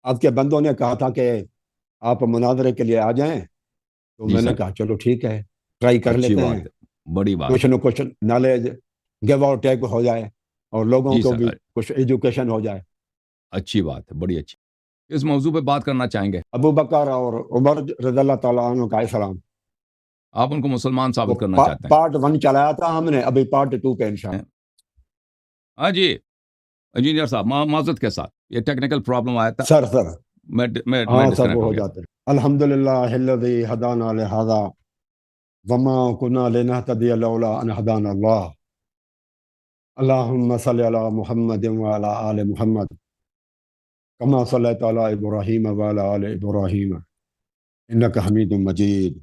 آپ کے بندوں نے کہا تھا کہ آپ مناظرے کے لیے آ جائیں، تو جی میں نے سر، کہا چلو ٹھیک ہے، ٹرائی کر اچھی لیتے بات ہیں، ہے، بڑی بات کچھ ہے۔ نہ کچھ نالج گیو اور ٹیک ہو جائے اور لوگوں جی کو سر، بھی کچھ ایجوکیشن ہو جائے۔ اچھی بات ہے، بڑی اچھی۔ اس موضوع پہ بات کرنا چاہیں گے؟ ابو بکر اور عمر رضی اللہ تعالیٰ عنہ کا اسلام، آپ ان کو مسلمان وہ ثابت کرنا چاہتے پارٹ 1 چلایا تھا ہم نے، ابھی پارٹ 2 پہ انشاءاللہ۔ ہیں؟ ہاں جی، انجینئر صاحب معذرت کے ساتھ یہ ٹیکنیکل پرابلم آیا تھا، سر میں ہاں سر، ڈسکنیکٹ وہ ہو ہو گیا تھا۔ جاتے ہیں۔ الحمدللہ الذی ہدانا لہذا وما كنا لنهتدي لولا ان هدانا الله اللهم صل على محمد وعلى آل محمد كما صليت على ابراہیم وعلى آل ابراہیم انك حمید مجید۔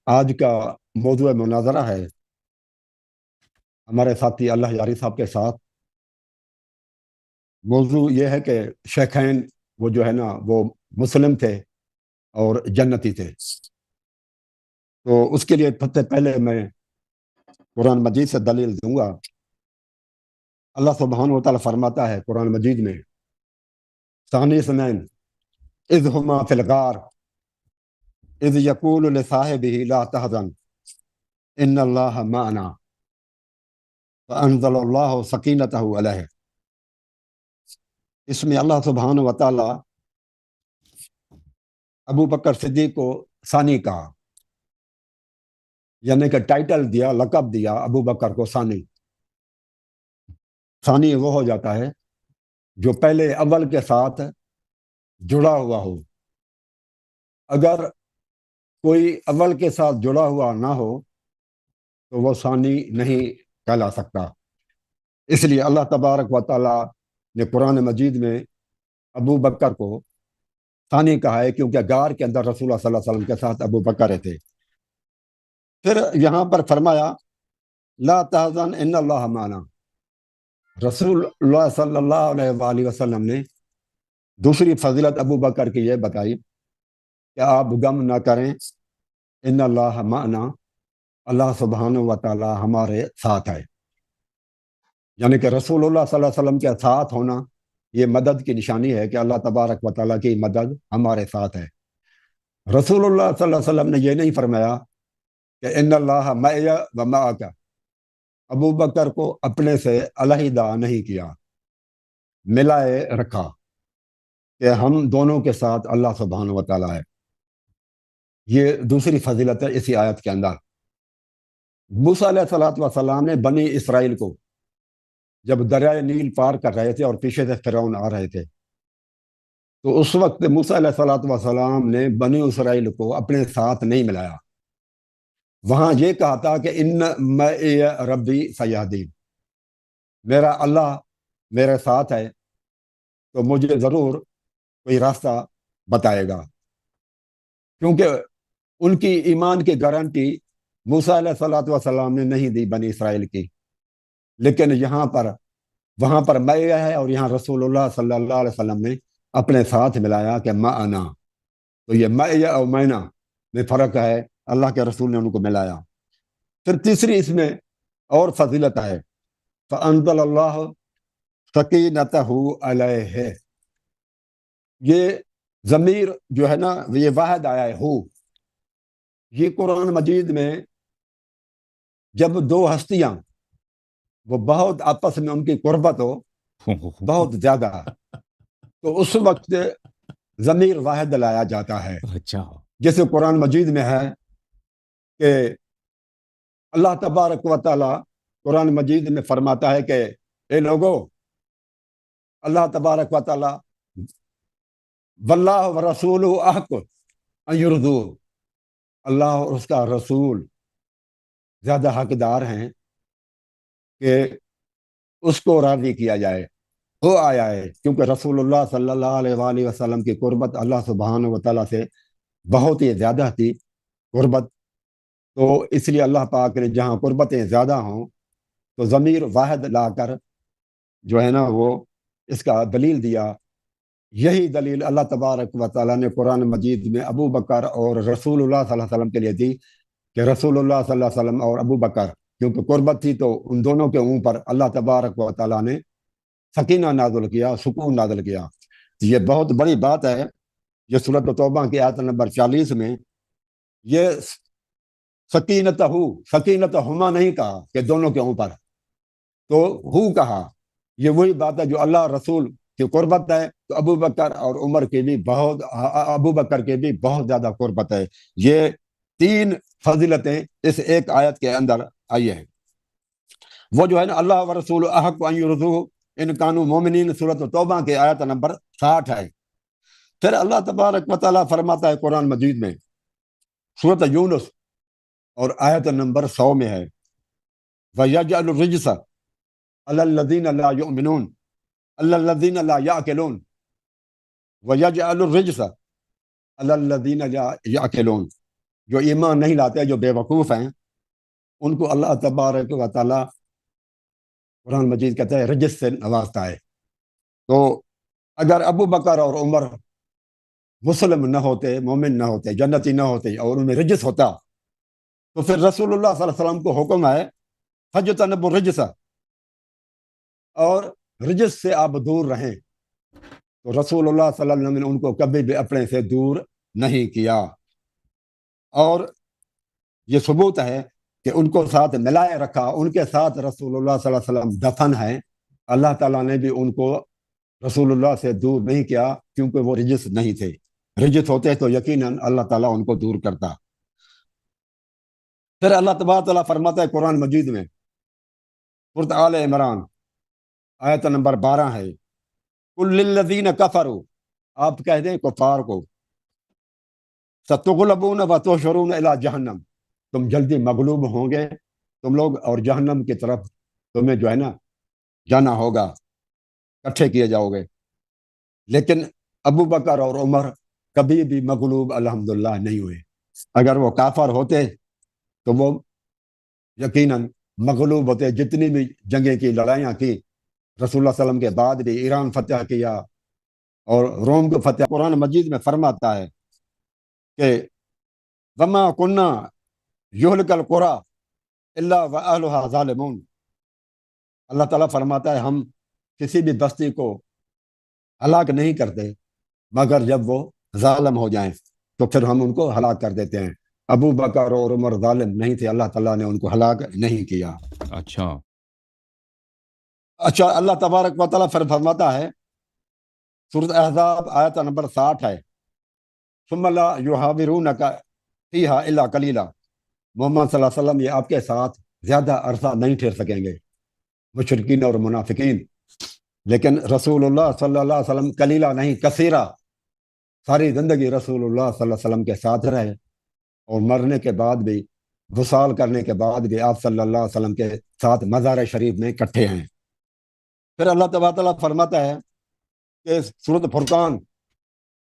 آج کا موضوع مناظرہ ہے ہمارے ساتھی اللہ یاری صاحب کے ساتھ۔ موضوع یہ ہے کہ شیخین وہ جو ہے نا وہ مسلم تھے اور جنتی تھے، تو اس کے لیے سب سے پہلے میں قرآن مجید سے دلیل دوں گا۔ اللہ سبحانہ و تعالیٰ فرماتا ہے قرآن مجید میں، ثانی اثنین اذ ہما فی الغار اذ یقول لصاحبہ لا تحزن ان اللہ معنا فانزل اللہ سکینتہ علیہ۔ اس میں اللہ سبحانہ و تعالیٰ ابو بکر صدیق کو ثانی کہا، یعنی کہ ٹائٹل دیا، لقب دیا ابو بکر کو ثانی۔ ثانی وہ ہو جاتا ہے جو پہلے اول کے ساتھ جڑا ہوا ہو۔ اگر کوئی اول کے ساتھ جڑا ہوا نہ ہو تو وہ ثانی نہیں کہلا سکتا۔ اس لیے اللہ تبارک و تعالیٰ نے قرآن مجید میں ابو بکر کو ثانی کہا ہے، کیونکہ غار کے اندر رسول اللہ صلی اللہ علیہ وسلم کے ساتھ ابو بکر رہتے۔ پھر یہاں پر فرمایا لا تحزن ان اللہ معنا۔ رسول اللہ صلی اللہ علیہ وآلہ وسلم نے دوسری فضیلت ابو بکر کی یہ بتائی کہ آپ غم نہ کریں، ان اللہ معنا، اللہ سبحانہ و تعالیٰ ہمارے ساتھ ہے۔ یعنی کہ رسول اللہ صلی اللہ علیہ وسلم کے ساتھ ہونا یہ مدد کی نشانی ہے کہ اللہ تبارک و تعالیٰ کی مدد ہمارے ساتھ ہے۔ رسول اللہ صلی اللہ علیہ وسلم نے یہ نہیں فرمایا کہ ان اللہ معی و معک، ابو بکر کو اپنے سے علیحدہ نہیں کیا، ملائے رکھا کہ ہم دونوں کے ساتھ اللہ سبحانہ و تعالیٰ ہے۔ یہ دوسری فضیلت ہے اسی آیت کے اندر۔ موسیٰ علیہ الصلوۃ والسلام نے بنی اسرائیل کو جب دریائے نیل پار کر رہے تھے اور پیچھے سے فرعون آ رہے تھے، تو اس وقت موسیٰ علیہ الصلوۃ والسلام نے بنی اسرائیل کو اپنے ساتھ نہیں ملایا۔ وہاں یہ کہا تھا کہ ان معی ربی سیہدین، میرا اللہ میرے ساتھ ہے تو مجھے ضرور کوئی راستہ بتائے گا، کیونکہ ان کی ایمان کی گارنٹی موسیٰ علیہ الصلوۃ والسلام نے نہیں دی بنی اسرائیل کی، لیکن وہاں پر میں ہے اور یہاں رسول اللہ صلی اللہ علیہ وسلم نے اپنے ساتھ ملایا کہ معنا۔ تو یہ میں اور مینا میں فرق ہے، اللہ کے رسول نے ان کو ملایا۔ پھر تیسری اس میں اور فضیلت ہے، فانزل اللہ سکینتہ علیہ۔ یہ ضمیر جو ہے نا یہ واحد آیا ہے، ہو۔ یہ قرآن مجید میں جب دو ہستیاں وہ بہت آپس میں ان کی قربت ہو بہت زیادہ، تو اس وقت ضمیر واحد لایا جاتا ہے، اچھا، جیسے قرآن مجید میں ہے کہ اللہ تبارک و تعالیٰ قرآن مجید میں فرماتا ہے کہ اے لوگو، اللہ تبارک و تعالیٰ واللہ ورسولہ احق ان یرضوہ، اللہ اور اس کا رسول زیادہ حقدار ہیں کہ اس کو راضی کیا جائے۔ وہ آیا ہے کیونکہ رسول اللہ صلی اللہ علیہ وآلہ وسلم کی قربت اللہ سبحانہ و تعالیٰ سے بہت ہی زیادہ تھی قربت، تو اس لیے اللہ پاک نے جہاں قربتیں زیادہ ہوں تو ضمیر واحد لا کر جو ہے نا وہ اس کا دلیل دیا۔ یہی دلیل اللہ تبارک و تعالیٰ نے قرآن مجید میں ابو بکر اور رسول اللہ صلی اللہ علیہ وسلم کے لیے دی کہ رسول اللہ صلی اللہ علیہ وسلم اور ابو بکر، کیونکہ قربت تھی تو ان دونوں کے منہ پر اللہ تبارک و تعالیٰ نے سکینہ نازل کیا، سکون نازل کیا. یہ بہت بڑی بات ہے. یہ سورۃ توبہ کی آیت نمبر 40 میں یہ سکینتہما نہیں کہا کہ دونوں کے اوپر، تو ہو کہا. یہ وہی بات ہے جو اللہ رسول کی قربت ہے، تو ابو بکر اور عمر کی بھی ابو بکر کی بھی بہت زیادہ قربت ہے. یہ 3 فضیلتیں اس ایک آیت کے اندر آئی ہے. وہ جو ہے نا اللہ و رسول احق ان یرضوہ ان کانوا مومنین، سورۃ توبہ کی آیت نمبر 60 ہے. پھر اللہ تبارک و تعالیٰ فرماتا ہے قرآن مجید میں سورۃ یونس اور آیت نمبر 100 میں ہے وَيَجْعَلُ الرِّجْسَ عَلَى الَّذِينَ لَا يُؤْمِنُونَ عَلَى الَّذِينَ لَا يَعْقِلُونَ وَيَجْعَلُ الرِّجْسَ عَلَى الَّذِينَ لَا يَعْقِلُونَ. جو ایمان نہیں لاتے، جو بے وقوف ہیں، ان کو اللہ تبارک و تعالیٰ قرآن مجید کہتا ہے رجس سے نوازتا ہے. تو اگر ابو بکر اور عمر مسلم نہ ہوتے، مومن نہ ہوتے، جنتی نہ ہوتے، اور ان میں رجس ہوتا، تو پھر رسول اللہ صلی اللہ علیہ وسلم کو حکم ہے فَجْتَنِبُوا الرِّجْسَ، اور رجس سے آپ دور رہیں. تو رسول اللہ صلی اللہ علیہ وسلم نے ان کو کبھی بھی اپنے سے دور نہیں کیا. اور یہ ثبوت ہے کہ ان کو ساتھ ملائے رکھا، ان کے ساتھ رسول اللہ صلی اللہ علیہ وسلم دفن ہیں. اللہ تعالیٰ نے بھی ان کو رسول اللہ سے دور نہیں کیا، کیونکہ وہ رجس نہیں تھے. رجس ہوتے تو یقیناً اللہ تعالیٰ ان کو دور کرتا. پھر اللہ تبارک تعالیٰ فرماتا ہے قرآن مجید میں سورۃ آل عمران آیت نمبر 12 ہے قُلْ لِلَّذِينَ كَفَرُوا، آپ کہہ دیں کفار کو سَتُغْلَبُونَ وَتُحْشَرُونَ إِلَىٰ جَهَنَّمَ، تم جلدی مغلوب ہوں گے تم لوگ، اور جہنم کی طرف تمہیں جو ہے نا جانا ہوگا، اکٹھے کیے جاؤ گے. لیکن ابو بکر اور عمر کبھی بھی مغلوب الحمدللہ نہیں ہوئے. اگر وہ کافر ہوتے تو وہ یقیناً مغلوب ہوتے. جتنی بھی جنگیں کی، لڑائیاں کی، رسول اللہ صلی اللہ علیہ وسلم کے بعد بھی ایران فتح کیا اور روم کو فتح. قرآن مجید میں فرماتا ہے کہ وَمَا كُنَّا يُهْلِكَ الْقُرَىٰ إِلَّا وَأَهْلُهَا ظَالِمُونَ. اللہ تعالیٰ فرماتا ہے ہم کسی بھی بستی کو ہلاک نہیں کرتے مگر جب وہ ظالم ہو جائیں تو پھر ہم ان کو ہلاک کر دیتے ہیں. ابو بکر اور عمر ظالم نہیں تھے، اللہ تعالیٰ نے ان کو ہلاک نہیں کیا. اچھا اللہ تبارک و تعالیٰ پھر فرماتا ہے سورۃ احزاب آیت نمبر 60 ہے ثم لا يحاورونك فيها الا قليلا. محمد صلی اللہ علیہ وسلم یہ آپ کے ساتھ زیادہ عرصہ نہیں ٹھہر سکیں گے، مشرکین اور منافقین. لیکن رسول اللہ صلی اللہ علیہ وسلم قلیلہ نہیں کثیرہ، ساری زندگی رسول اللہ صلی اللہ علیہ وسلم کے ساتھ رہے، اور مرنے کے بعد بھی، وصال کرنے کے بعد بھی آپ صلی اللہ علیہ وسلم کے ساتھ مزار شریف میں اکٹھے ہیں. پھر اللہ تبارک تعالیٰ فرماتا ہے کہ سورۃ فرقان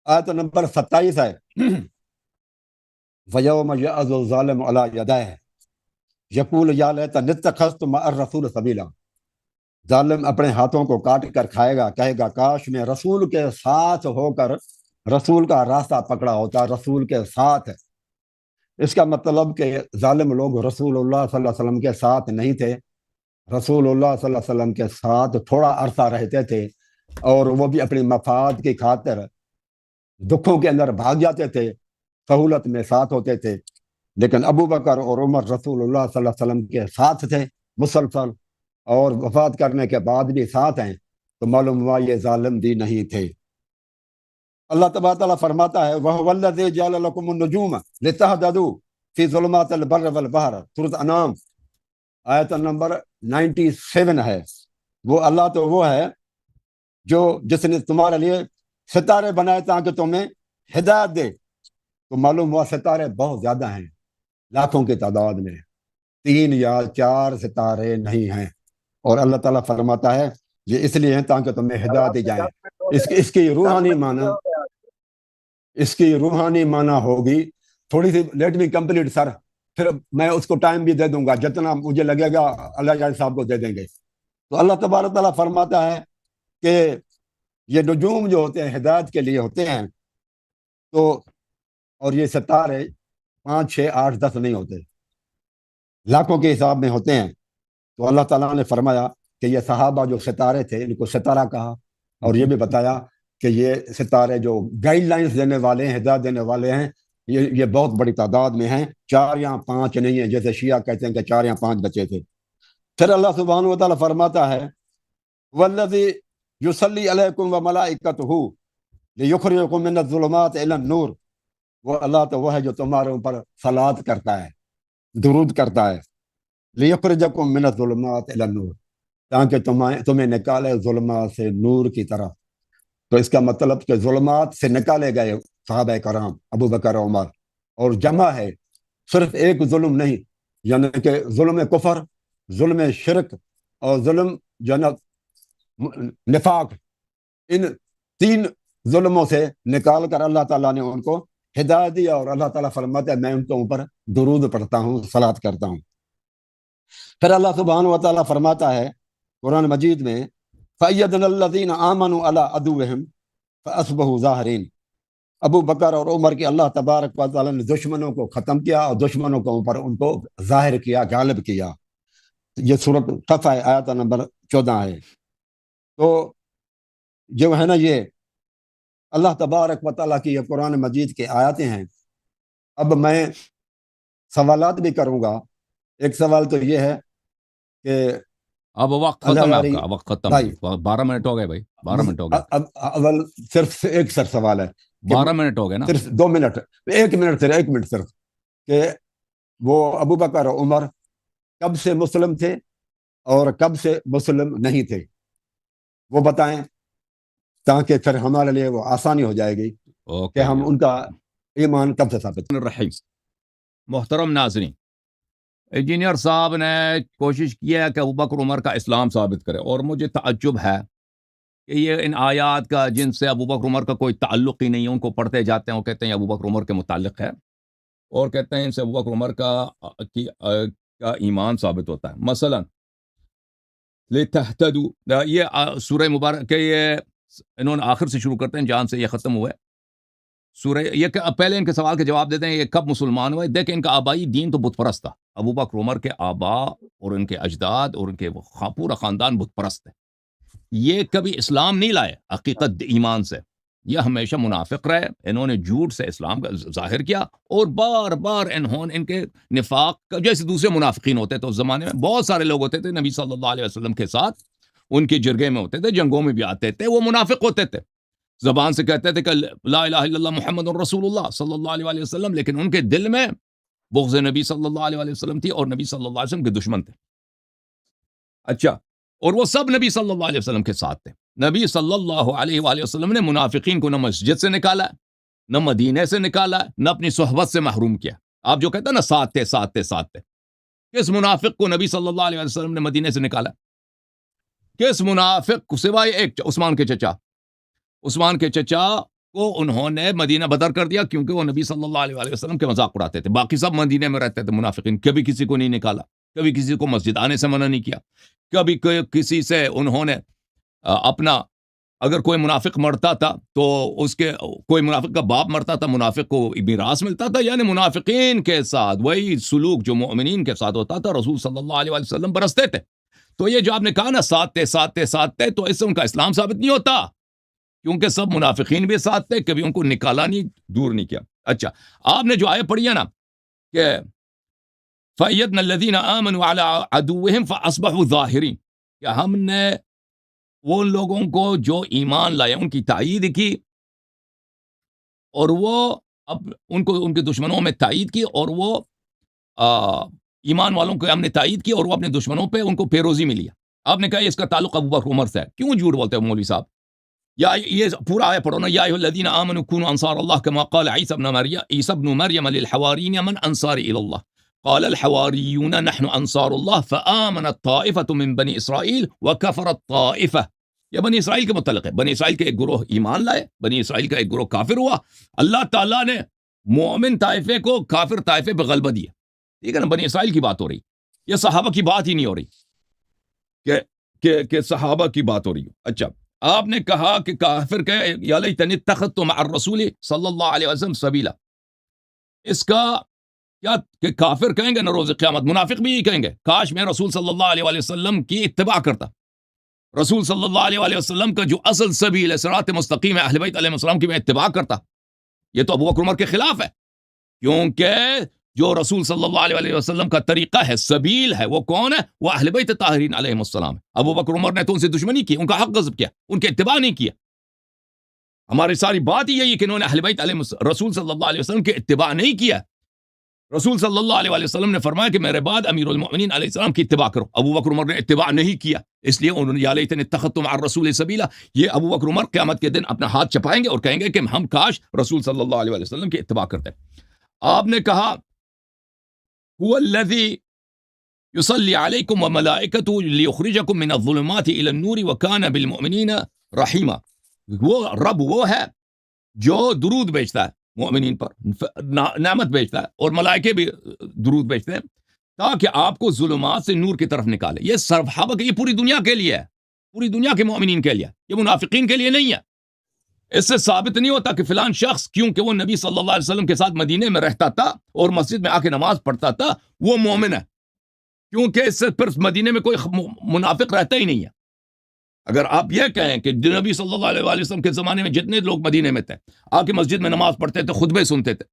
آیت نمبر 27 ہے وَيَوْمَ يَعْضُ الظَّالِمُ عَلَىٰ يَدَيْهِ يَقُولُ يَا لَيْتَنِي اتَّخَذْتُ مَعَ الرَّسُولِ سَبِيلًا. ظالم اپنے ہاتھوں کو کاٹ کر کھائے گا، کہے گا کاش میں رسول کے ساتھ ہو کر رسول کا راستہ پکڑا ہوتا، رسول کے ساتھ. اس کا مطلب کہ ظالم لوگ رسول اللہ صلی اللہ علیہ وسلم کے ساتھ نہیں تھے، رسول اللہ صلی اللہ علیہ وسلم کے ساتھ تھوڑا عرصہ رہتے تھے، اور وہ بھی اپنی مفاد کی خاطر دکھوں کے اندر بھاگ جاتے تھے، سہولت میں ساتھ ہوتے تھے. لیکن ابو بکر اور عمر رسول اللہ صلی اللہ علیہ وسلم کے ساتھ تھے مسلسل، اور وفات کرنے کے بعد بھی ساتھ ہیں، تو معلوم ہوا یہ ظالم بھی نہیں تھے. اللہ تبارک تعالیٰ فرماتا ہے وَهُوَ الَّذِي جَعَلَ لَكُمُ النُّجُومَ لِتَهْتَدُوا فِي ظُلُمَاتِ الْبَرِّ وَالْبَحْرِ. سورۃ انعام آیت نمبر 97 ہے. وہ اللہ تو وہ ہے جو جس نے تمہارے لیے ستارے بنائے تاکہ تمہیں ہدایت دے. تو معلوم ہوا ستارے بہت زیادہ ہیں، لاکھوں کی تعداد میں، 3 یا 4 ستارے نہیں ہیں. اور اللہ تعالیٰ فرماتا ہے یہ اس لیے ہیں تاکہ تمہیں ہدایت دی جائیں. اس کی روحانی معنی ہوگی تھوڑی سی. لیٹ می کمپلیٹ سر، پھر میں اس کو ٹائم بھی دے دوں گا، جتنا مجھے لگے گا اللہ جان صاحب کو دے دیں گے. تو اللہ تبارک تعالیٰ فرماتا ہے کہ یہ نجوم جو ہوتے ہیں ہدایت کے لیے ہوتے ہیں، تو اور یہ ستارے 5 6 8 10 نہیں ہوتے، لاکھوں کے حساب میں ہوتے ہیں. تو اللہ تعالیٰ نے فرمایا کہ یہ صحابہ جو ستارے تھے ان کو ستارہ کہا، اور یہ بھی بتایا کہ یہ ستارے جو گائیڈ لائنز دینے والے ہیں، ہدایت دینے والے ہیں، یہ بہت بڑی تعداد میں ہیں، 4 یا 5 نہیں ہیں جیسے شیعہ کہتے ہیں کہ 4 یا 5 بچے تھے۔ پھر اللہ سبحانہ و تعالیٰ فرماتا ہے والذی یصلی علیکم وملائکتہ لیخرجکم من الظلمات الی النور، وہ اللہ تو وہ ہے جو تمہارے اوپر صلوات کرتا ہے، درود کرتا ہے، لیخرجکم من الظلمات الی النور، تاکہ تمہیں نکالے ظلمات سے نور کی طرف۔ تو اس کا مطلب کہ ظلمات سے نکالے گئے صحابہ کرام ابو بکر عمر، اور جمع ہے، صرف ایک ظلم نہیں، یعنی کہ ظلم کفر، ظلم شرک، اور ظلم نفاق، ان 3 ظلموں سے نکال کر اللہ تعالیٰ نے ان کو ہدایت دیا، اور اللہ تعالیٰ فرماتا ہے میں ان کے اوپر درود پڑھتا ہوں، صلوات کرتا ہوں۔ پھر اللہ سبحانہ و تعالیٰ فرماتا ہے قرآن مجید میں فَأَيَّدْنَا الَّذِينَ آمَنُوا عَلَىٰ عَدُوِّهِمْ فَأَصْبَحُوا ظَاهِرِينَ، ابو بکر اور عمر کی اللہ تبارک و تعالیٰ نے دشمنوں کو ختم کیا اور دشمنوں کے اوپر ان کو ظاہر کیا، غالب کیا۔ یہ سورۃ صف ہے، آیت نمبر 14 ہے۔ تو جو ہے نا یہ اللہ تبارک و تعالیٰ کی یہ قرآن مجید کی آیاتیں ہیں۔ اب میں سوالات بھی کروں گا۔ ایک سوال تو یہ ہے کہ اب وقت ختم ہے آپ کا، وقت ختم، 12 منٹ ہو گئے بھائی، 12 منٹ ہو گئے۔ اب اول صرف ایک سوال ہے، 12 منٹ ہو گئے نا، صرف 2 منٹ، 1 منٹ صرف، کہ وہ ابو بکر اور عمر کب سے مسلم تھے اور کب سے مسلم نہیں تھے، وہ بتائیں، تاکہ پھر ہمارے لیے وہ آسانی ہو جائے گی کہ ہم ان کا ایمان کب سے ثابت کریں۔ محترم ناظرین، انجینئر صاحب نے کوشش کیا کہ ابو بکر عمر کا اسلام ثابت کرے، اور مجھے تعجب ہے کہ یہ ان آیات کا جن سے ابو بکر عمر کا کوئی تعلق ہی نہیں ہے، ان کو پڑھتے جاتے ہیں، وہ کہتے ہیں ابو بکر عمر کے متعلق ہے، اور کہتے ہیں ان سے ابو بکر عمر کا ایمان ثابت ہوتا ہے۔ مثلا لِتَهْتَدُوا، یہ سورہ مبارک، یہ انہوں نے آخر سے شروع کرتے ہیں جہاں سے یہ ختم ہوا ہے سورہ، یہ پہلے ان کے سوال کے جواب دیتے ہیں یہ کب مسلمان ہوئے۔ دیکھیں ان کا آبائی دین تو بت پرست تھا، ابو بکر عمر کے آبا اور ان کے اجداد اور ان کے پورا خاندان بت پرست ہے، یہ کبھی اسلام نہیں لائے حقیقت ایمان سے، یہ ہمیشہ منافق رہے، انہوں نے جھوٹ سے اسلام کا ظاہر کیا، اور بار بار انہوں نے ان کے نفاق کا، جیسے دوسرے منافقین ہوتے تھے اس زمانے میں، بہت سارے لوگ ہوتے تھے نبی صلی اللہ علیہ وسلم کے ساتھ، ان کی جرگے میں ہوتے تھے، جنگوں میں بھی آتے تھے، وہ منافق ہوتے تھے، زبان سے کہتے تھے کہ لا الہ الا اللہ محمد رسول اللہ صلی اللہ علیہ وسلم، لیکن ان کے دل میں بغض نبی صلی اللہ علیہ وسلم تھی، اور نبی صلی اللہ علیہ وسلم کے دشمن تھے۔ اچھا، اور وہ سب نبی صلی اللہ علیہ وسلم کے ساتھ تھے۔ نبی صلی اللہ علیہ وآلہ وسلم نے منافقین کو نہ مسجد سے نکالا، نہ مدینے سے نکالا، نہ اپنی صحبت سے محروم کیا۔ آپ جو کہتے ہیں نا ساتھ تھے، کس منافق کو نبی صلی اللہ علیہ وسلم نے مدینے سے نکالا؟ کس منافق کو، سوائے ایک عثمان کے چچا کو انہوں نے مدینہ بدر کر دیا، کیونکہ وہ نبی صلی اللہ علیہ وسلم کے مذاق اڑاتے تھے، باقی سب مدینے میں رہتے تھے منافقین، کبھی کسی کو نہیں نکالا، کبھی کسی کو مسجد آنے سے منع نہیں کیا، کبھی کسی سے انہوں نے اپنا، اگر کوئی منافق مرتا تھا تو اس کے، کوئی منافق کا باپ مرتا تھا، منافق کو میراث ملتا تھا، یعنی منافقین کے ساتھ وہی سلوک جو مومنین کے ساتھ ہوتا تھا، رسول صلی اللہ علیہ وسلم برستے تھے۔ تو یہ جو آپ نے کہا نا ساتھ تھے، تو اس سے ان کا اسلام ثابت نہیں ہوتا، کیونکہ سب منافقین بھی ساتھ تھے، کبھی ان کو نکالا نہیں، دور نہیں کیا۔ اچھا، آپ نے جو آیت پڑھی ہے نا کہ فَأَيَّدْنَا الَّذِينَ آمَنُوا عَلَىٰ عَدُوِّهِمْ فَأَصْبَحُوا ظَاهِرِينَ، کہ ہم نے وہ لوگوں کو جو ایمان لائے ان کی تائید کی، اور وہ اب ان کو ان کے دشمنوں میں تائید کی، اور وہ ایمان والوں کو ہم نے تائید کی، اور وہ اپنے دشمنوں پہ ان کو پیروزی ملی۔ آپ نے کہا اس کا تعلق ابو بکر عمر سے ہے، کیوں جھوٹ بولتے ہیں مولوی صاحب؟ یا یہ پورا آیت پڑھو نا، یا ایھا الذین آمنوا کونوا انصار اللہ کما قال عیسی ابن مریم للحواریین من انصاری الی اللہ قال الحواریون نحن انصار اللہ فآمنت طائفة من بنی اسرائیل وکفرت طائفة، یہ بنی اسرائیل کے متعلق ہے، بنی اسرائیل کے ایک گروہ ایمان لائے، بنی اسرائیل کا ایک گروہ کافر ہوا، اللہ تعالیٰ نے مومن طائفے کو کافر طائفے پہ غلبہ دیا، ٹھیک ہے نا، بنی اسرائیل کی بات ہو رہی، یہ صحابہ کی بات ہی نہیں ہو رہی کہ صحابہ کی بات ہو رہی ہو۔ اچھا، آپ نے کہا کہ کافر کہے یا لیتنی اتخذت مع الرسول صلی اللہ علیہ وسلم سبیلا، اس کا کیا کہ کافر کہیں گے نہ روز قیامت، منافق بھی یہی کہیں گے کاش میں رسول صلی اللہ علیہ وسلم کی اتباع کرتا، رسول صلی اللہ علیہ وآلہ وسلم کا جو اصل سبیل ہے صراط مستقیم ہے، اہل بیت علیہ السلام کی میں اتباع کرتا. یہ تو ابو بکر عمر کے خلاف ہے، کیونکہ جو رسول صلی اللہ علیہ وآلہ وسلم کا طریقہ ہے، سبیل ہے، وہ کون ہے؟ وہ اہل بیت طاہرین علیہ السلام ہے. ابو بکر عمر نے تو ان سے دشمنی کی، ان کا حق غصب کیا، ان کے اتباع نہیں کیا. ہماری ساری بات ہی یہی ہے کہ انہوں نے اہل بیت علیہ رسول صلی اللہ علیہ وسلم کے اتباع نہیں کیا. رسول صلی اللہ علیہ وآلہ وسلم نے فرمایا کہ میرے بعد امیر المؤمنین علیہ السلام کی اتباع کرو. ابو بکر عمر نے اتباع نہیں کیا، اس لیے انہوں نے یا لیتنی اتخذت مع الرسول سبیلا. یہ ابو بکر عمر قیامت کے دن اپنا ہاتھ چپائیں گے اور کہیں گے کہ ہم کاش رسول صلی اللہ علیہ وآلہ وسلم کی اتباع کرتے. آپ نے کہا هو الذی یصلی علیکم وملائکتہ لیخرجکم من الظلمات الی النور وکان بالمؤمنین رحیما. وہ رب وہ ہے جو درود بھیجتا ہے مؤمنین پر، نعمت بھیجتا ہے، اور ملائکے بھی درود بھیجتے ہیں تاکہ آپ کو ظلمات سے نور کی طرف نکالے. یہ صحابہ کے، یہ پوری دنیا کے لیے ہے، پوری دنیا کے مؤمنین کے لیے، یہ منافقین کے لیے نہیں ہے. اس سے ثابت نہیں ہوتا کہ فلان شخص کیونکہ وہ نبی صلی اللہ علیہ وسلم کے ساتھ مدینے میں رہتا تھا اور مسجد میں آ کے نماز پڑھتا تھا وہ مومن ہے، کیونکہ اس سے پھر مدینے میں کوئی منافق رہتا ہی نہیں ہے. اگر آپ یہ کہیں کہ نبی صلی اللہ علیہ وآلہ وسلم کے زمانے میں جتنے لوگ مدینے میں تھے آ کے مسجد میں نماز پڑھتے تھے، خطبے سنتے تھے،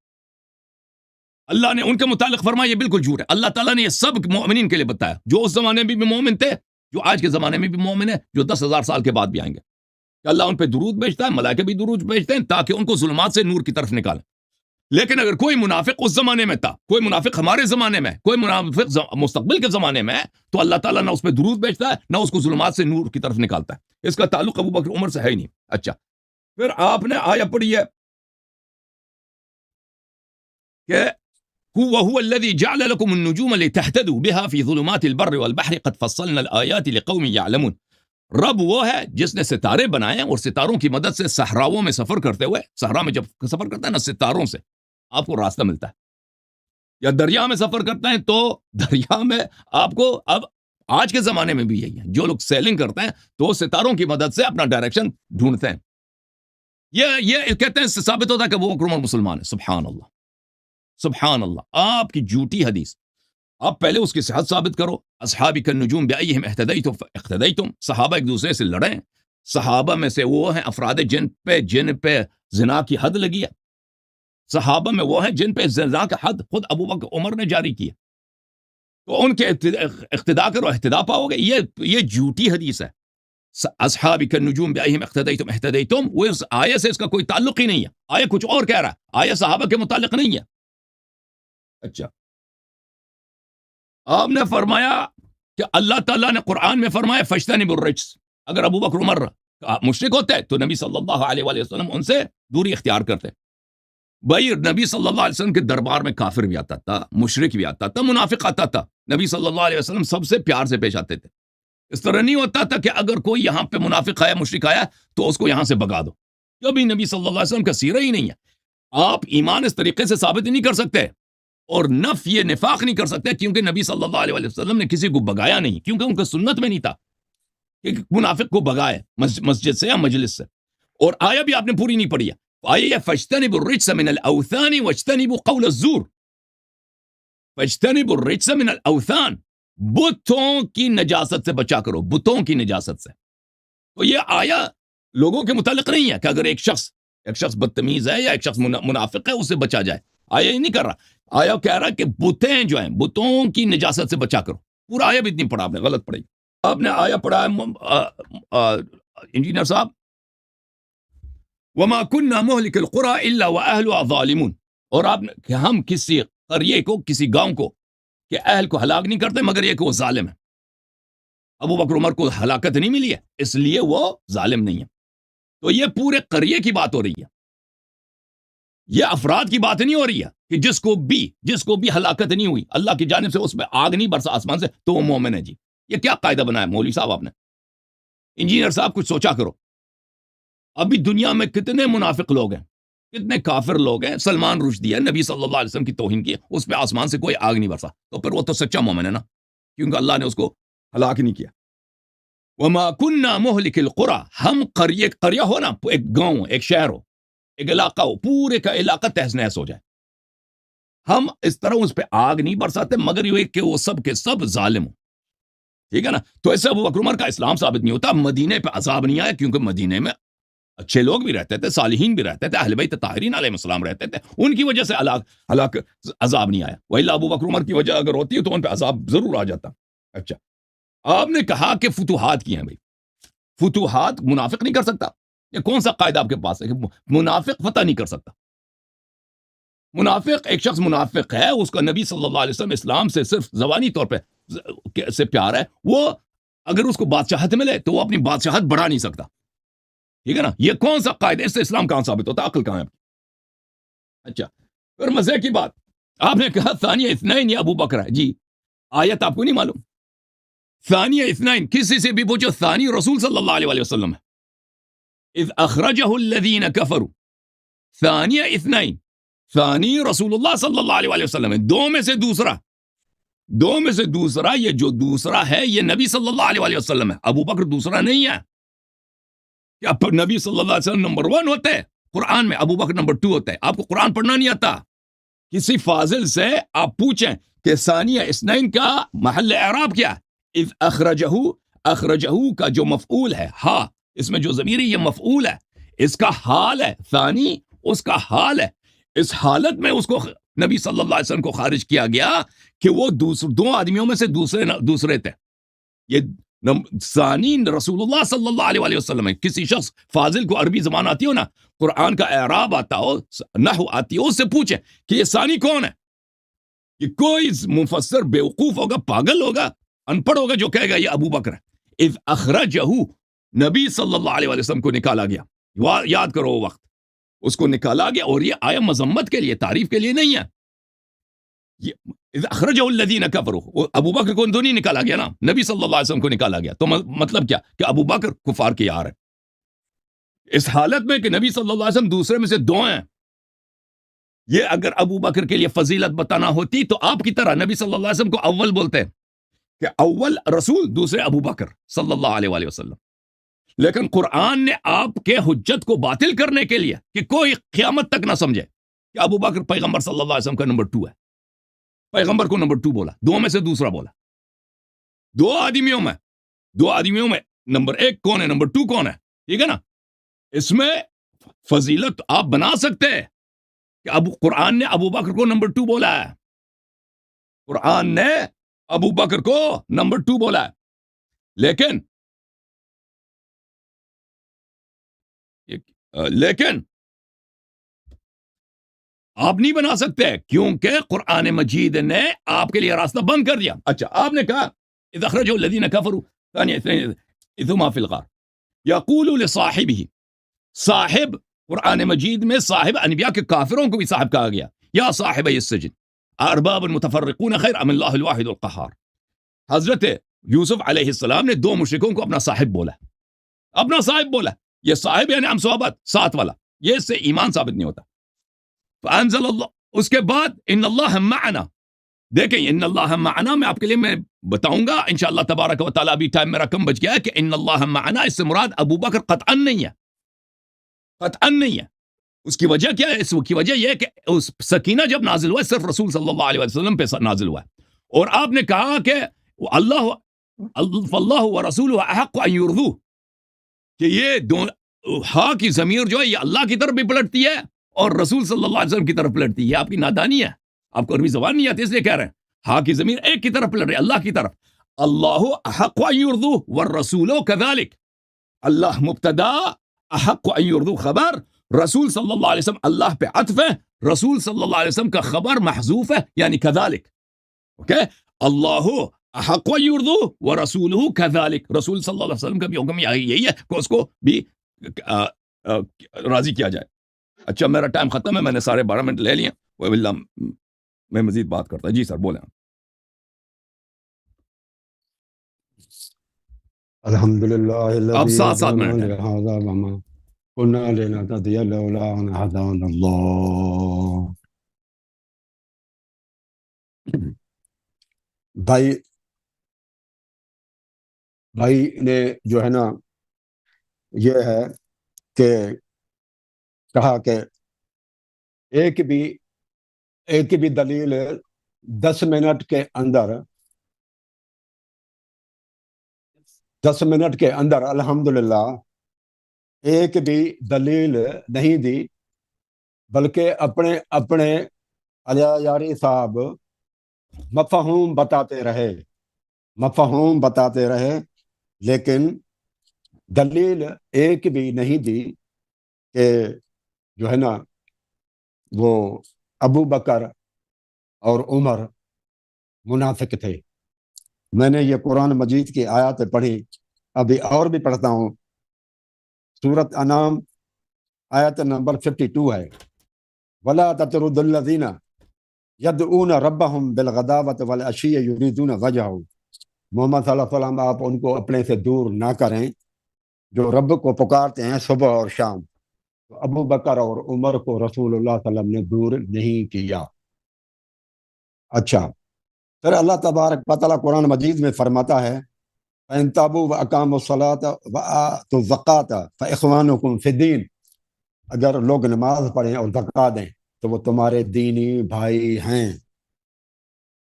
اللہ نے ان کے متعلق فرمایا یہ بالکل جھوٹ ہے. اللہ تعالیٰ نے یہ سب مومنین کے لیے بتایا، جو اس زمانے میں بھی مومن تھے، جو آج کے زمانے میں بھی مومن ہے، جو 10,000 سال کے بعد بھی آئیں گے، کہ اللہ ان پہ درود بھیجتا ہے، ملائکے بھی درود بھیجتے ہیں تاکہ ان کو ظلمات سے نور کی طرف نکالیں. لیکن اگر کوئی منافق اس زمانے میں تھا، کوئی منافق ہمارے زمانے میں، کوئی منافق مستقبل کے زمانے میں ہے، تو اللہ تعالیٰ نہ اس پہ درود بھیجتا ہے نہ اس کو ظلمات سے نور کی طرف نکالتا ہے. اس کا تعلق ابو بکر عمر سے ہے ہی نہیں. اچھا، پھر آپ نے آیا پڑھی ہے کہ وَهُوَ الَّذِي جَعْلَ لَكُمُ النُّجُومَ لِتَهْتَدُوا بِهَا فِي ظُلُمَاتِ الْبَرِّ وَالْبَحْرِ قَدْ فَصَّلْنَا الْآيَاتِ لِقَوْمٍ يَعْلَمُونَ. رب وہ ہے جس نے ستارے بنائے اور ستاروں کی مدد سے صحراؤں میں سفر کرتے ہوئے، صحرا میں جب سفر کرتا ہے نا، ستاروں سے آپ کو راستہ ملتا ہے. یا دریا میں سفر کرتے ہیں تو دریا میں آپ کو، اب آج کے زمانے میں بھی یہی ہے، جو لوگ سیلنگ کرتے ہیں تو ستاروں کی مدد سے اپنا ڈائریکشن ڈھونڈتے ہیں. یہ کہتے ہیں، ثابت ہوتا ہے کہ وہ ابو بکر عمر مسلمان ہے. سبحان اللہ، سبحان اللہ. آپ کی جھوٹی حدیث، آپ پہلے اس کی صحت ثابت کرو. اصحابی کالنجوم بأیہم اہتدیتم. صحابہ ایک دوسرے سے لڑیں. صحابہ میں سے وہ ہیں افراد جن پہ زنا کی حد لگی ہے. صحابہ میں وہ ہیں جن پہ زنا کا حد خود ابو بکر عمر نے جاری کیا، تو ان کے اقتدا کرو، اہتدا پاؤ گے. یہ جھوٹی حدیث ہے. اصحابی کالنجوم بأیہم اہتدیتم، وہ اس آیت سے اس کا کوئی تعلق ہی نہیں ہے. آیت کچھ اور کہہ رہا ہے، آیت صحابہ کے متعلق نہیں ہے. اچھا، آپ نے فرمایا کہ اللہ تعالیٰ نے قرآن میں فرمایا فاجتنبوا الرجس. اگر ابو بکر عمر مشرک ہوتے تو نبی صلی اللہ علیہ وآلہ وسلم ان سے دوری اختیار کرتے. بھائی، نبی صلی اللہ علیہ وسلم کے دربار میں کافر بھی آتا تھا، مشرک بھی آتا تھا، منافق آتا تھا. نبی صلی اللہ علیہ وسلم سب سے پیار سے پیش آتے تھے. اس طرح نہیں ہوتا تھا کہ اگر کوئی یہاں پہ منافق آیا، مشرک آیا تو اس کو یہاں سے بگا دو. کبھی نبی صلی اللہ علیہ وسلم کا سیرہ ہی نہیں ہے. آپ ایمان اس طریقے سے ثابت ہی نہیں کر سکتے اور نفی یہ نفاق نہیں کر سکتے، کیونکہ نبی صلی اللہ علیہ وسلم نے کسی کو بگایا نہیں، کیونکہ ان کا سنت میں نہیں تھا کہ منافق کو بگائے مسجد سے یا مجلس سے. اور آیا بھی آپ نے پوری نہیں پڑھی ہے. آیا فاجتنبوا الرجس من الاوثان واجتنبوا قول الزور. فاجتنبوا الرجس من الاوثان، بتوں کی نجاست سے بچا کرو، بتوں کی نجاست سے. تو یہ آیا لوگوں کے متعلق نہیں ہے کہ اگر ایک شخص بدتمیز ہے یا ایک شخص منافق ہے اس سے بچا جائے. آیا یہ نہیں کر رہا. آیا کہہ رہا کہ بتیں جو ہیں، بتوں کی نجاست سے بچا کرو. پورا آیا بھی اتنی پڑھا، آپ نے غلط پڑھی. آپ نے آیا پڑھا ہے انجینئر صاحب، وما كنا مهلك القرى الا واهلها ظالمون. اور آپ نے کہ ہم کسی قریے کو، کسی گاؤں کو کہ اہل کو ہلاک نہیں کرتے مگر یہ کہ وہ ظالم ہے. ابو بکر عمر کو ہلاکت نہیں ملی ہے اس لیے وہ ظالم نہیں ہے. تو یہ پورے قریے کی بات ہو رہی ہے، یہ افراد کی بات نہیں ہو رہی ہے کہ جس کو بھی ہلاکت نہیں ہوئی، اللہ کی جانب سے اس پہ آگ نہیں برسا آسمان سے تو وہ مومن ہے. جی یہ کیا قاعدہ بنایا مولوی صاحب آپ نے؟ انجینئر صاحب کچھ سوچا کرو. ابھی دنیا میں کتنے منافق لوگ ہیں، کتنے کافر لوگ ہیں. سلمان رشدی ہے، نبی صلی اللہ علیہ وسلم کی توہین کی، اس پہ آسمان سے کوئی آگ نہیں برسا، تو پھر وہ تو سچا مومن ہے نا، کیونکہ اللہ نے اس کو ہلاک نہیں کیا. وما كنا مهلك القرى، ہم قریہ ہو نا، ایک گاؤں، ایک شہر ہو، ایک علاقہ ہو، پورے کا علاقہ تہس نہس ہو جائے، ہم اس طرح اس پہ آگ نہیں برساتے مگر یہ کہ وہ سب کے سب ظالم ہوں. ٹھیک ہے نا. تو ایسے ابو بکر عمر کا اسلام ثابت نہیں ہوتا. مدینے پہ عذاب نہیں آیا کیونکہ مدینے میں اچھے لوگ بھی رہتے تھے, صالحین بھی رہتے تھے, اہل بیت طاہرین علیہ السلام رہتے تھے, ان کی وجہ سے ہلاک عذاب نہیں آیا. وإلا ابو بکر عمر کی وجہ اگر ہوتی ہے تو ان پہ عذاب ضرور آ جاتا. اچھا, آپ نے کہا کہ فتوحات کی ہیں. بھائی فتوحات منافق نہیں کر سکتا. یہ کون سا قاعدہ آپ کے پاس ہے کہ منافق فتح نہیں کر سکتا؟ منافق, ایک شخص منافق ہے, اس کا نبی صلی اللہ علیہ وسلم اسلام سے صرف زبانی طور پہ سے پیار ہے, وہ اگر اس کو بادشاہت ملے تو وہ اپنی بادشاہت بڑھا نہیں سکتا. ٹھیک ہے نا. یہ کون سا قاعدہ, اس سے اسلام کہاں ثابت ہوتا ہے؟ عقل کہاں ہے؟ اچھا, پھر مزے کی بات, آپ نے کہا ثانیہ اثنین یہ ابو بکر ہے. جی, آیت آپ کو نہیں معلوم؟ ثانیہ اثنین کسی سے بھی پوچھو, ثانی رسول صلی اللہ علیہ وسلم ہے. اذ اخرجہ الذین کفروا, ثانیہ اثنین, ثانی رسول اللہ صلی اللہ علیہ وسلم ہے. دو میں سے دوسرا, دو میں سے دوسرا, یہ جو دوسرا ہے یہ نبی صلی اللہ علیہ وسلم ہے. ابو بکر دوسرا نہیں ہے. کیا نبی صلی اللہ علیہ وسلم نمبر 1 ہوتے ہیں قرآن میں, ابو بکر نمبر 2 ہوتا ہے. آپ کو قرآن پڑھنا نہیں آتا؟ کسی فاضل سے آپ پوچھیں کہ ثانیہ اثنین کا محل اعراب کیا؟ اذ اخرجہ, اخرجہ کا جو مفعول ہے ہا, اس میں جو ضمیر ہے یہ مفعول ہے, اس کا حال ہے. ثانی اس کا حال ہے. اس حالت میں اس کو نبی صلی اللہ علیہ وسلم کو خارج کیا گیا کہ وہ دو آدمیوں میں سے دوسرے تھے. یہ ثانی رسول اللہ صلی اللہ علیہ وسلم ہے. کسی شخص فاضل کو عربی زبان آتی ہو نا, قرآن کا اعراب آتا ہو, نحو آتی ہو, اس سے پوچھے کہ یہ ثانی کون ہے. یہ کوئی مفسر بیوقوف ہوگا, پاگل ہوگا, ان پڑھ ہوگا جو کہے گا یہ ابو بکر ہے. اذ اخرجہ, نبی صلی اللہ علیہ وسلم کو نکالا گیا. یاد کرو وہ وقت, اس کو نکالا گیا. اور یہ آیا مذمت کے لیے, تعریف کے لیے نہیں ہے. اذ اخرجہ الذین کفروا, ابو بکر کو تو نہیں نکالا گیا نا, نبی صلی اللہ علیہ وسلم کو نکالا گیا. تو مطلب کیا کہ ابو بکر کفار کے یار ہے. اس حالت میں کہ نبی صلی اللہ علیہ وسلم دوسرے میں سے 2 ہیں. یہ اگر ابو بکر کے لیے فضیلت بتانا ہوتی تو آپ کی طرح نبی صلی اللہ علیہ وسلم کو اول بولتے کہ اول رسول, دوسرے ابو بکر صلی اللہ علیہ وسلم. لیکن قرآن نے آپ کے حجت کو باطل کرنے کے لیے کہ کوئی قیامت تک نہ سمجھے کہ ابو بکر پیغمبر صلی اللہ علیہ وسلم کا نمبر 2 ہے, پیغمبر کو نمبر 2 بولا, 2 میں سے دوسرا بولا. 2 آدمیوں میں نمبر 1 کون ہے, نمبر 2 کون ہے. ٹھیک ہے نا. اس میں فضیلت آپ بنا سکتے ہیں کہ قرآن نے ابو بکر کو نمبر 2 بولا ہے. قرآن نے ابو بکر کو نمبر 2 بولا ہے. لیکن آپ نہیں بنا سکتے کیونکہ قرآن مجید نے آپ کے لیے راستہ بند کر دیا. اچھا, آپ نے کہا اذ اخرجہ الذین کفروا ثانی اثنین اذ ہما فی الغار یقول لصاحبہ, صاحب قرآن مجید میں صاحب انبیاء کے کافروں کو بھی صاحب کہا گیا. یا صاحب السجن ارباب متفرقون خیر ام اللہ الواحد القہار. حضرت یوسف علیہ السلام نے 2 مشرکوں کو اپنا صاحب بولا, اپنا صاحب بولا. یہ صاحب یعنی ہم صحبت, ساتھ والا, یہ اس سے ایمان ثابت نہیں ہوتا. فانزل اللہ, اس کے بعد ان اللہ معنا. دیکھیں ان اللہ معنا میں آپ کے لیے میں بتاؤں گا انشاءاللہ تبارک و تعالیٰ. بھی ٹائم میرا کم بچ گیا ہے کہ ان اللہ معنا اس سے مراد ابو بکر قطعا نہیں ہے, قطعا نہیں ہے. اس کی وجہ کیا ہے؟ اس کی وجہ یہ ہے کہ اس سکینہ جب نازل ہوا صرف رسول صلی اللہ علیہ وسلم پہ نازل ہوا ہے. اور آپ نے کہا کہ اللہ و رسول احق ان یرضوہ, کہ یہ ہاں کی ضمیر جو ہے یہ اللہ کی طرف بھی پلٹتی ہے اور رسول صلی اللہ علیہ وسلم کی طرف پلٹتی ہے. یہ آپ کی نادانی ہے, آپ کو عربی زبان نہیں آتی اس لیے کہہ رہے ہیں. ہاں کی ضمیر ایک کی طرف پلٹ رہی ہے, اللہ کی طرف. اللہ احق ان یرضوہ والرسول کذالک. اللہ مبتدا, احق ان یرضوہ خبر, رسول صلی اللہ علیہ وسلم اللہ پہ عطف ہے, رسول صلی اللہ علیہ وسلم کا خبر محذوف ہے یعنی کذالک. اوکے, اللہ احق ان یرضوہ ورسولہ کذالک. رسول صلی اللہ علیہ وسلم کا بھی حکم یہی ہے کہ اس کو بھی راضی کیا جائے. اچھا, میرا ٹائم ختم ہے, میں نے سارے 12 منٹ لے لیے. واللہ میں مزید بات کرتا. جی سر بولیں. الحمدللہ اب 7 منٹ ہے. كنا لنهتدي لولا ان هدانا اللہ. بھائی نے جو ہے نا یہ ہے کہ کہا کہ ایک بھی دلیل 10 منٹ کے اندر 10 منٹ کے اندر الحمدللہ ایک بھی دلیل نہیں دی، بلکہ اپنے اپنے علیہ یاری صاحب مفہوم بتاتے رہے، لیکن دلیل ایک بھی نہیں دی کہ جو ہے نا وہ ابو بکر اور عمر منافق تھے۔ میں نے یہ قرآن مجید کی آیات پڑھی، ابھی اور بھی پڑھتا ہوں۔ سورۃ انعام آیت نمبر 52 ہے، وَلَا تَطْرُدُ الَّذِينَ يَدْعُونَ رَبَّهُمْ بِالْغَدَاوَةِ وَالْعَشِيِّ يُرِيدُونَ وَجْهَهُ۔ محمد صلی اللہ علیہ وسلم آپ ان کو اپنے سے دور نہ کریں جو رب کو پکارتے ہیں صبح اور شام۔ تو ابو بکر اور عمر کو رسول اللہ صلی اللہ علیہ وسلم نے دور نہیں کیا۔ اچھا، پھر اللہ تبارک و تعالیٰ قرآن مجید میں فرماتا ہے فَإِن تَابُوا وَأَقَامُوا الصَّلَاةَ وَآتُوا الزَّكَاةَ فَإِخْوَانُكُمْ فِي الدِّينِ۔ اگر لوگ نماز پڑھیں اور زکوٰۃ دیں تو وہ تمہارے دینی بھائی ہیں۔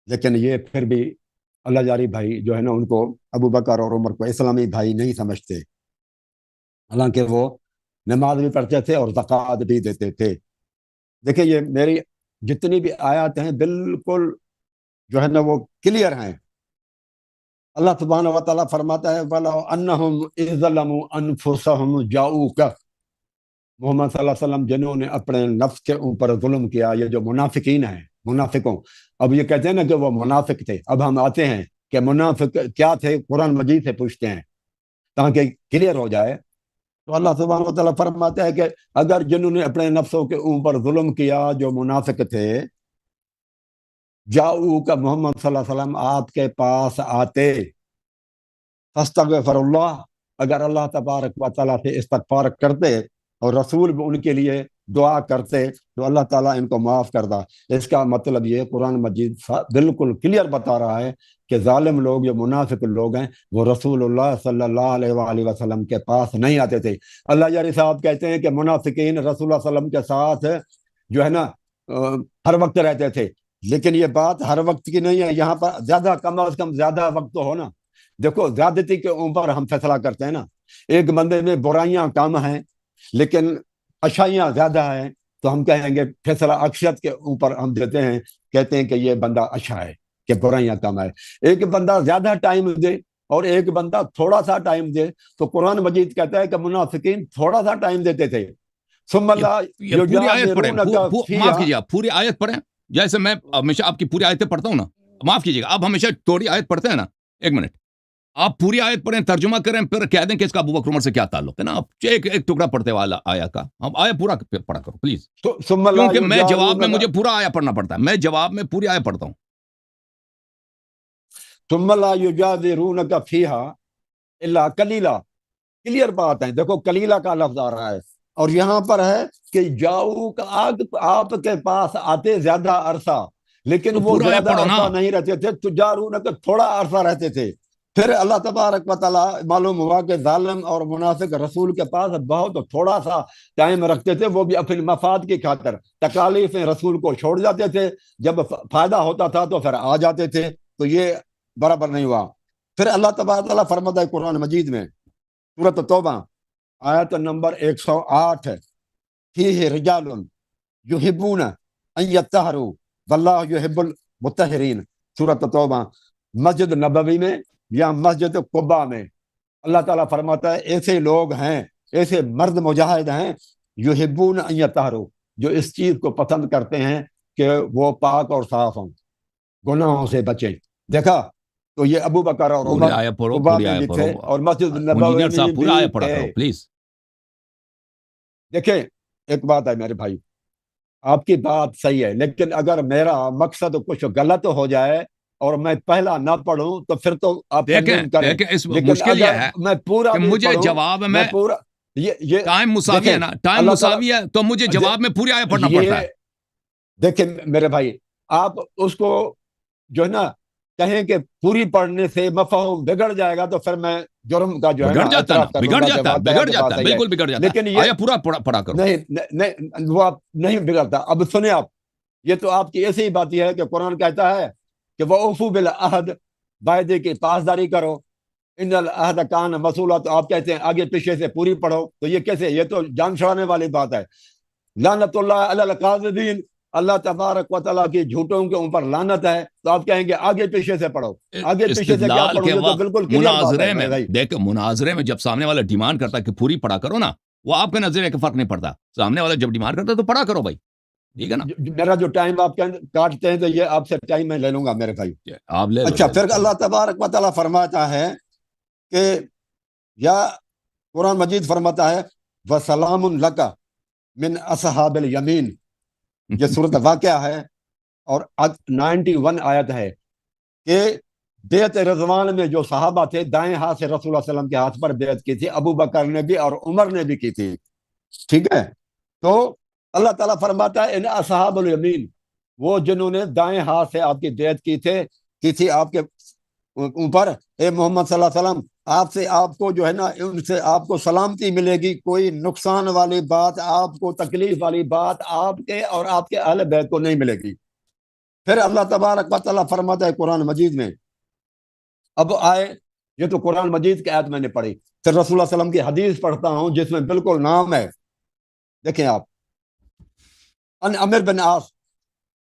لیکن یہ پھر بھی اللہ جاری بھائی جو ہے نا ان کو ابو بکر اور عمر کو اسلامی بھائی نہیں سمجھتے، حالانکہ وہ نماز بھی پڑھتے تھے اور زکوٰۃ بھی دیتے تھے۔ دیکھیں یہ میری جتنی بھی آیات ہیں بالکل جو ہے نا وہ کلیئر ہیں۔ اللہ سبحانہ و تعالیٰ فرماتا ہے وَلَوْ أَنَّهُمْ إِذْ ظَلَمُوا أَنفُسَهُمْ جَاءُوكَ۔ محمد صلی اللہ علیہ وسلم جنہوں نے اپنے نفس کے اوپر ظلم کیا، یہ جو منافقین ہیں، منافقوں، اب یہ کہتے ہیں نا کہ وہ منافق تھے، اب ہم آتے ہیں کہ منافق کیا تھے، قرآن مجید سے پوچھتے ہیں تاکہ کلیئر ہو جائے۔ تو اللہ سبحانہ و تعالیٰ فرماتا ہے کہ اگر جنہوں نے اپنے نفسوں کے اوپر ظلم کیا جو منافق تھے، جاؤ کا محمد صلی اللہ علیہ وسلم آپ کے پاس آتے، فاستغفر اللہ، اگر اللہ تبارک و تعالیٰ سے استغفار کرتے اور رسول بھی ان کے لیے دعا کرتے تو اللہ تعالیٰ ان کو معاف کرتا۔ اس کا مطلب یہ قرآن مجید بالکل کلیئر بتا رہا ہے کہ ظالم لوگ جو منافق لوگ ہیں وہ رسول اللہ صلی اللہ علیہ وآلہ وسلم کے پاس نہیں آتے تھے۔ اللہ جاری صاحب کہتے ہیں کہ منافقین رسول اللہ صلی اللہ علیہ وسلم کے ساتھ جو ہے نا ہر وقت رہتے تھے، لیکن یہ بات ہر وقت کی نہیں ہے، یہاں پر زیادہ کم از کم زیادہ وقت تو ہو نا۔ دیکھو زیادتی کے اوپر ہم فیصلہ کرتے ہیں نا، ایک بندے میں برائیاں کم ہیں لیکن اچھائیاں زیادہ ہیں تو ہم کہیں گے فیصلہ اکثریت کے اوپر ہم دیتے ہیں، کہتے ہیں کہ یہ بندہ اچھا ہے کہ برائیاں کم ہے۔ ایک بندہ زیادہ ٹائم دے اور ایک بندہ تھوڑا سا ٹائم دے تو قرآن مجید کہتا ہے کہ منافقین تھوڑا سا ٹائم دیتے تھے۔ ثم لا پوری آیت پڑھیں، یجادلونک معاف کیجیے آپ پوری آیت پڑھیں، جیسے میں ہمیشہ آپ کی پوری آیتیں پڑھتا ہوں نا، معاف کیجیے گا آپ ہمیشہ تھوڑی آیت پڑھتے ہیں نا، ایک منٹ آپ پوری آیت پڑھیں، ترجمہ کریں، پھر کہہ دیں کہ اس کا ابو بکر عمر سے کیا تعلق ہے نا، آپ ایک ٹکڑا پڑھتے والا آیا کا، ہم آیا پورا پڑھا کرو پلیز، کیونکہ میں جواب میں مجھے پورا آیا پڑھنا پڑتا ہے، میں جواب میں پوری آیا پڑھتا ہوں۔ ثم لا یجادلونک فیہا الا قلیلا، کلیئر بات ہے۔ دیکھو کلیلہ کا لفظ آ رہا ہے اور یہاں پر ہے کہ جاؤ کا آپ کے پاس آتے زیادہ عرصہ، لیکن وہ زیادہ عرصہ نہیں رہتے تھے، تجارون کا تھوڑا عرصہ رہتے تھے۔ پھر اللہ تبارک و تعالیٰ معلوم ہوا کہ ظالم اور منافق رسول کے پاس بہت تھوڑا سا ٹائم رکھتے تھے، وہ بھی اپنے مفاد کی خاطر، تکالیفیں رسول کو چھوڑ جاتے تھے، جب فائدہ ہوتا تھا تو پھر آ جاتے تھے، تو یہ برابر نہیں ہوا۔ پھر اللہ تبارک و تعالیٰ فرماتا ہے قرآن مجید میں سورۃ توبہ آیت نمبر 108 فیہ رجال یحبون ان یطہروا واللہ یحب المطہرین۔ سورۃ توبہ مسجد نبوی میں یا مسجد قباء میں اللہ تعالیٰ فرماتا ہے ایسے لوگ ہیں، ایسے مرد مجاہد ہیں، یحبون ان یطہروا، جو اس چیز کو پسند کرتے ہیں کہ وہ پاک اور صاف ہوں، گناہوں سے بچیں۔ دیکھا تو یہ ابو بکر اور عمر قباء میں بھی تھے اور مسجد نبوی میں بھی تھے۔ دیکھیں ایک بات ہے میرے بھائی، آپ کی بات صحیح ہے، لیکن اگر میرا مقصد کچھ غلط ہو جائے اور میں پہلا نہ پڑھوں تو پھر تو آپ کریں، مشکل یہ ہے میں پورا کہ مجھے جواب میں پورا ٹائم مساوی ہے نا، ٹائم مساوی ہے تو مجھے جواب میں پوری آیت پڑھنا پڑتا ہے۔ دیکھیں میرے بھائی، آپ اس کو جو ہے نا کہیں کہ پوری پڑھنے سے مفہوم بگڑ جائے گا تو پھر میں جرم کا جو ہے بگڑ جاتا ہے، بالکل بگڑ جاتا ہے، لیکن آیا پورا پڑھا کرو۔ نہیں وہ آپ نہیں بگڑتا۔ اب سنیں آپ، یہ تو آپ کی ایسی ہی بات ہے کہ قرآن کہتا ہے کہ وَأَوْفُوا بِالْعَهْدِ، وعدے کی پاسداری کرو، ان العہد کان مسئولہ، تو آپ کہتے ہیں آگے پیچھے سے پوری پڑھو، تو یہ کیسے؟ یہ تو جان چھڑانے والی بات ہے. لعنت اللہ علی الکاذبین، اللہ تبارک و تعالیٰ کی جھوٹوں کے اوپر لعنت ہے. تو آپ کہیں گے آگے پیچھے سے پڑھو، آگے پیچھے سے کیا استدلال پڑھوں؟ کے یہ تو وقت بالکل کلیئر بات مناظرے ہے میں بھائی. دیکھ، مناظرے میں جب سامنے والا ڈیمانڈ کرتا ہے کہ پوری پڑھا کرو نا، وہ آپ کے نظریے کا فرق نہیں پڑتا. سامنے والا جب ڈیمانڈ کرتا ہے تو پڑھا کرو بھائی، ٹھیک ہے نا. میرا جو ٹائم آپ کاٹتے ہیں تو یہ آپ سے ٹائم میں لے لوں گا میرے بھائی. آپ لے لو. اچھا، پھر اللہ تبارک و تعالیٰ فرماتا ہے کہ یا قرآن مجید فرماتا ہے وَسَلَامٌ لَكَ مِنْ أَصْحَابِ الْيَمِينَ. یہ صورت واقعہ ہے اور 91 آیت ہے کہ بیعت رضوان میں جو صحابہ تھے دائیں ہاتھ سے رسول اللہ صلی اللہ علیہ وسلم کے ہاتھ پر بیعت کی تھی، ابو بکر نے بھی اور عمر نے بھی کی تھی. ٹھیک ہے، تو اللہ تعالیٰ فرماتا ہے ان اصحاب الیمین، وہ جنہوں نے دائیں ہاتھ سے آپ کی بیعت کی تھی آپ کے اوپر، اے محمد صلی اللہ علیہ وسلم آپ سے آپ کو جو ہے نا ان سے آپ کو سلامتی ملے گی، کوئی نقصان والی بات، آپ کو تکلیف والی بات آپ کے اور آپ کے اہل بیت کو نہیں ملے گی. پھر اللہ تبارک و تعالیٰ فرماتا ہے قرآن مجید میں، اب آئے، یہ تو قرآن مجید کی آیت میں نے پڑھی، پھر رسول اللہ صلی اللہ علیہ وسلم کی حدیث پڑھتا ہوں جس میں بالکل نام ہے. دیکھیں آپ، ان عمر بن عاص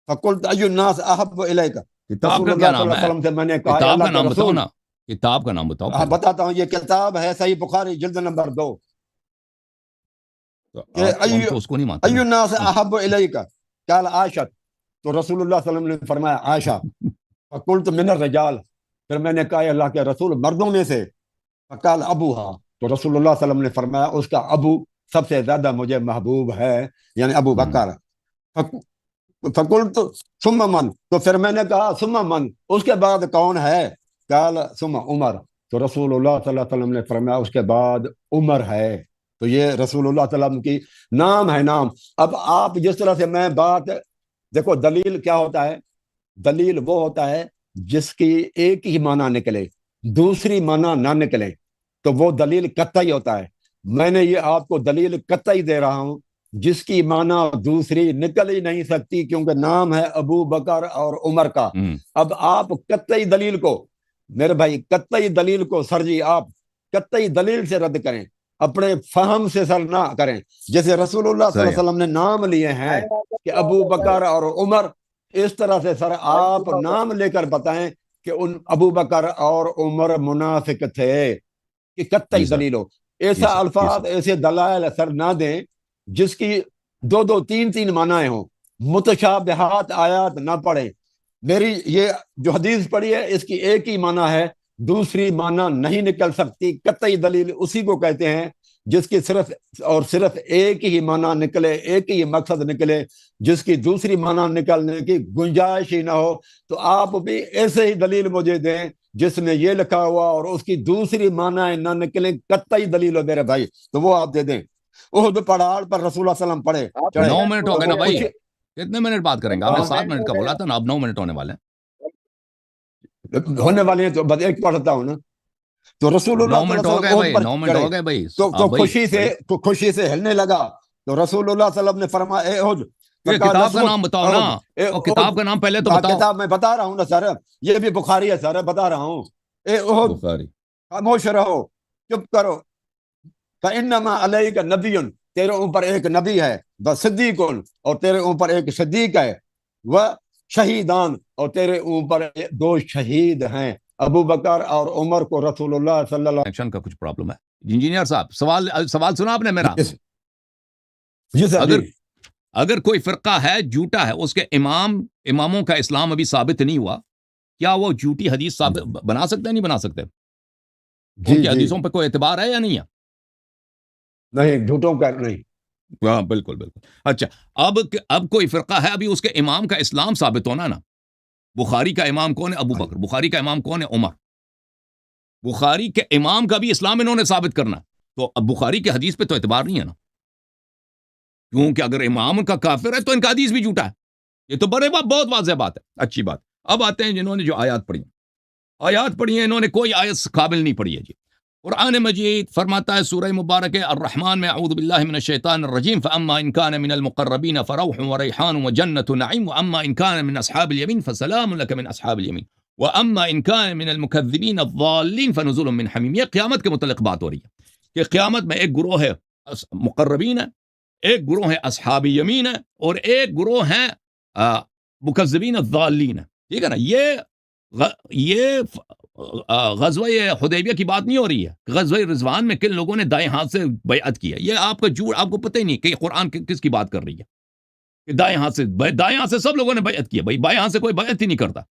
فقلت ای الناس احب الیک، کتاب کا کیا نام ہے؟ وسلم سے میں نے کہا کتاب اللہ کا کے نام بتاؤ رسول. نا، کتاب کا نام بتاؤ. ہاں بتاتا ہوں، یہ کتاب ہے صحیح بخاری جلد نمبر 2. تو اس کو نہیں مانتے ای الناس احب الیک قال عائشہ، تو رسول اللہ صلی اللہ علیہ وسلم نے فرمایا عائشہ. فقلت من الرجال، پھر میں نے کہا اللہ کے رسول مردوں میں سے. فقال ابوہا، تو رسول اللہ صلی اللہ علیہ وسلم نے فرمایا اس کا ابو سب سے زیادہ مجھے محبوب ہے، یعنی ابو بکر. فقلت ثم من، تو پھر میں نے کہا ثم من، اس کے بعد کون ہے؟ قال ثم عمر، تو رسول اللہ صلی اللہ علیہ وسلم نے فرمایا اس کے بعد عمر ہے. تو یہ رسول اللہ صلی اللہ علیہ وسلم کی نام ہے، نام. اب آپ جس طرح سے میں بات، دیکھو دلیل کیا ہوتا ہے؟ دلیل وہ ہوتا ہے جس کی ایک ہی معنی نکلے، دوسری معنی نہ نکلے، تو وہ دلیل قطعی ہوتا ہے. میں نے یہ آپ کو دلیل قطعی دے رہا ہوں جس کی معنی دوسری نکل ہی نہیں سکتی، کیونکہ نام ہے ابو بکر اور عمر کا. اب آپ قطعی دلیل کو، میرے بھائی قطعی دلیل کو سر جی آپ قطعی دلیل سے رد کریں، اپنے فہم سے سر نہ کریں. جیسے رسول اللہ صلی اللہ علیہ وسلم نے نام لیے ہیں کہ ابو بکر اور عمر، اس طرح سے سر آپ نام لے کر بتائیں کہ ان ابو بکر اور عمر منافق تھے، کہ قطعی دلیل ہو. ایسا الفاظ، ایسے دلائل سر نہ دیں جس کی دو دو تین تین معنی ہوں، متشابہات آیات نہ پڑھیں. میری یہ جو حدیث پڑھی ہے اس کی ایک ہی معنی ہے، دوسری معنی نہیں نکل سکتی. قطعی دلیل اسی کو کہتے ہیں جس کی صرف اور صرف ایک ہی معنی نکلے، ایک ہی مقصد نکلے، جس کی دوسری معنی نکلنے کی گنجائش ہی نہ ہو. تو آپ بھی ایسے ہی دلیل مجھے دیں جس میں یہ لکھا ہوا اور اس کی دوسری معنی نہ نکلیں، قطعی دلیل ہو میرے بھائی، تو وہ آپ دے دیں. احد پہاڑ پر رسول اللہ صلی اللہ علیہ وسلم پڑھے. 9 منٹ ہو گئے نا بھائی، کتنے منٹ بات کریں گے؟ آپ نے 7 منٹ کا بولا تھا نا، اب 9 منٹ ہونے والے ہونے والے ہیں، تو بس ایک پڑھتا ہوں نا. تو رسول اللہ 9 منٹ ہو گئے بھائی، 9 منٹ ہو گئے بھائی. تو خوشی سے ہلنے لگا. تو رسول اللہ صلی اللہ علیہ وسلم نے فرمایا اے احد، کتاب کا نام بتاؤ نا، کتاب کا نام پہلے تو بتاؤ. کتاب میں بتا رہا ہوں نا سر، یہ بھی بخاری ہے سر، بتا رہا ہوں. اے احد خاموش رہو، چپ کرو. فإنما علیک نبی، تیرے اوپر ایک نبی ہے، صدیق، اور تیرے اوپر ایک صدیق ہے، وہ شہیدان، اور تیرے اوپر 2 شہید ہیں، ابو بکر اور عمر کو رسول اللہ صلی اللہ علیہ کنیکشن کا کچھ پرابلم ہے. انجینئر صاحب سوال سنا آپ نے میرا؟ وسلم. اگر کوئی فرقہ ہے جھوٹا ہے، اس کے اماموں کا اسلام ابھی ثابت نہیں ہوا، کیا وہ جھوٹی حدیث ثابت بنا سکتے ہیں؟ نہیں بنا سکتے؟ ان کی حدیثوں پہ کوئی اعتبار ہے یا نہیں ہے؟ نہیں، جھوٹوں کا نہیں. ہاں بالکل بالکل. اچھا، اب کوئی فرقہ ہے، ابھی اس کے امام کا اسلام ثابت ہونا نا. بخاری کا امام کون ہے؟ ابو بکر. بخاری کا امام کون ہے؟ عمر. بخاری کے امام کا بھی اسلام انہوں نے ثابت کرنا، تو اب بخاری کی حدیث پہ تو اعتبار نہیں ہے نا، کیونکہ اگر امام کا کافر ہے تو ان کا حدیث بھی جھوٹا ہے. یہ تو بہت واضح بات ہے. اچھی بات. اب آتے ہیں جنہوں نے جو آیات پڑھی ہیں، انہوں نے کوئی آیت قابل نہیں پڑھی ہے جی. قرآن مجید فرماتا ہے سورہ مبارک الرحمن میں، اعوذ باللہ من الشیطان الرجیم، فاما ان کان من المقربین فروح وریحان وجنۃ نعیم واما ان کان من اصحاب الیمین فسلام لک من اصحاب الیمین وَأَمَّا إِن كَانَ مِنَ الْمُكَذِّبِينَ الضَّالِّينَ فَنُزُلٌ مِّنْ حَمِيمٍ. یہ قیامت کے متعلق بات ہو رہی ہے کہ قیامت میں ایک گروہ ہے مقربین ہے، ایک گروہ ہے اصحاب یمین ہے، اور ایک گروہ ہے مکذبین الضالین ہے. ٹھیک ہے نا. یہ غزوہ حدیبیہ کی بات نہیں ہو رہی ہے. غزوہ رضوان میں کن لوگوں نے دائیں ہاتھ سے بیعت کی ہے. یہ آپ کا جھوٹ، آپ کو پتہ ہی نہیں کہ قرآن کس کی بات کر رہی ہے کہ دائیں ہاتھ سے سب لوگوں نے بیعت کی ہے. بھائی بائیں ہاتھ سے کوئی بیعت ہی نہیں کرتا.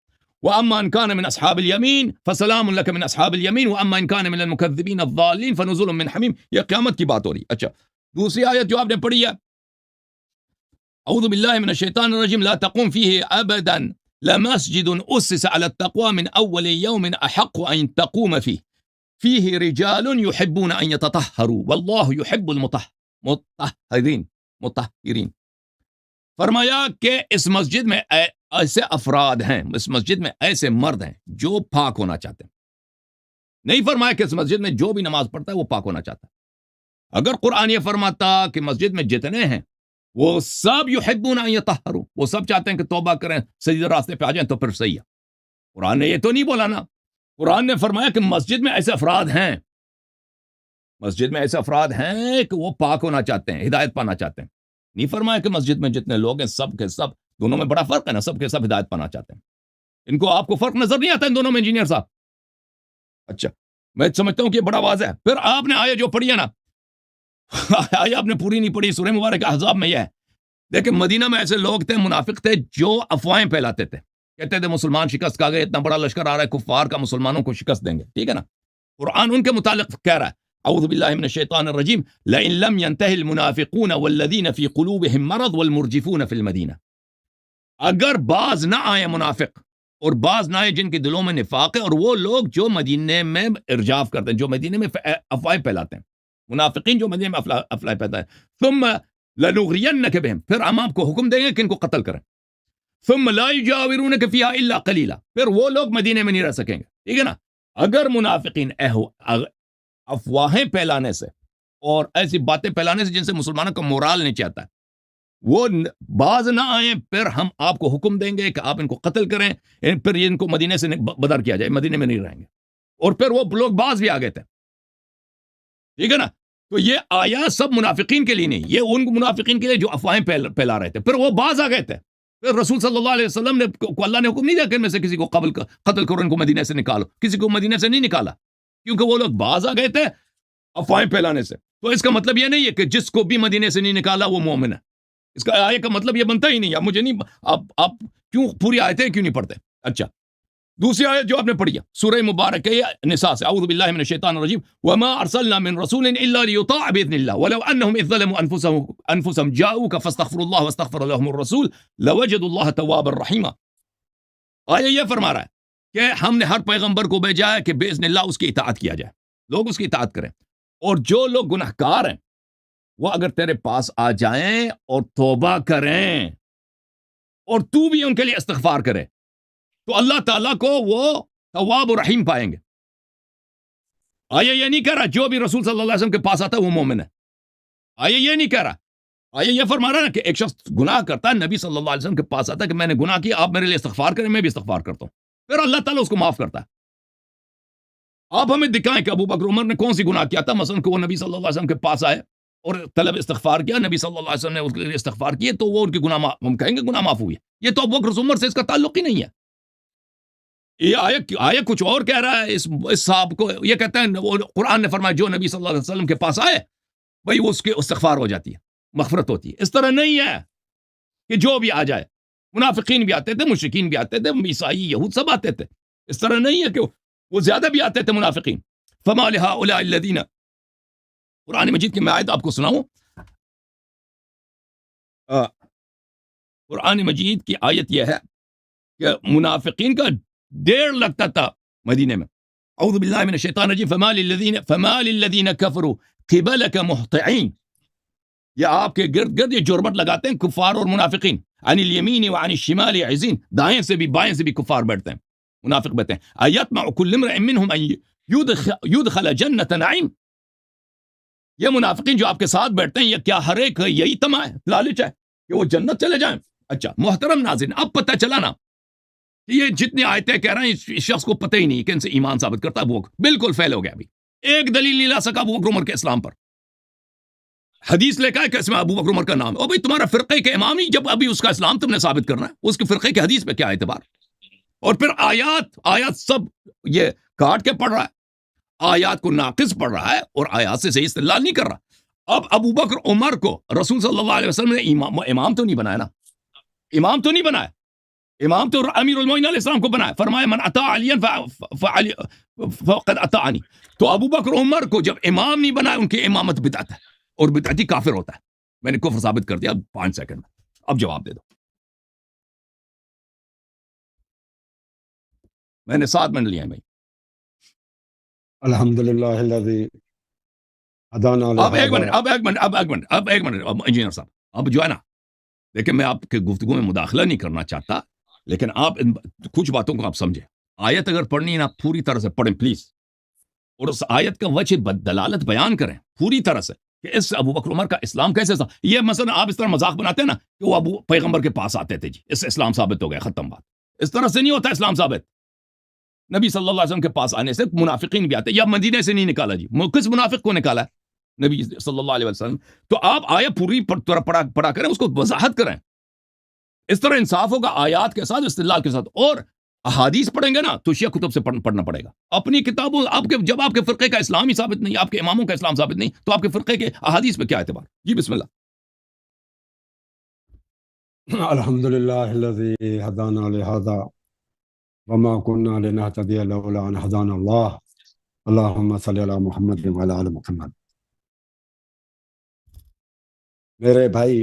وَأَمَّا إِن كَانَ مِنْ أَصْحَابِ الْيَمِينِ فَسَلَامٌ لَكَ مِنْ أَصْحَابِ الْيَمِينِ وَأَمَّا إِن كَانَ مِنَ الْمُكَذِّبِينَ الضَّالِّينَ فَنُزُلٌ مِّنْ حَمِيمٍ. یہ قیامت کی بات ہو رہی ہے. اچھا دوسری آیت جو آپ نے پڑھی ہے، اعوذ باللہ من الشیطان الرجیم لا تقوم فیہ ابدا لمسجد اسس علی التقوى من اول یوم احق ان تقوم فیہ رجال یحبون ان یتطہروا واللہ یحب مطہرین. فرمایا کہ اس مسجد میں ایسے افراد ہیں، اس مسجد میں ایسے مرد ہیں جو پاک ہونا چاہتے ہیں. نہیں فرمایا کہ اس مسجد میں جو بھی نماز پڑھتا ہے وہ پاک ہونا چاہتا ہے. اگر قرآن یہ فرماتا کہ مسجد میں جتنے ہیں وہ سب یحبون ان یطہروا، وہ سب چاہتے ہیں کہ توبہ کریں، سیدھے راستے پہ آ جائیں، تو پھر صحیح ہے. قرآن نے یہ تو نہیں بولا نا. قرآن نے فرمایا کہ مسجد میں ایسے افراد ہیں، مسجد میں ایسے افراد ہیں کہ وہ پاک ہونا چاہتے ہیں، ہدایت پانا چاہتے ہیں. نہیں فرمایا کہ مسجد میں جتنے لوگ ہیں سب کے سب، دونوں میں بڑا فرق ہے نا، سب کے سب ہدایت پانا چاہتے ہیں. ان کو آپ کو فرق نظر نہیں آتا ان دونوں میں انجینئر صاحب؟ اچھا میں سمجھتا ہوں کہ یہ بڑا واضح ہے. پھر آپ نے آیت جو پڑھی ہے نا، آیت آپ نے پوری نہیں پڑھی. سورہ مبارک احزاب میں یہ ہے. دیکھیں مدینہ میں ایسے لوگ تھے، منافق تھے، جو افواہیں پھیلاتے تھے، کہتے تھے مسلمان شکست کھا گئے، اتنا بڑا لشکر آ رہا ہے کفار کا، مسلمانوں کو شکست دیں گے. ٹھیک ہے نا. قرآن ان کے متعلق کہہ رہا ہے اعوذ باللہ من الشیطان الرجیم لئن لم ينتهي المنافقون والذین فی قلوبهم مرض والمرجفون فی المدینہ. اگر باز نہ آئے منافق اور باز نہ آئے جن کے دلوں میں نفاق ہے، اور وہ لوگ جو مدینے میں ارجاف کرتے ہیں، جو مدینے میں افواہیں پھیلاتے ہیں، منافقین جو مدینے میں افواہیں پھیلاتے ہیں. ثم لنغرینک بہم، پھر ہم آپ کو حکم دیں گے کہ ان کو قتل کریں. ثم لا یجاورونک فیہا الا قلیلا، پھر وہ لوگ مدینے میں نہیں رہ سکیں گے. ٹھیک ہے نا. اگر منافقین افواہیں پھیلانے سے اور ایسی باتیں پھیلانے سے جن سے مسلمانوں کا مورال نہیں چاہتا ہے، وہ باز نہ آئیں، پھر ہم آپ کو حکم دیں گے کہ آپ ان کو قتل کریں، پھر ان کو مدینے سے بدر کیا جائے، مدینے میں نہیں رہیں گے. اور پھر وہ لوگ باز بھی آ گئے تھے. ٹھیک ہے نا. تو یہ آیا سب منافقین کے لیے نہیں، یہ ان منافقین کے لیے جو افواہیں پھیلا رہے تھے. پھر وہ باز آ گئے تھے. پھر رسول صلی اللہ علیہ وسلم نے کو اللہ نے حکم نہیں دیا کہ ان میں سے کسی کو قتل کرو، ان کو مدینے سے نکالو. کسی کو مدینے سے نہیں نکالا، کیونکہ وہ لوگ باز آ گئے تھے افواہیں پھیلانے سے. تو اس کا مطلب یہ نہیں ہے کہ جس کو بھی مدینے سے نہیں نکالا وہ مومن ہے. اس کا آیت کا مطلب یہ بنتا ہی نہیں. اب مجھے نہیں، آپ کیوں پوری آیتیں کیوں نہیں پڑھتے؟ اچھا دوسری آیت جو آپ نے پڑھی ہے سورہ مبارک نساء سے، اعوذ باللہ من الشیطان الرجیم وما ارسلنا من رسول الا ليطاع باذن الله ولو انهم اذ ظلموا انفسهم جاءوك فاستغفروا الله واستغفر لهم الرسول لوجدوا الله توابا رحیما. آیا یہ فرما رہا ہے کہ ہم نے ہر پیغمبر کو بھیجا ہے کہ باذن اللہ اس کی اطاعت کیا جائے، لوگ اس کی اطاعت کریں. اور جو لوگ گناہگار ہیں وہ اگر تیرے پاس آ جائیں اور توبہ کریں اور تو بھی ان کے لیے استغفار کرے، تو اللہ تعالیٰ کو وہ تواب و رحیم پائیں گے. آیا یہ نہیں کہہ رہا جو بھی رسول صلی اللہ علیہ وسلم کے پاس آتا ہے وہ مومن ہے. آیا یہ نہیں کہہ رہا. آیا یہ فرما رہا ہے کہ ایک شخص گناہ کرتا ہے، نبی صلی اللہ علیہ وسلم کے پاس آتا ہے کہ میں نے گناہ کیا، آپ میرے لیے استغفار کریں، میں بھی استغفار کرتا ہوں. پھر اللہ تعالیٰ اس کو معاف کرتا ہے. آپ ہمیں دکھائیں کہ ابو بکر عمر نے کون سی گناہ کیا تھا، مثلا کہ وہ نبی صلی اللہ علیہ وسلم کے پاس آئے اور طلب استغفار کیا، نبی صلی اللہ علیہ وسلم نے اس کے لیے استغفار کیے، تو وہ ان کی گناہ ہم کہیں گے گناہ معاف ہوئی. یہ تو ابو بکر عمر سے اس کا تعلق ہی نہیں ہے. یہ آیت کچھ اور کہہ رہا ہے. اس صاحب کو یہ کہتا ہے قرآن نے فرمایا جو نبی صلی اللہ علیہ وسلم کے پاس آئے بھائی وہ اس کے استغفار ہو جاتی ہے، مغفرت ہوتی ہے. اس طرح نہیں ہے کہ جو بھی آ جائے. منافقین بھی آتے تھے، مشرکین بھی آتے تھے، عیسائی یہود سب آتے تھے. اس طرح نہیں ہے کہ وہ زیادہ بھی آتے تھے منافقین. فما لهؤلاء الذین، قرآن مجید کی میں آیت آپ کو سناؤں. قرآن مجید کی آیت یہ ہے کہ منافقین کا ڈیر لگتا تھا مدینے میں. اعوذ باللہ من الشیطان الرجیم فما للذین کفروا قبلک مہطعین. یہ آپ کے گرد گرد یہ جربت لگاتے ہیں کفار اور منافقین. عن الیمین وعن الشمال عزین، دائیں سے بھی بائیں سے بھی کفار بیٹھتے ہیں، منافق بیٹھتے ہیں. ایطمع کل امرئ منہم ان یدخل جنت نعیم. یہ منافقین جو آپ کے ساتھ بیٹھتے ہیں، یہ کیا ہر ایک یہی طمع ہے، لالچ ہے کہ وہ جنت چلے جائیں؟ اچھا محترم ناظرین، اب پتہ چلا نا یہ جتنی آیتیں کہہ رہے ہیں اس شخص کو پتہ ہی نہیں کہ ان سے ایمان ثابت کرتا ابو بکر بالکل فیل ہو گیا ابھی ایک دلیل نہیں لا سکا ابو بکر عمر کے اسلام پر حدیث لے کر کہ اس میں ابو بکر عمر کا نام ہے اور بھائی تمہارا فرقے کے امام نہیں جب ابھی اس کا اسلام تم نے ثابت کرنا ہے اس کے فرقے کے حدیث پہ کیا اعتبار اور پھر آیات سب یہ کاٹ کے پڑھ رہا ہے آیات کو ناقص پڑھ رہا ہے اور آیات سے صحیح استدلال نہیں کر رہا اب ابو بکر عمر کو رسول صلی اللہ علیہ وسلم نے امام تو نہیں بنایا نا امام تو نہیں بنایا امام تو امیر المومنین علیہ السلام کو بنایا فرمایا من اطاع علیا فقد اطاعنی تو ابو بکر عمر کو جب امام نہیں بنایا ان کی امامت بدعت ہے اور بدعتی کافر ہوتا ہے میں نے کفر ثابت کر دیا اب 5 سیکنڈ میں اب جواب دے دو میں نے 7 منٹ لیا ہے بھائی الحمدللہ الذی ہدانا اب ایک منٹ انجینئر صاحب اب جو ہے نا لیکن میں آپ کے گفتگو میں مداخلہ نہیں کرنا چاہتا لیکن آپ کچھ باتوں کو آپ سمجھیں آیت اگر پڑھنی ہے نا پوری طرح سے پڑھیں پلیز اور اس آیت کا وجہ دلالت بیان کریں پوری طرح سے کہ اس ابو بکر عمر کا اسلام کیسے تھا یہ مثلا آپ اس طرح مذاق بناتے ہیں نا کہ وہ ابو پیغمبر کے پاس آتے تھے جی اس سے اسلام ثابت ہو گیا ختم بات اس طرح سے نہیں ہوتا اسلام ثابت نبی صلی اللہ علیہ وسلم کے پاس آنے سے منافقین بھی آتے یا مدینے سے نہیں نکالا جی کس منافق کو نکالا ہے نبی صلی اللہ علیہ وسلم تو آپ آیت پوری پڑھا کریں اس کو وضاحت کریں اس طرح انصاف ہوگا آیات کے ساتھ استدلال کے ساتھ اور احادیث پڑھیں گے نا تو شیعہ کتب سے پڑھنا پڑے گا اپنی کتابوں جب آپ کے فرقے کا اسلام ہی ثابت نہیں آپ کے اماموں کا اسلام ثابت نہیں تو آپ کے فرقے کے احادیث پہ کیا اعتبار جی بسم اللہ الحمدللہ الذی ہدانا لہذا وما كنا لنهتدي لولا ان هدانا الله اللهم صل على محمد وعلى ال محمد میرے بھائی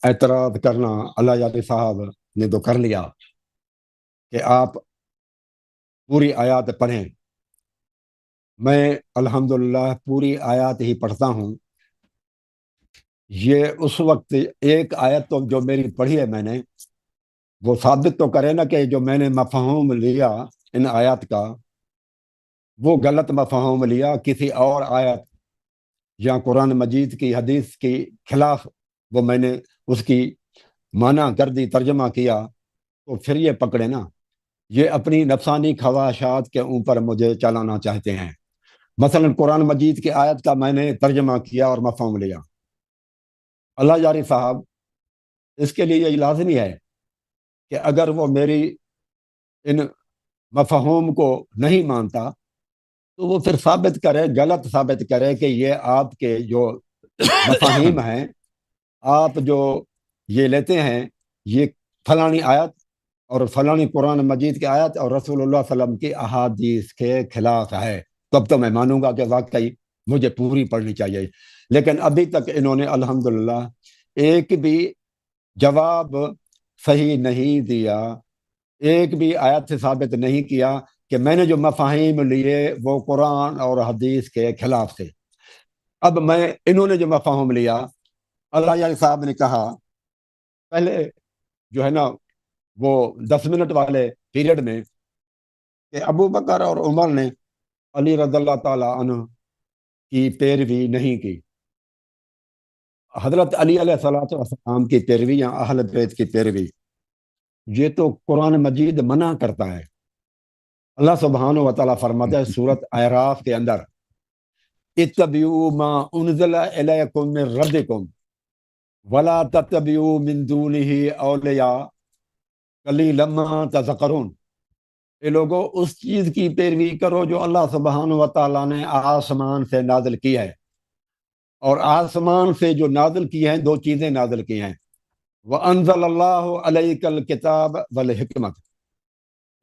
اعتراض کرنا اللہ یاری صاحب نے تو کر لیا کہ آپ پوری آیات پڑھیں میں الحمدللہ پوری آیات ہی پڑھتا ہوں یہ اس وقت ایک آیت تو جو میری پڑھی ہے میں نے وہ ثابت تو کرے نا کہ جو میں نے مفہوم لیا ان آیات کا وہ غلط مفہوم لیا کسی اور آیت یا قرآن مجید کی حدیث کے خلاف وہ میں نے اس کی معنی کر دی ترجمہ کیا تو پھر یہ پکڑے نا یہ اپنی نفسانی خواہشات کے اوپر مجھے چلانا چاہتے ہیں مثلا قرآن مجید کی آیت کا میں نے ترجمہ کیا اور مفہوم لیا اللہ جاری صاحب اس کے لیے یہ لازمی ہے کہ اگر وہ میری ان مفہوم کو نہیں مانتا تو وہ پھر ثابت کرے غلط ثابت کرے کہ یہ آپ کے جو مفاہیم ہیں آپ جو یہ لیتے ہیں یہ فلانی آیت اور فلانی قرآن مجید کی آیت اور رسول اللہ صلی اللہ علیہ وسلم کی احادیث کے خلاف ہے تب تو میں مانوں گا کہ واقعی مجھے پوری پڑھنی چاہیے لیکن ابھی تک انہوں نے الحمدللہ ایک بھی جواب صحیح نہیں دیا ایک بھی آیت سے ثابت نہیں کیا کہ میں نے جو مفاہیم لیے وہ قرآن اور حدیث کے خلاف تھے اب میں انہوں نے جو مفاہیم لیا اللہ یار صاحب نے کہا پہلے جو ہے نا وہ 10 منٹ والے پیریڈ میں کہ ابو بکر اور عمر نے علی رضی اللہ تعالی عنہ کی پیروی نہیں کی حضرت علی علیہ السلام کی پیروی یا اہل بیت کی پیروی یہ تو قرآن مجید منع کرتا ہے اللہ سبحانہ و تعالیٰ فرماتا ہے سورۃ اعراف کے اندر اتبعوا ما انزل الیکم من ربکم ولا تتبعوا من دونه اولیاء قلیلا ما تذکرون اے لوگو اس چیز کی پیروی کرو جو اللہ سبحانہ و تعالیٰ نے آسمان سے نازل کی ہے اور آسمان سے جو نازل کی ہیں 2 چیزیں نازل کی ہیں وَأَنزَلَ اللَّهُ عَلَيْكَ الْكِتَابَ وَالْحِكْمَةَ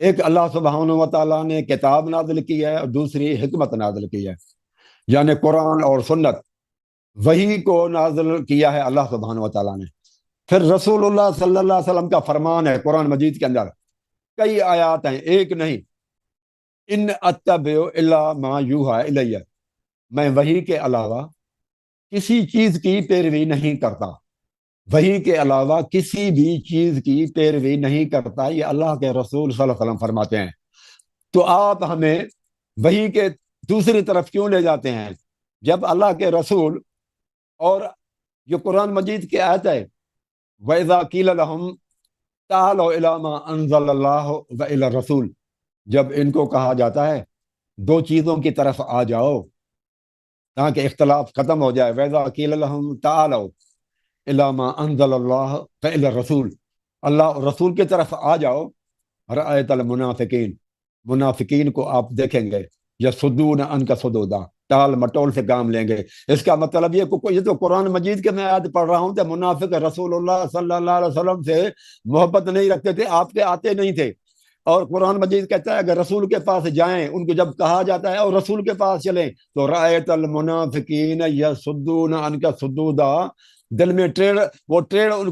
ایک اللہ سبحانہ و تعالیٰ نے کتاب نازل کی ہے اور دوسری حکمت نازل کی ہے یعنی قرآن اور سنت وحی کو نازل کیا ہے اللہ سبحانہ و تعالیٰ نے پھر رسول اللہ صلی اللہ علیہ وسلم کا فرمان ہے قرآن مجید کے اندر کئی آیات ہیں ایک نہیں ان اتبع الا ما یوحی الیہ میں وحی کے علاوہ کسی چیز کی پیروی نہیں کرتا وحی کے علاوہ کسی بھی چیز کی پیروی نہیں کرتا یہ اللہ کے رسول صلی اللہ علیہ وسلم فرماتے ہیں تو آپ ہمیں وحی کے دوسری طرف کیوں لے جاتے ہیں جب اللہ کے رسول اور جو قرآن مجید کی آیت ہے وَإِذَا قِيلَ لَهُمْ تعالوا الی ما انزل اللہ و الی الرسول، جب ان کو کہا جاتا ہے دو چیزوں کی طرف آ جاؤ تاکہ اختلاف ختم ہو جائے، وَإِذَا قِيلَ لَهُمْ تَعَالَوْا إِلَىٰ مَا أَنزَلَ اللَّهُ وَإِلَى الرَّسُولِ، اللہ اور رسول کی طرف آ جاؤ، رأیت المنافقین، منافقین کو آپ دیکھیں گے یصدون عنک صدودا، ٹال مٹول سے کام لیں گے۔ اس کا مطلب یہ تو قرآن مجید کے میں آیت پڑھ رہا ہوں کہ منافق رسول اللہ صلی اللہ علیہ وسلم سے محبت نہیں رکھتے تھے، آپ کے آتے نہیں تھے، اور قرآن مجید کہتا ہے اگر رسول کے پاس جائیں، ان کو جب کہا جاتا ہے اور رسول کے پاس چلیں تو رأیت المنافقین یصدون عنک صدودا، دل میں وہ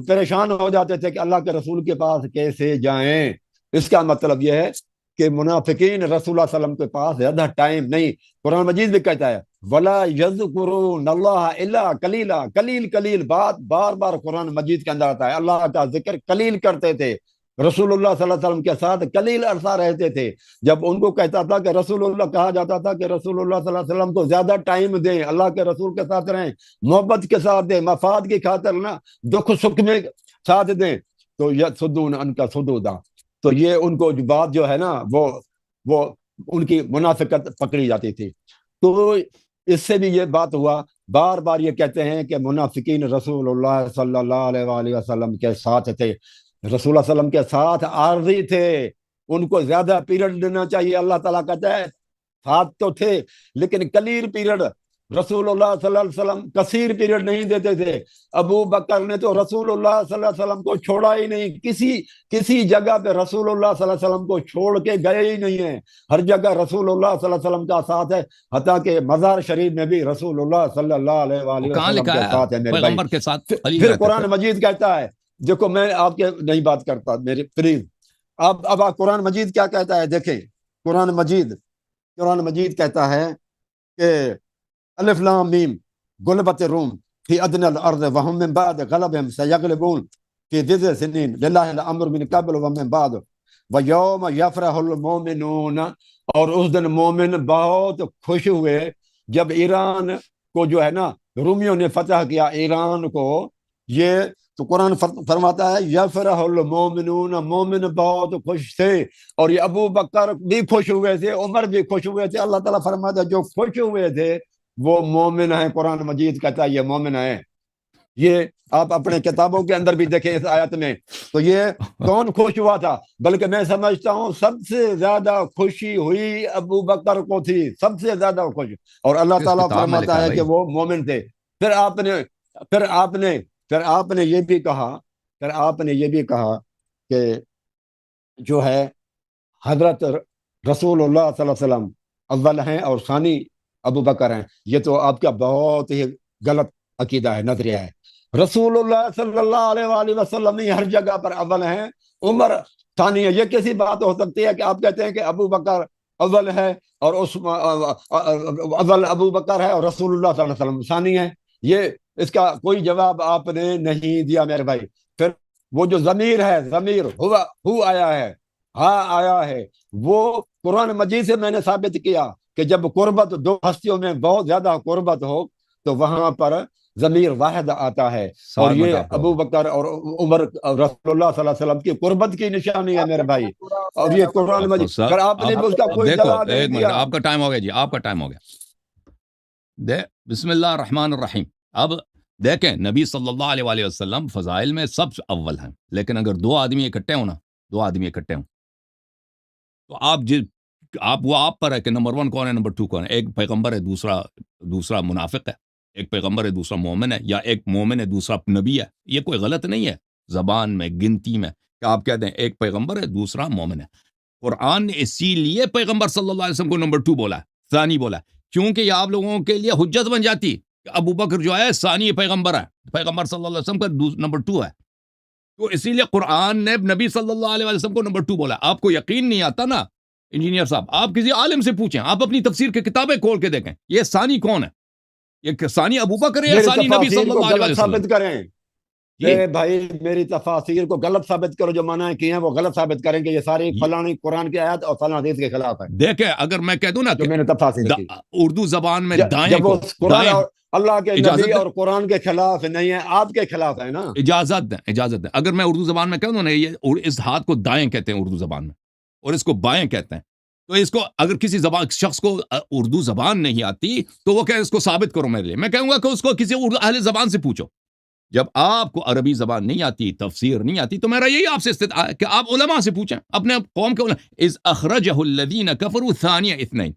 پریشان ہو جاتے تھے کہ اللہ کے رسول کے پاس کیسے جائیں۔ اس کا مطلب یہ ہے کہ منافقین رسول اللہ صلی اللہ علیہ وسلم کے پاس زیادہ ٹائم نہیں، قرآن مجید بھی کہتا ہے وَلَا يَذْكُرُونَ اللَّهَ إِلَّا قَلِيلًا، قلیل بات بار بار قرآن مجید کے اندر آتا ہے، اللہ کا ذکر قلیل کرتے تھے، رسول اللہ صلی اللہ علیہ وسلم کے ساتھ قلیل عرصہ رہتے تھے۔ جب ان کو کہتا تھا کہ رسول اللہ، کہا جاتا تھا کہ رسول اللہ صلی اللہ علیہ وسلم کو زیادہ ٹائم دیں، اللہ کے رسول کے ساتھ رہیں، محبت کے ساتھ دیں، مفاد کی خاطر نہ، دکھ سکھ میں ساتھ دیں، تو یصدون عنک صدودا، تو یہ ان کو بات جو ہے نا وہ ان کی منافقت پکڑی جاتی تھی۔ تو اس سے بھی یہ بات ہوا، بار بار یہ کہتے ہیں کہ منافقین رسول اللہ صلی اللہ علیہ وآلہ وسلم کے ساتھ تھے، رسول اللہ صلی اللہ علیہ وسلم کے ساتھ عارضی تھے، ان کو زیادہ پیریڈ دینا چاہیے۔ اللہ تعالیٰ کہتا ہے ساتھ تو تھے لیکن کثیر پیریڈ، رسول اللہ صلی اللہ علیہ وسلم کثیر پیریڈ نہیں دیتے تھے۔ ابو بکر نے تو رسول اللہ صلی اللہ علیہ وسلم کو چھوڑا ہی نہیں، کسی جگہ پہ رسول اللہ صلی اللہ علیہ وسلم کو چھوڑ کے گئے ہی نہیں ہیں، ہر جگہ رسول اللہ صلی اللہ علیہ وسلم کا ساتھ ہے، حتیٰ کہ مزار شریف میں بھی رسول اللہ صلی اللہ علیہ وآلہ وسلم کے ساتھ ہے میرے بھائی۔ پیغمبر کے ساتھ پھر قرآن مجید کہتا ہے، دیکھو میں آپ کے نہیں بات کرتا میری پلیز، اب آپ قرآن مجید کیا کہتا ہے دیکھیں، قرآن مجید کہتا ہے کہ الف لام میم غلبت الروم فی ادنی الارض وهم من بعد غلبهم سیغلبون فی بضع سنین للہ الامر من قبل ومن بعد ویوم یفرح المؤمنون، اور اس دن مومن بہت خوش ہوئے جب ایران کو جو ہے نا رومیوں نے فتح کیا ایران کو، یہ تو قرآن فرماتا ہے یفرح المؤمنون، مومن بہت خوش تھے، اور یہ ابو بکر بھی خوش ہوئے تھے، عمر بھی خوش ہوئے تھے۔ اللہ تعالیٰ فرماتا ہے جو خوش ہوئے تھے وہ مومن ہیں، قرآن مجید کہتا ہے یہ مومن ہیں۔ یہ آپ اپنے کتابوں کے اندر بھی دیکھیں اس آیت میں، تو یہ کون خوش ہوا تھا؟ بلکہ میں سمجھتا ہوں سب سے زیادہ خوشی ہوئی ابو بکر کو تھی، سب سے زیادہ خوش، اور اللہ تعالیٰ فرماتا ہے کہ وہ مومن تھے۔ پھر آپ نے یہ بھی کہا کہ جو ہے حضرت رسول اللہ صلی اللہ علیہ وسلم اول ہیں اور ثانی ابو بکر ہیں، یہ تو آپ کا بہت ہی غلط عقیدہ ہے، نظریہ ہے۔ رسول اللہ صلی اللہ علیہ وآلہ وسلم ہی ہر جگہ پر اول ہیں، عمر ثانی ہے۔ یہ کیسی بات ہو سکتی ہے کہ آپ کہتے ہیں کہ ابو بکر اول ہے اور اول ابو بکر ہے اور رسول اللہ صلی اللہ علیہ وسلم ثانی ہے؟ یہ اس کا کوئی جواب آپ نے نہیں دیا میرے بھائی۔ پھر وہ جو ضمیر ہے، ضمیر ہو آیا ہے، ہاں آیا ہے، وہ قرآن مجید سے میں نے ثابت کیا کہ جب قربت دو ہستیوں میں بہت زیادہ قربت ہو تو وہاں پر ضمیر واحد آتا ہے، اور یہ ابو بکر اور عمر رسول اللہ صلی اللہ علیہ وسلم کی قربت کی نشانی ہے میرے بھائی، اور یہ قرآن مجید پر آپ نے اس کا کوئی جواب نہیں دیا۔ آپ کا ٹائم ہو گیا جی، آپ کا ٹائم ہو گیا۔ بسم اللہ الرحمن الرحیم۔ اب دیکھیں نبی صلی اللہ علیہ وآلہ وسلم فضائل میں سب سے اول ہیں، لیکن اگر دو آدمی اکٹھے ہوں تو آپ پر ہے کہ نمبر 1 کون ہے، نمبر 2 کون ہے۔ ایک پیغمبر ہے، دوسرا منافق ہے، ایک پیغمبر ہے دوسرا مومن ہے، یا ایک مومن ہے دوسرا نبی ہے۔ یہ کوئی غلط نہیں ہے زبان میں، گنتی میں، کہ آپ کہتے ہیں ایک پیغمبر ہے دوسرا مومن ہے۔ قرآن نے اسی لیے پیغمبر صلی اللہ علیہ وسلم کو نمبر 2 بولا، ثانی بولا، کیونکہ یہ آپ لوگوں کے لیے حجت بن جاتی کہ ابو بکر جو ہے ثانی پیغمبر ہے، پیغمبر صلی اللہ علیہ وسلم کا نمبر 2 ہے، تو اسی لیے قرآن نے نبی صلی اللہ علیہ وسلم کو نمبر 2 بولا۔ آپ کو یقین نہیں آتا نا انجینئر صاحب، آپ کسی عالم سے پوچھیں، آپ اپنی تفسیر کی کتابیں کھول کے دیکھیں، یہ ثانی کون ہے، یہ ثانی ابو بکر ہے یا ثانی نبی صلی اللہ علیہ وسلم؟ ثابت کریں بھائی، میری تفاسیر کو غلط ثابت کرو، جو معنی کی ہیں وہ غلط ثابت کریں کہ یہ ساری فلانی قرآن کی آیات اور فلاں حدیث کے خلاف ہے۔ دیکھیں اگر میں کہہ دوں نا کہ میں نے تفاسیر کی اردو زبان میں دائیں اللہ کے اجازت نبی ہے؟ اور قرآن کے خلاف نہیں ہے، آپ کے خلاف ہے نا. اجازت دیں، اجازت دیں. اگر میں اردو زبان میں کہوں نا، یہ اس ہاتھ کو دائیں کہتے ہیں اردو زبان میں، اور اس کو بائیں کہتے ہیں. تو اس کو اگر کسی شخص کو اردو زبان نہیں آتی تو وہ کہ اس کو ثابت کرو میرے لیے. میں کہوں گا کہ اس کو کسی اہل زبان سے پوچھو. جب آپ کو عربی زبان نہیں آتی، تفسیر نہیں آتی، تو میرا یہی آپ سے استدعا ہے کہ آپ علماء سے پوچھیں، اپنے قوم کے علماء. اذ اخرجہ الذین کفروا ثانی اثنین،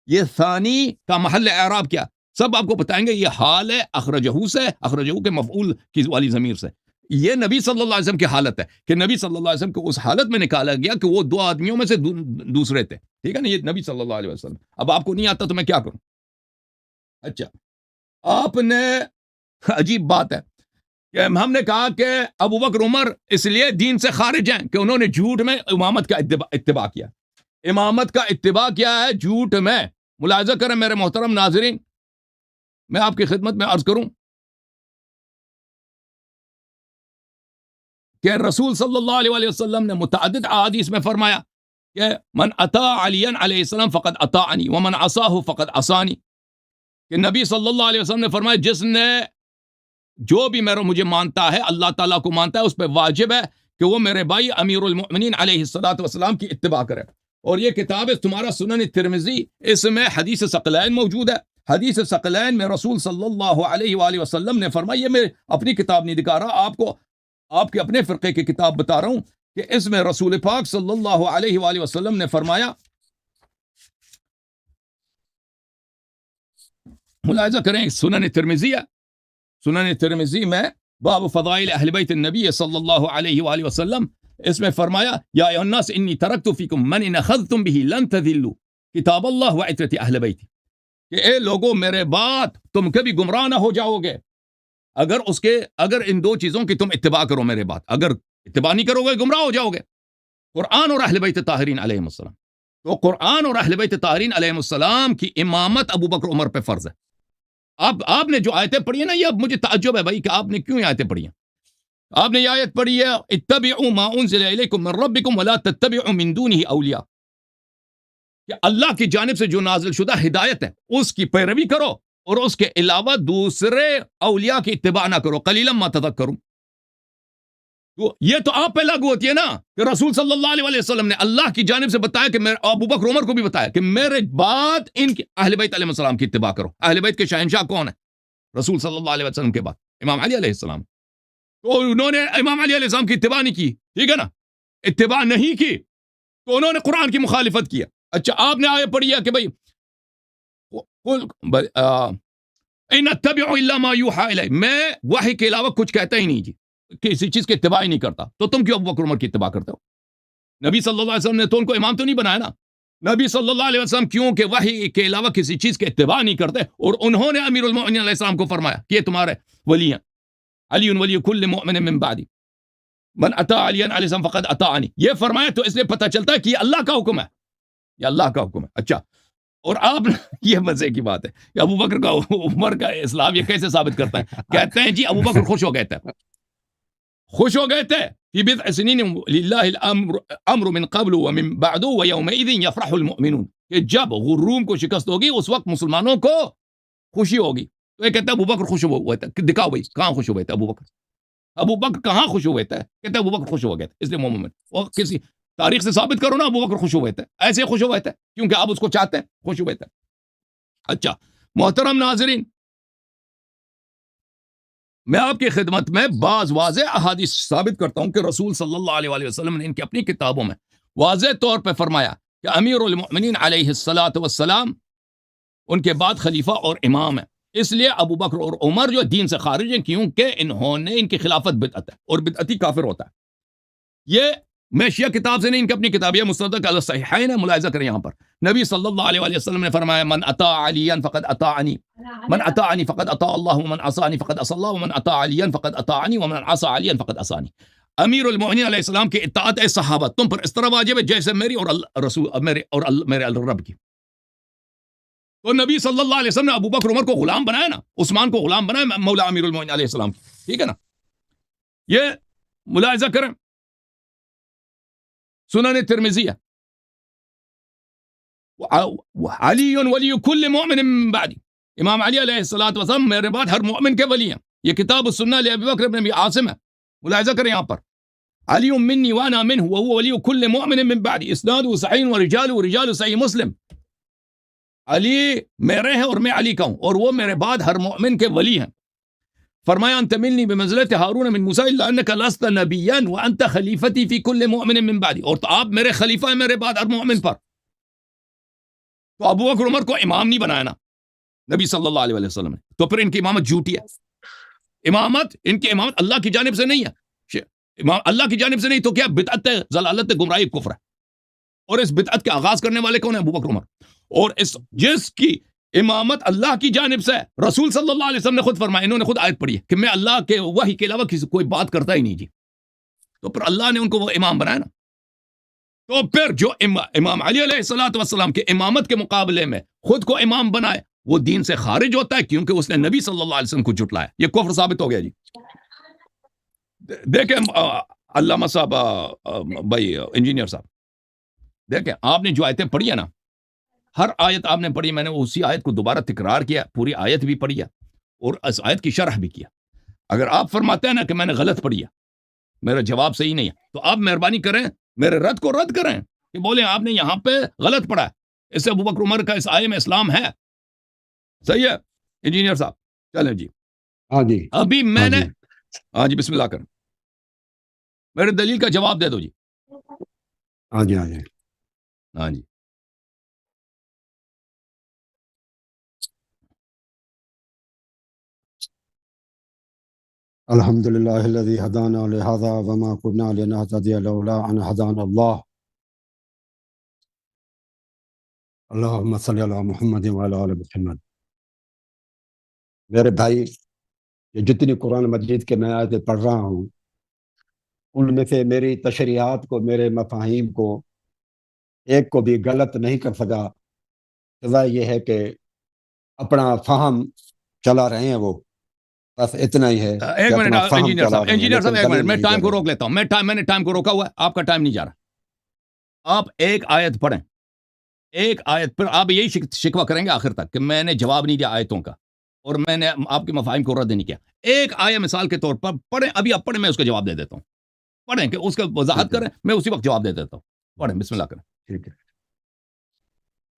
یہ ثانی کا محل اعراب کیا؟ سب آپ کو بتائیں گے. یہ حال ہے اخرجہ سے، اخرجہ کے مفعول کی والی ضمیر سے. یہ نبی صلی اللہ علیہ وسلم کی حالت ہے کہ نبی صلی اللہ علیہ وسلم کو اس حالت میں نکالا گیا کہ وہ دو آدمیوں میں سے دوسرے تھے. ٹھیک ہے نا، یہ نبی صلی اللہ علیہ وسلم. اب آپ کو نہیں آتا تو میں کیا کروں؟ اچھا، آپ نے عجیب بات ہے کہ ہم نے کہا کہ ابو بکر عمر اس لیے دین سے خارج ہیں کہ انہوں نے جھوٹ میں امامت کا اتباع کیا. امامت کا اتباع کیا ہے جھوٹ میں. ملاحظہ کریں میرے محترم ناظرین، میں آپ کی خدمت میں عرض کروں کہ رسول صلی اللہ علیہ وسلم نے متعدد احادیث میں فرمایا کہ من اطاع علی علیہ السلام فقد اطاعنی ومن عصاہ فقد عصانی. کہ نبی صلی اللہ علیہ وسلم نے فرمایا جس نے جو بھی مجھے مانتا ہے، اللہ تعالیٰ کو مانتا ہے، اس پہ واجب ہے کہ وہ میرے بھائی امیر المؤمنین علیہ السلام کی اتباع کرے. اور یہ کتاب ہے تمہارا سنن ترمذی، اس میں حدیث ثقلین موجود ہے. حدیث ثقلین میں رسول صلی اللہ علیہ وآلہ وسلم نے فرمایا، یہ میں اپنی کتاب نہیں دکھا رہا آپ کو، آپ کے اپنے فرقے کی کتاب بتا رہا ہوں کہ اس میں رسول پاک صلی اللہ علیہ وآلہ وسلم نے فرمایا، ملاحظہ کریں سنن ترمذی ہے، سنن ترمذی میں باب فضائل اہل بیت النبی صلی اللہ علیہ وآلہ وسلم، اس میں فرمایا یا ایھا الناس انی ترکت فیکم من ان اخذتم به لن تذلوا کتاب اللہ وعترت اہل بیتی. کہ اے لوگوں میرے بعد تم کبھی گمراہ نہ ہو جاؤ گے اگر ان دو چیزوں کی تم اتباع کرو میرے بعد. اگر اتباع نہیں کرو گے گمراہ ہو جاؤ گے. قرآن اور اہل بیت طاہرین علیہم السلام. تو قرآن اور اہل بیت طاہرین علیہم السلام کی امامت ابو بکر عمر پہ فرض ہے. آپ نے جو آیتیں پڑھی ہیں نا، یہ اب مجھے تعجب ہے بھائی کہ آپ نے کیوں یہ آیتیں پڑھی ہیں. آپ نے یہ آیت پڑھی ہے اتبعوا ما انزل الیکم من ربکم ولا تتبعوا من دونہ اولیاء، کہ اللہ کی جانب سے جو نازل شدہ ہدایت ہے اس کی پیروی کرو اور اس کے علاوہ دوسرے اولیاء کی اتباع نہ کرو. قلیلا ما تذکرون. تو یہ تو آپ پہ لاگو ہوتی ہے نا کہ رسول صلی اللہ علیہ وسلم نے اللہ کی جانب سے بتایا کہ ابو بکر عمر کو بھی بتایا کہ میرے بعد ان کی اہل بیت علیہ السلام کی اتباع کرو. اہل بیت کے شہنشاہ کون ہے؟ رسول صلی اللہ علیہ وسلم کے بعد امام علی علیہ السلام. تو انہوں نے امام علی علیہ السلام کی اتباع نہیں کی، ٹھیک ہے نا، اتباع نہیں کی تو انہوں نے قرآن کی مخالفت کیا. اچھا، آپ نے آیت پڑھی ہے کہ بھائی ان اتبع الا ما یوحى الی، میں وحی کے علاوہ کچھ کہتا ہی نہیں جی، کسی چیز کی اتباع ہی نہیں کرتا. تو تم کیوں ابو بکر عمر کی اتباع کرتے ہو؟ نبی صلی اللہ علیہ وسلم نے تو ان کو امام تو نہیں بنایا نا. نبی صلی اللہ علیہ وسلم کیونکہ وحی کے علاوہ کسی چیز کے اتباع نہیں کرتے، اور انہوں نے امیر المؤمنین علیہ السلام کو فرمایا کہ یہ تمہارے ولی ہیں. علی ولی کل مؤمن من بعدی من اطاع علی علیہ السلام فقد اطاعنی. یہ فرمایا تو اس لیے پتہ چلتا ہے کہ یہ اللہ کا حکم ہے، یہ اللہ کا حکم ہے. اچھا، اور آپ یہ مزے کی بات ہے کہ ابو بکر کا عمر کا اسلام یہ کیسے ثابت کرتا ہے؟ کہتے ہیں جی ابو بکر خوش ہو گئے تھے، خوش ہو گئے تھے فی بضع سنین للہ الامر من قبل ومن بعد ویومئذ یفرح المؤمنون، کہ جب روم کو شکست ہوگی اس وقت مسلمانوں کو خوشی ہوگی. تو یہ کہتے ہیں ابو بکر خوش ہوئے تھے. دکھاؤ بھائی کہاں خوش ہوئے تھے ابو بکر کہاں خوش ہوئے تھے؟ کہتے ہیں ابو بکر خوش ہو گئے تھے اس لیے مومن. اور کسی تاریخ سے ثابت کرو نا ابو بکر خوش ہوئے تھے، ایسے خوش ہوئے تھے کیونکہ آپ اس کو چاہتے ہیں، خوش ہوئے تھے. اچھا محترم ناظرین، میں آپ کی خدمت میں بعض واضح احادیث ثابت کرتا ہوں کہ رسول صلی اللہ علیہ وسلم نے ان کی اپنی کتابوں میں واضح طور پہ فرمایا کہ امیر المؤمنین علیہ السلام ان کے بعد خلیفہ اور امام ہے. اس لیے ابو بکر اور عمر جو دین سے خارج ہیں کیونکہ انہوں نے ان کی خلافت بدعت ہے اور بدعتی کافر ہوتا ہے. یہ میں شیعہ کتاب سے نہیں، ان کی اپنی کتاب ہے مستدرک علی الصحیحین ہے. ملاحظہ کریں یہاں پر نبی صلی اللہ علیہ وسلم نے فرمایا من اطاع علیا فقد اطاعنی، من اطاعنی فقد اطاع اللہ، ومن عصانی فقد عصى الله، ومن اطاع علیا فقد اطاعنی، ومن عصى علیا فقد عصانی. امیر المؤمنین علیہ السلام کی اطاعت اے صحابہ تم پر اس طرح واجب ہے جیسے میری اور رسول میرے رب کی. تو نبی صلی اللہ علیہ وسلم نے ابو بکر عمر کو غلام بنایا نا، عثمان کو غلام بنایا مولا امیر المؤمنین علیہ السلام کی، ٹھیک ہے نا. یہ ملاحظہ کریں سنن ترمذی علی ولی کل مؤمن من بعدی، امام علی علیہ الصلوۃ والسلام میرے بعد ہر مومن کے ولی ہیں. یہ کتاب السنہ لابی بکر بن ابی عاصم ہے, ملاحظہ کریں یہاں پر. علی منی وانا منہ وهو ولی کل مؤمن من بعد, اسناد صحیح ورجال رجال صحیح مسلم. علی میرے ہیں اور میں علی کا ہوں, اور وہ میرے بعد ہر مومن کے ولی ہیں. فرمایا انت منی بمنزلت ہارون من موسیٰ الا انک لست نبیا وانت خلیفتی فی کل مؤمن من بعدی, اور تو آپ میرے خلیفہ ہیں میرے بعد ہر مومن پر. تو ابو بکر عمر کو امام نہیں بنایا نا نبی صلی اللہ علیہ وسلم نے, تو پھر ان کی امامت جھوٹی ہے. امامت ان کی امامت اللہ کی جانب سے نہیں ہے, امام اللہ کی جانب سے نہیں تو کیا بدعت ہے, ضلالت ہے, گمراہی, کفر ہے. اور اس بدعت کے آغاز کرنے والے کون ہیں؟ ابو بکر عمر. اور اس جس کی امامت اللہ کی جانب سے ہے, رسول صلی اللہ علیہ وسلم نے خود فرمایا, انہوں نے خود آیت پڑھی ہے کہ میں اللہ کے وحی کے علاوہ کسی کوئی بات کرتا ہی نہیں جی. تو پھر اللہ نے ان کو وہ امام بنایا نا. تو پھر جو امام علی علیہ الصلوۃ والسلام کے امامت کے مقابلے میں خود کو امام بنائے, وہ دین سے خارج ہوتا ہے, کیونکہ اس نے نبی صلی اللہ علیہ وسلم کو جھٹلایا. یہ کفر ثابت ہو گیا جی. دیکھیں علامہ صاحب, بھائی انجینئر صاحب, دیکھیں آپ نے جو آیتیں پڑھی ہیں نا, ہر آیت آپ نے پڑھی, میں نے اسی آیت کو دوبارہ تکرار کیا, پوری آیت بھی پڑھی ہے اور اس آیت کی شرح بھی کیا. اگر آپ فرماتے ہیں نا کہ میں نے غلط پڑھی ہے, میرا جواب صحیح نہیں ہے, تو آپ مہربانی کریں میرے رد کو رد کریں کہ بولیں آپ نے یہاں پہ غلط پڑھا ہے, اس سے ابو بکر عمر کا اس آیے میں اسلام ہے. صحیح ہے انجینئر صاحب, چلیں جی. ہاں جی, ابھی میں ہاں نے, جی, ہاں جی بسم اللہ کریں, میرے دلیل کا جواب دے دو جی. ہاں جی, ہاں جی. ہاں جی. الحمد للہ الذی ہدانا لہذا وما كنا لنہتدی لولا ان ہدانا اللہ. اللہم صلی علی محمد وعلی آل محمد. میرے بھائی, یہ جتنی قرآن مجید کے میں آیتیں پڑھ رہا ہوں, ان میں سے میری تشریحات کو, میرے مفاہیم کو ایک کو بھی غلط نہیں کر سکا. سوائے یہ ہے کہ اپنا فہم چلا رہے ہیں, وہ بس اتنا ہی ہے ایک کہ منٹ اپنا فہم انجینئر چلا صاحب, رہے ہیں, انجینئر صاحب لیکن ایک منٹ, دلیل میں نہیں ٹائم دے کو رہے. روک لیتا ہوں. میں نے ٹائم کو روکا ہوا ہے, آپ کا ٹائم نہیں جا رہا. آپ ایک آیت پڑھیں, ایک آیت پر آپ یہی شکوہ کریں گے آخر تک کہ میں نے جواب نہیں دیا آیتوں کا, اور میں نے آپ کے مفاہیم کو رد نہیں کیا. ایک آیت مثال کے طور پر پڑھیں, ابھی آپ پڑھیں, میں اس کا جواب دے دیتا ہوں. پڑھیں کہ اس کا وضاحت کریں, میں اسی وقت جواب دے دیتا ہوں. پڑھیں, بسم اللہ کریں. ٹھیک ہے.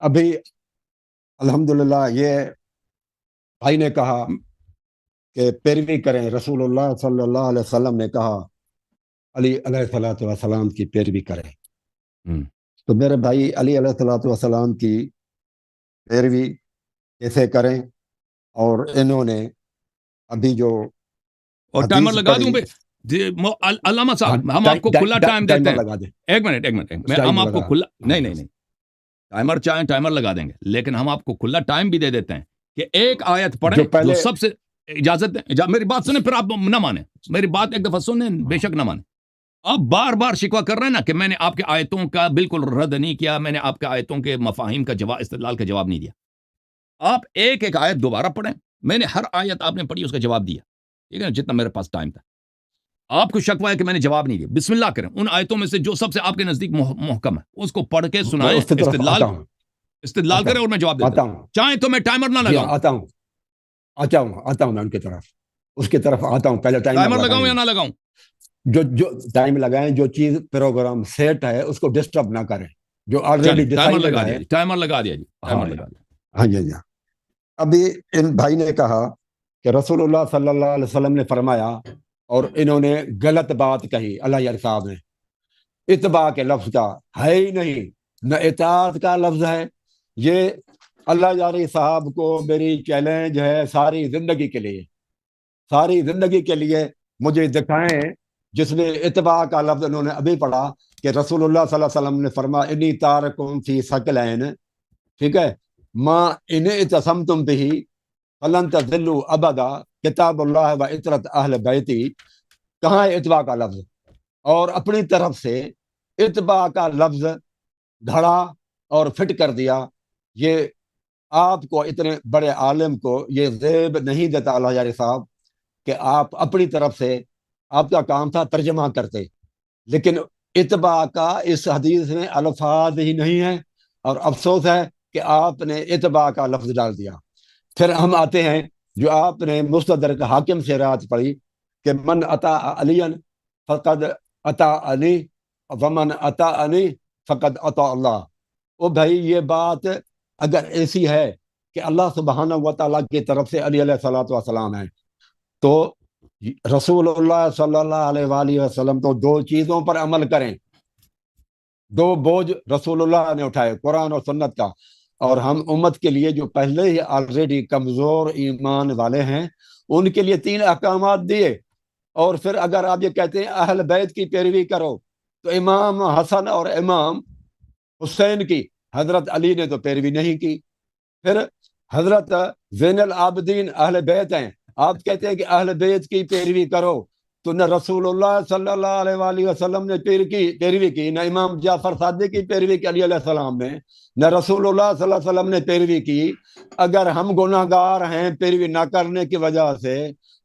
ابھی الحمدللہ یہ بھائی نے کہا کہ پیروی کریں, رسول اللہ صلی اللہ علیہ وسلم نے کہا علی علیہ الصلوۃ والسلام کی پیروی کریں. تو میرے بھائی علی علیہ الصلوۃ والسلام کی پیروی کیسے کریں؟ اور انہوں نے ابھی جو اور ٹائمر لگا دوں بھائی علامہ صاحب, ہم آپ کو کھلا ٹائم دیتے ہیں. لگا دیں, ایک منٹ, ہم آپ کو کھلا نہیں ٹائمر چاہیں ٹائمر لگا دیں گے, لیکن ہم آپ کو کھلا ٹائم بھی دے دیتے ہیں کہ ایک آیت پڑھیں جو سب سے اجازت دیں. میری بات سنیں, پھر آپ نہ مانیں, میری بات ایک دفعہ سنیں, بے شک نہ مانیں. آپ بار بار شکوہ کر رہے ہیں نا کہ میں نے آپ کے آیتوں کا بالکل رد نہیں کیا, میں نے آپ کے آیتوں کے مفاہیم کا جواب, استدلال کا جواب نہیں دیا. آپ ایک ایک آیت دوبارہ پڑھیں, میں نے ہر آیت آپ نے پڑھی اس کا جواب دیا, ٹھیک ہے نا, جتنا میرے پاس ٹائم تھا. آپ کو شکوہ ہے کہ میں نے جواب نہیں دیا, بسم اللہ کریں, ان آیتوں میں سے جو سب سے آپ کے نزدیک محکم ہے اس کو پڑھ کے سنائیں, استدلال کریں, اور میں جواب دیتا ہوں. چاہیں تو میں ٹائمر نہ لگاؤں, آتا ہوں میں ان کی طرف, اس کی طرف آتا ہوں. پہلے ٹائمر لگاؤں یا نہ لگاؤں, جو ٹائم لگائیں, جو چیز پروگرام سیٹ ہے اس کو ڈسٹرب نہ کریں, جو آلریڈی ڈیسائیڈڈ ہے. ٹائمر لگا دیا جی, ٹائمر لگا دیا. ہاں جی, ہاں. ابھی ان بھائی نے کہا کہ رسول اللہ صلی اللہ علیہ وسلم نے فرمایا, اور انہوں نے غلط بات کہی. اللہ یار صاحب نے اتباع کے لفظ کا ہے ہی نہیں, نہ اطاعت کا لفظ ہے. یہ اللہ یاری صاحب کو میری چیلنج ہے ساری زندگی کے لیے, ساری زندگی کے لیے مجھے دکھائیں جس میں اتباع کا لفظ انہوں نے ابھی پڑھا کہ رسول اللہ صلی اللہ علیہ وسلم نے فرمایا انی تارکم فی ثقلین, ٹھیک ہے, ما ان اعتصمتم بہ فلن تضلوا ابدا, کتاب اللہ و عطرت اہل بیتی. کہاں ہے اتباع کا لفظ؟ اور اپنی طرف سے اتباع کا لفظ گھڑا اور فٹ کر دیا. یہ آپ کو, اتنے بڑے عالم کو, یہ زیب نہیں دیتا اللہ یاری صاحب کہ آپ اپنی طرف سے, آپ کا کام تھا ترجمہ کرتے, لیکن اتباع کا اس حدیث میں الفاظ ہی نہیں ہے, اور افسوس ہے کہ آپ نے اتباع کا لفظ ڈال دیا. پھر ہم آتے ہیں جو آپ نے مستدرک حاکم سے روایت پڑھی کہ من اطاع علی فقد اطاع علی ومن اطاع علی فقد اطاع اللہ. او بھائی یہ بات اگر ایسی ہے کہ اللہ سبحانہ و تعالیٰ کی طرف سے علی علیہ الصلوۃ والسلام ہے، تو رسول اللہ صلی اللہ علیہ وآلہ وسلم تو دو چیزوں پر عمل کریں. دو بوجھ رسول اللہ نے اٹھائے، قرآن اور سنت کا، اور ہم امت کے لیے جو پہلے ہی آلریڈی کمزور ایمان والے ہیں ان کے لیے 3 احکامات دیے. اور پھر اگر آپ یہ کہتے ہیں اہل بیت کی پیروی کرو، تو امام حسن اور امام حسین کی حضرت علی نے تو پیروی نہیں کی. پھر حضرت زین العابدین اہل بیت ہیں، آپ کہتے ہیں کہ اہل بیت کی پیروی کرو، تو نہ رسول اللہ صلی اللہ علیہ وآلہ وسلم نے پیروی کی، نہ امام جعفر صادق کی پیروی کی علی علیہ السلام نے، نہ رسول اللہ صلی اللہ علیہ وسلم نے پیروی کی. اگر ہم گناہ گار ہیں پیروی نہ کرنے کی وجہ سے،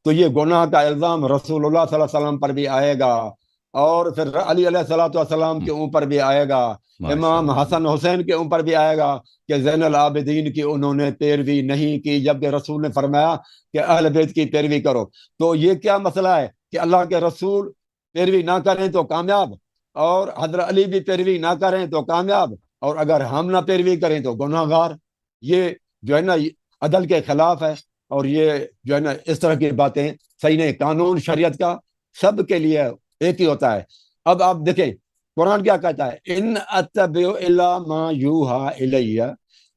تو یہ گناہ کا الزام رسول اللہ صلی اللہ علیہ وسلم پر بھی آئے گا، اور پھر علی علیہ السلام کے اوپر بھی آئے گا، امام حسن حسین کے اوپر بھی آئے گا کہ زین العابدین کی انہوں نے پیروی نہیں کی، جبکہ رسول نے فرمایا کہ اہل بیت کی پیروی کرو. تو یہ کیا مسئلہ ہے کہ اللہ کے رسول پیروی نہ کریں تو کامیاب، اور حضرت علی بھی پیروی نہ کریں تو کامیاب، اور اگر ہم نہ پیروی کریں تو گناہ گار. یہ جو ہے نا عدل کے خلاف ہے، اور یہ جو ہے نا اس طرح کی باتیں صحیح نہیں. قانون شریعت کا سب کے لیے ایک ہی ہوتا ہے. اب آپ دیکھیں قرآن کیا کہتا ہے، ان اتبع الا ما یوحى الیہ،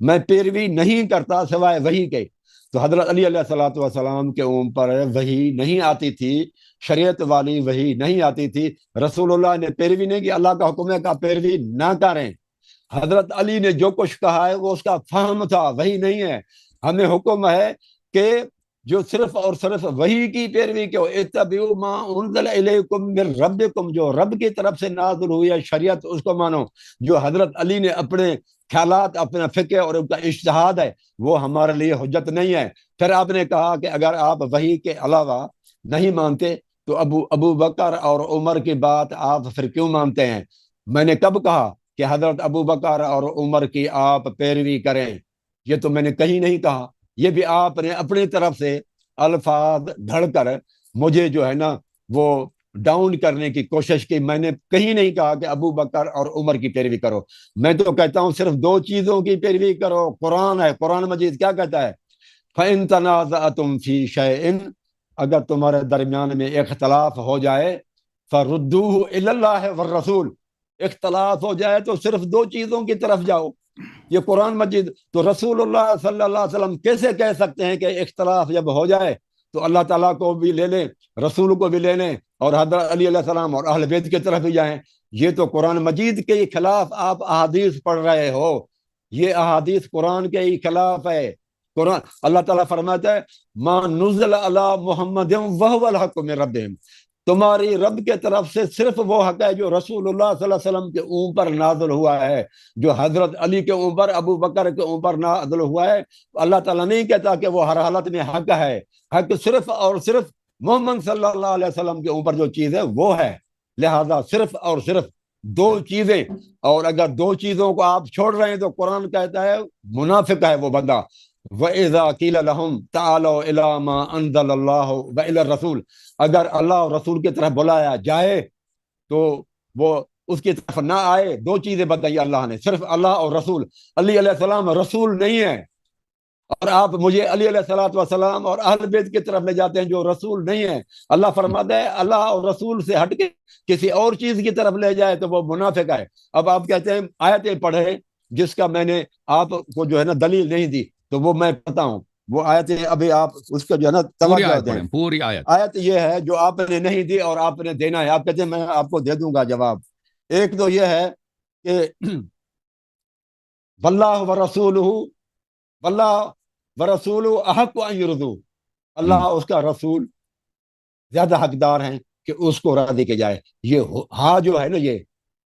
میں پیروی نہیں کرتا سوائے وحی کے. تو حضرت علی علیہ الصلوۃ والسلام کے اوپر وحی نہیں آتی تھی، شریعت والی وحی نہیں آتی تھی، رسول اللہ نے پیروی نہیں کی. اللہ کا حکم ہے کہ پیروی نہ کریں. حضرت علی نے جو کچھ کہا ہے وہ اس کا فہم تھا، وہی نہیں ہے. ہمیں حکم ہے کہ جو صرف اور صرف وحی کی پیروی کو، اتبعوا ما انزل الیکم من ربکم، جو رب کی طرف سے نازل ہوئی ہے شریعت اس کو مانو. جو حضرت علی نے اپنے خیالات، اپنا فقہ اور ان کا اجتہاد ہے، وہ ہمارے لیے حجت نہیں ہے. پھر آپ نے کہا کہ اگر آپ وحی کے علاوہ نہیں مانتے تو ابو بکر اور عمر کی بات آپ پھر کیوں مانتے ہیں؟ میں نے کب کہا کہ حضرت ابو بکر اور عمر کی آپ پیروی کریں؟ یہ تو میں نے کہیں نہیں کہا. یہ بھی آپ نے اپنی طرف سے الفاظ ڈھڑ کر مجھے جو ہے نا وہ ڈاؤن کرنے کی کوشش کی. میں نے کہیں نہیں کہا کہ ابو بکر اور عمر کی پیروی کرو. میں تو کہتا ہوں صرف 2 چیزوں کی پیروی کرو. قرآن ہے، قرآن مجید کیا کہتا ہے؟ فَإِن تَنَازَعْتُمْ فِي شَيْءٍ، اگر تمہارے درمیان میں اختلاف ہو جائے، فَرُدُّوهُ إِلَى اللَّهِ وَالرَّسُولِ، اختلاف ہو جائے تو صرف 2 چیزوں کی طرف جاؤ. یہ قرآن مجید. تو رسول اللہ صلی اللہ علیہ وسلم کیسے کہہ سکتے ہیں کہ اختلاف جب ہو جائے تو اللہ تعالیٰ کو بھی لے لیں، رسول کو بھی لے لیں، اور حضرت علی علیہ السلام اور اہل بیت کی طرف بھی جائیں؟ یہ تو قرآن مجید کے خلاف آپ احادیث پڑھ رہے ہو. یہ احادیث قرآن کے خلاف ہے. قرآن اللہ تعالیٰ فرماتا ہے ما نزل علی محمد وهو الحق من ربهم، تمہاری رب کے طرف سے صرف وہ حق ہے جو رسول اللہ صلی اللہ علیہ وسلم کے اوپر نازل ہوا ہے. جو حضرت علی کے اوپر، ابو بکر کے اوپر نازل ہوا ہے، اللہ تعالیٰ نہیں کہتا کہ وہ ہر حالت میں حق ہے. حق صرف اور صرف محمد صلی اللہ علیہ وسلم کے اوپر جو چیز ہے وہ ہے. لہذا صرف اور صرف 2 چیزیں، اور اگر 2 چیزوں کو آپ چھوڑ رہے ہیں تو قرآن کہتا ہے منافق ہے وہ بندہ. وَإِذَا قِيلَ لَهُمْ تَعَالَوْا إِلَىٰ مَا أَنزَلَ اللَّهُ وَإِلَى الرَّسُولِ، اگر اللہ اور رسول کی طرف بلایا جائے تو وہ اس کی طرف نہ آئے. 2 چیزیں بتائی اللہ نے، صرف اللہ اور رسول. علی علیہ السلام رسول نہیں ہے، اور آپ مجھے علی علیہ الصلوۃ والسلام اور اہل بیت کی طرف لے جاتے ہیں جو رسول نہیں ہے. اللہ فرماتا ہے اللہ اور رسول سے ہٹ کے کسی اور چیز کی طرف لے جائے تو وہ منافق ہے. اب آپ کہتے ہیں آیتیں پڑھے جس کا میں نے آپ کو جو ہے نا دلیل نہیں دی، تو وہ میں پڑھتا ہوں. وہ آیتیں ابھی آپ اس کا جو ہے نا پوری توجہ آیت دیں. پڑھیں، پوری آیت. آیت یہ ہے جو آپ نے نہیں دی اور آپ نے دینا ہے. آپ کہتے ہیں میں آپ کو دے دوں گا جواب. ایک تو یہ ہے کہ واللہ ورسولہ، واللہ ورسولہ احق ان یرضوا، اللہ اس کا رسول زیادہ حقدار ہیں کہ اس کو راضی کے جائے. یہ ہاں جو ہے نا یہ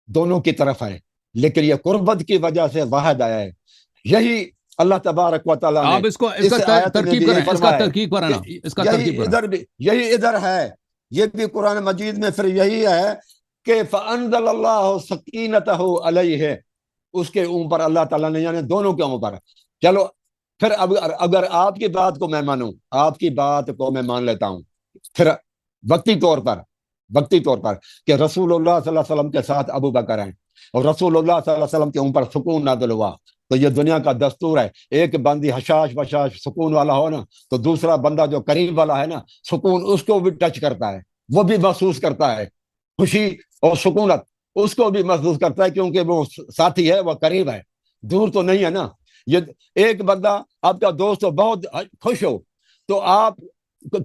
دونوں کی طرف ہے، لیکن یہ قربت کی وجہ سے واحد آیا ہے. یہی اللہ تبارک و تعالیٰ نے آپ اس کا آیت میں ترکیب بھی کریں، یہی اس کا فرمایا ہے ترکیب کرانا، کہ اس کا ترکیب یہی کرانا. ادھر بھی یہی ادھر ہے. یہ بھی قرآن مجید میں پھر یہی ہے کہ فَأَنزَلَ اللَّهُ سَكِينَتَهُ عَلَيْهِ، اس کے اوپر اللہ تعالیٰ نے، یعنی دونوں کے اوپر. چلو پھر اگر آپ کی بات کو میں مانوں، آپ کی بات کو میں مان لیتا ہوں، پھر وقتی طور پر کہ رسول اللہ صلی اللہ علیہ وسلم کے ساتھ ابو بکر ہیں اور رسول اللہ صلی اللہ علیہ وسلم کے اوپر سکون نازل ہوا، تو یہ دنیا کا دستور ہے، ایک بندی حشاش بشاش سکون والا ہو نا تو دوسرا بندہ جو قریب والا ہے نا، سکون اس کو بھی ٹچ کرتا ہے، وہ بھی محسوس کرتا ہے، خوشی اور سکونت اس کو بھی محسوس کرتا ہے، کیونکہ وہ ساتھی ہے، وہ قریب ہے، دور تو نہیں ہے نا۔ یہ ایک بندہ آپ کا دوست ہو، بہت خوش ہو تو آپ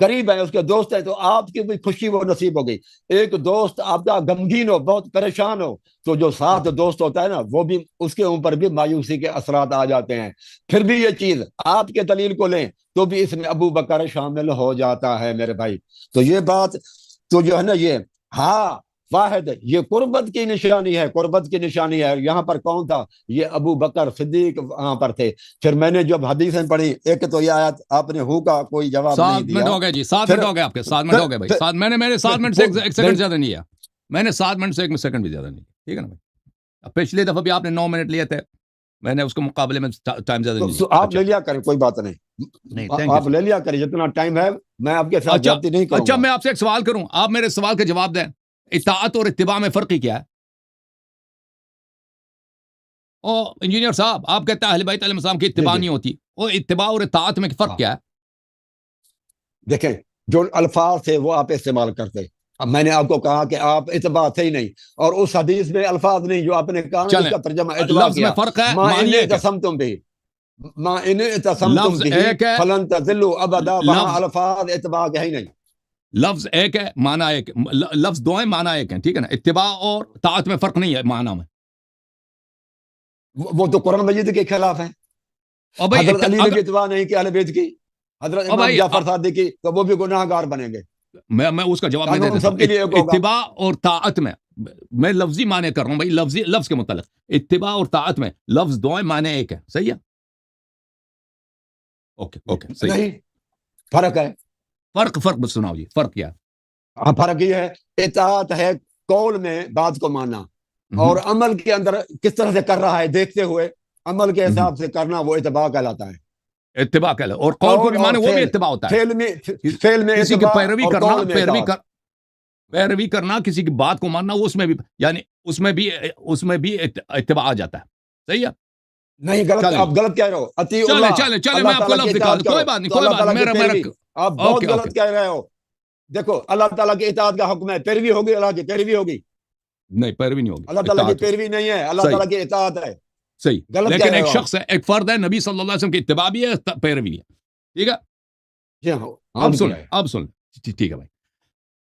قریب ہیں، اس کے دوست ہیں تو آپ کی بھی خوشی وہ نصیب ہوگی۔ ایک دوست آپ کا غمگین ہو، بہت پریشان ہو، تو جو ساتھ دوست ہوتا ہے نا، وہ بھی اس کے اوپر بھی مایوسی کے اثرات آ جاتے ہیں۔ پھر بھی یہ چیز آپ کے دلیل کو لیں تو بھی اس میں ابو بکر شامل ہو جاتا ہے میرے بھائی۔ تو یہ بات تو جو ہے نا، یہ ہاں واحد، یہ قربت کی نشانی ہے، قربت کی نشانی ہے۔ یہاں پر کون تھا؟ یہ ابو بکر صدیق وہاں پر تھے۔ پھر میں نے جب حدیثیں پڑھی، ایک تو یہ آیت آپ نے ہو کا کوئی جواب نہیں 7 دیا۔ منٹ ہو گئے جی، 7 منٹ ہو گئے آپ کے، 7 منٹ ہو گئے بھائی، میں نے میرے 7 منٹ سے ایک سیکنڈ زیادہ نہیں ہے، میں نے 7 منٹ سے 1 سیکنڈ بھی زیادہ نہیں، ٹھیک ہے نا بھائی؟ پچھلی دفعہ بھی آپ نے 9 منٹ لیے تھے، میں نے اس کے مقابلے میں ٹائم زیادہ نہیں لیا۔ آپ لے لیا کریں، کوئی بات نہیں، آپ لے لیا کریں جتنا ٹائم ہے، میں آپ کے ساتھ زیادتی نہیں کروں گا۔ اچھا میں آپ سے ایک سوال کروں، آپ میرے سوال کا جواب دیں، اطاعت اور اتباع میں فرق ہی کیا ہے؟ او انجینئر صاحب، آپ کہتے ہیں اہل بیت علیہ السلام کی اتباع نہیں ہوتی، اور اتباع اور اطاعت میں فرق کیا ہے؟ دیکھیں، جو الفاظ تھے وہ آپ استعمال کرتے، اب میں نے آپ کو کہا کہ آپ اتباع تھے ہی نہیں، اور اس حدیث میں الفاظ نہیں جو آپ نے کہا اس کا ترجمہ اتباع لفظ کیا۔ میں فرق ہے، ما معنی ان اعتصمتم به، ما ان اعتصمتم لفظ به ایک ہے، فلن تضلوا ابدا، وہاں الفاظ اتباع کے ہی نہیں۔ لفظ ایک ہے، معنی ایک، لفظ دو ہیں، معنی ایک ہے، ٹھیک ہے نا؟ اتباع اور طاعت میں فرق نہیں ہے معنی میں۔ وہ تو قرآن مجید کے خلاف ہیں۔ اور بھائی حضرت علی نے بھی اتباع نہیں کی اہل بیت کی، حضرت امام جعفر صادق کی، تو وہ بھی گناہ گار بنیں گے۔ میں اس کا جواب نہیں دے دیتا ہوں۔ اتباع اور طاعت میں لفظی معنی کر رہا ہوں بھائی، لفظ کے متعلق اتباع اور طاعت میں لفظ دو ہیں، معنی ایک ہے، صحیح ہے؟ اوکے صحیح۔ نہیں، فرق ہے۔ فرق سناؤ جی، فرق کیا ہے؟ فرق یہ ہے، اطاعت ہے قول میں بات کو ماننا، اور عمل کے اندر کس طرح سے کر رہا ہے دیکھتے ہوئے عمل کے حساب سے کرنا، وہ اتباع کہلاتا ہے۔ اتباع کہلاتا ہے، اور قول کو بھی مانے وہ بھی اتباع ہوتا ہے۔ فعل میں کسی کی پیروی کرنا، پیروی کرنا، کسی کی بات کو ماننا، وہ اس میں بھی، یعنی اس میں بھی اتباع آ جاتا ہے، صحیح ہے؟ نہیں، غلط، آپ غلط کہہ رہے ہو۔ اطیعوا اللہ، چلے میں آپ کو لفظ دکھا دوں، کوئی بات نہیں، آپ بہت غلط کہہ رہے ہو۔ دیکھو، اللہ تعالیٰ کی اطاعت کا حکم ہے، پیروی ہوگی، اللہ کی پیروی ہوگی نہیں، پیروی نہیں ہوگی، اللہ تعالیٰ کی پیروی نہیں ہے، اللہ تعالیٰ کی اطاعت ہے۔ صحیح، لیکن ایک شخص ہے، ایک فرد ہے، نبی صلی اللہ علیہ وسلم کی اتباع بھی ہے، پیروی ہے، ٹھیک ہے؟ اب سن، ٹھیک ہے بھائی۔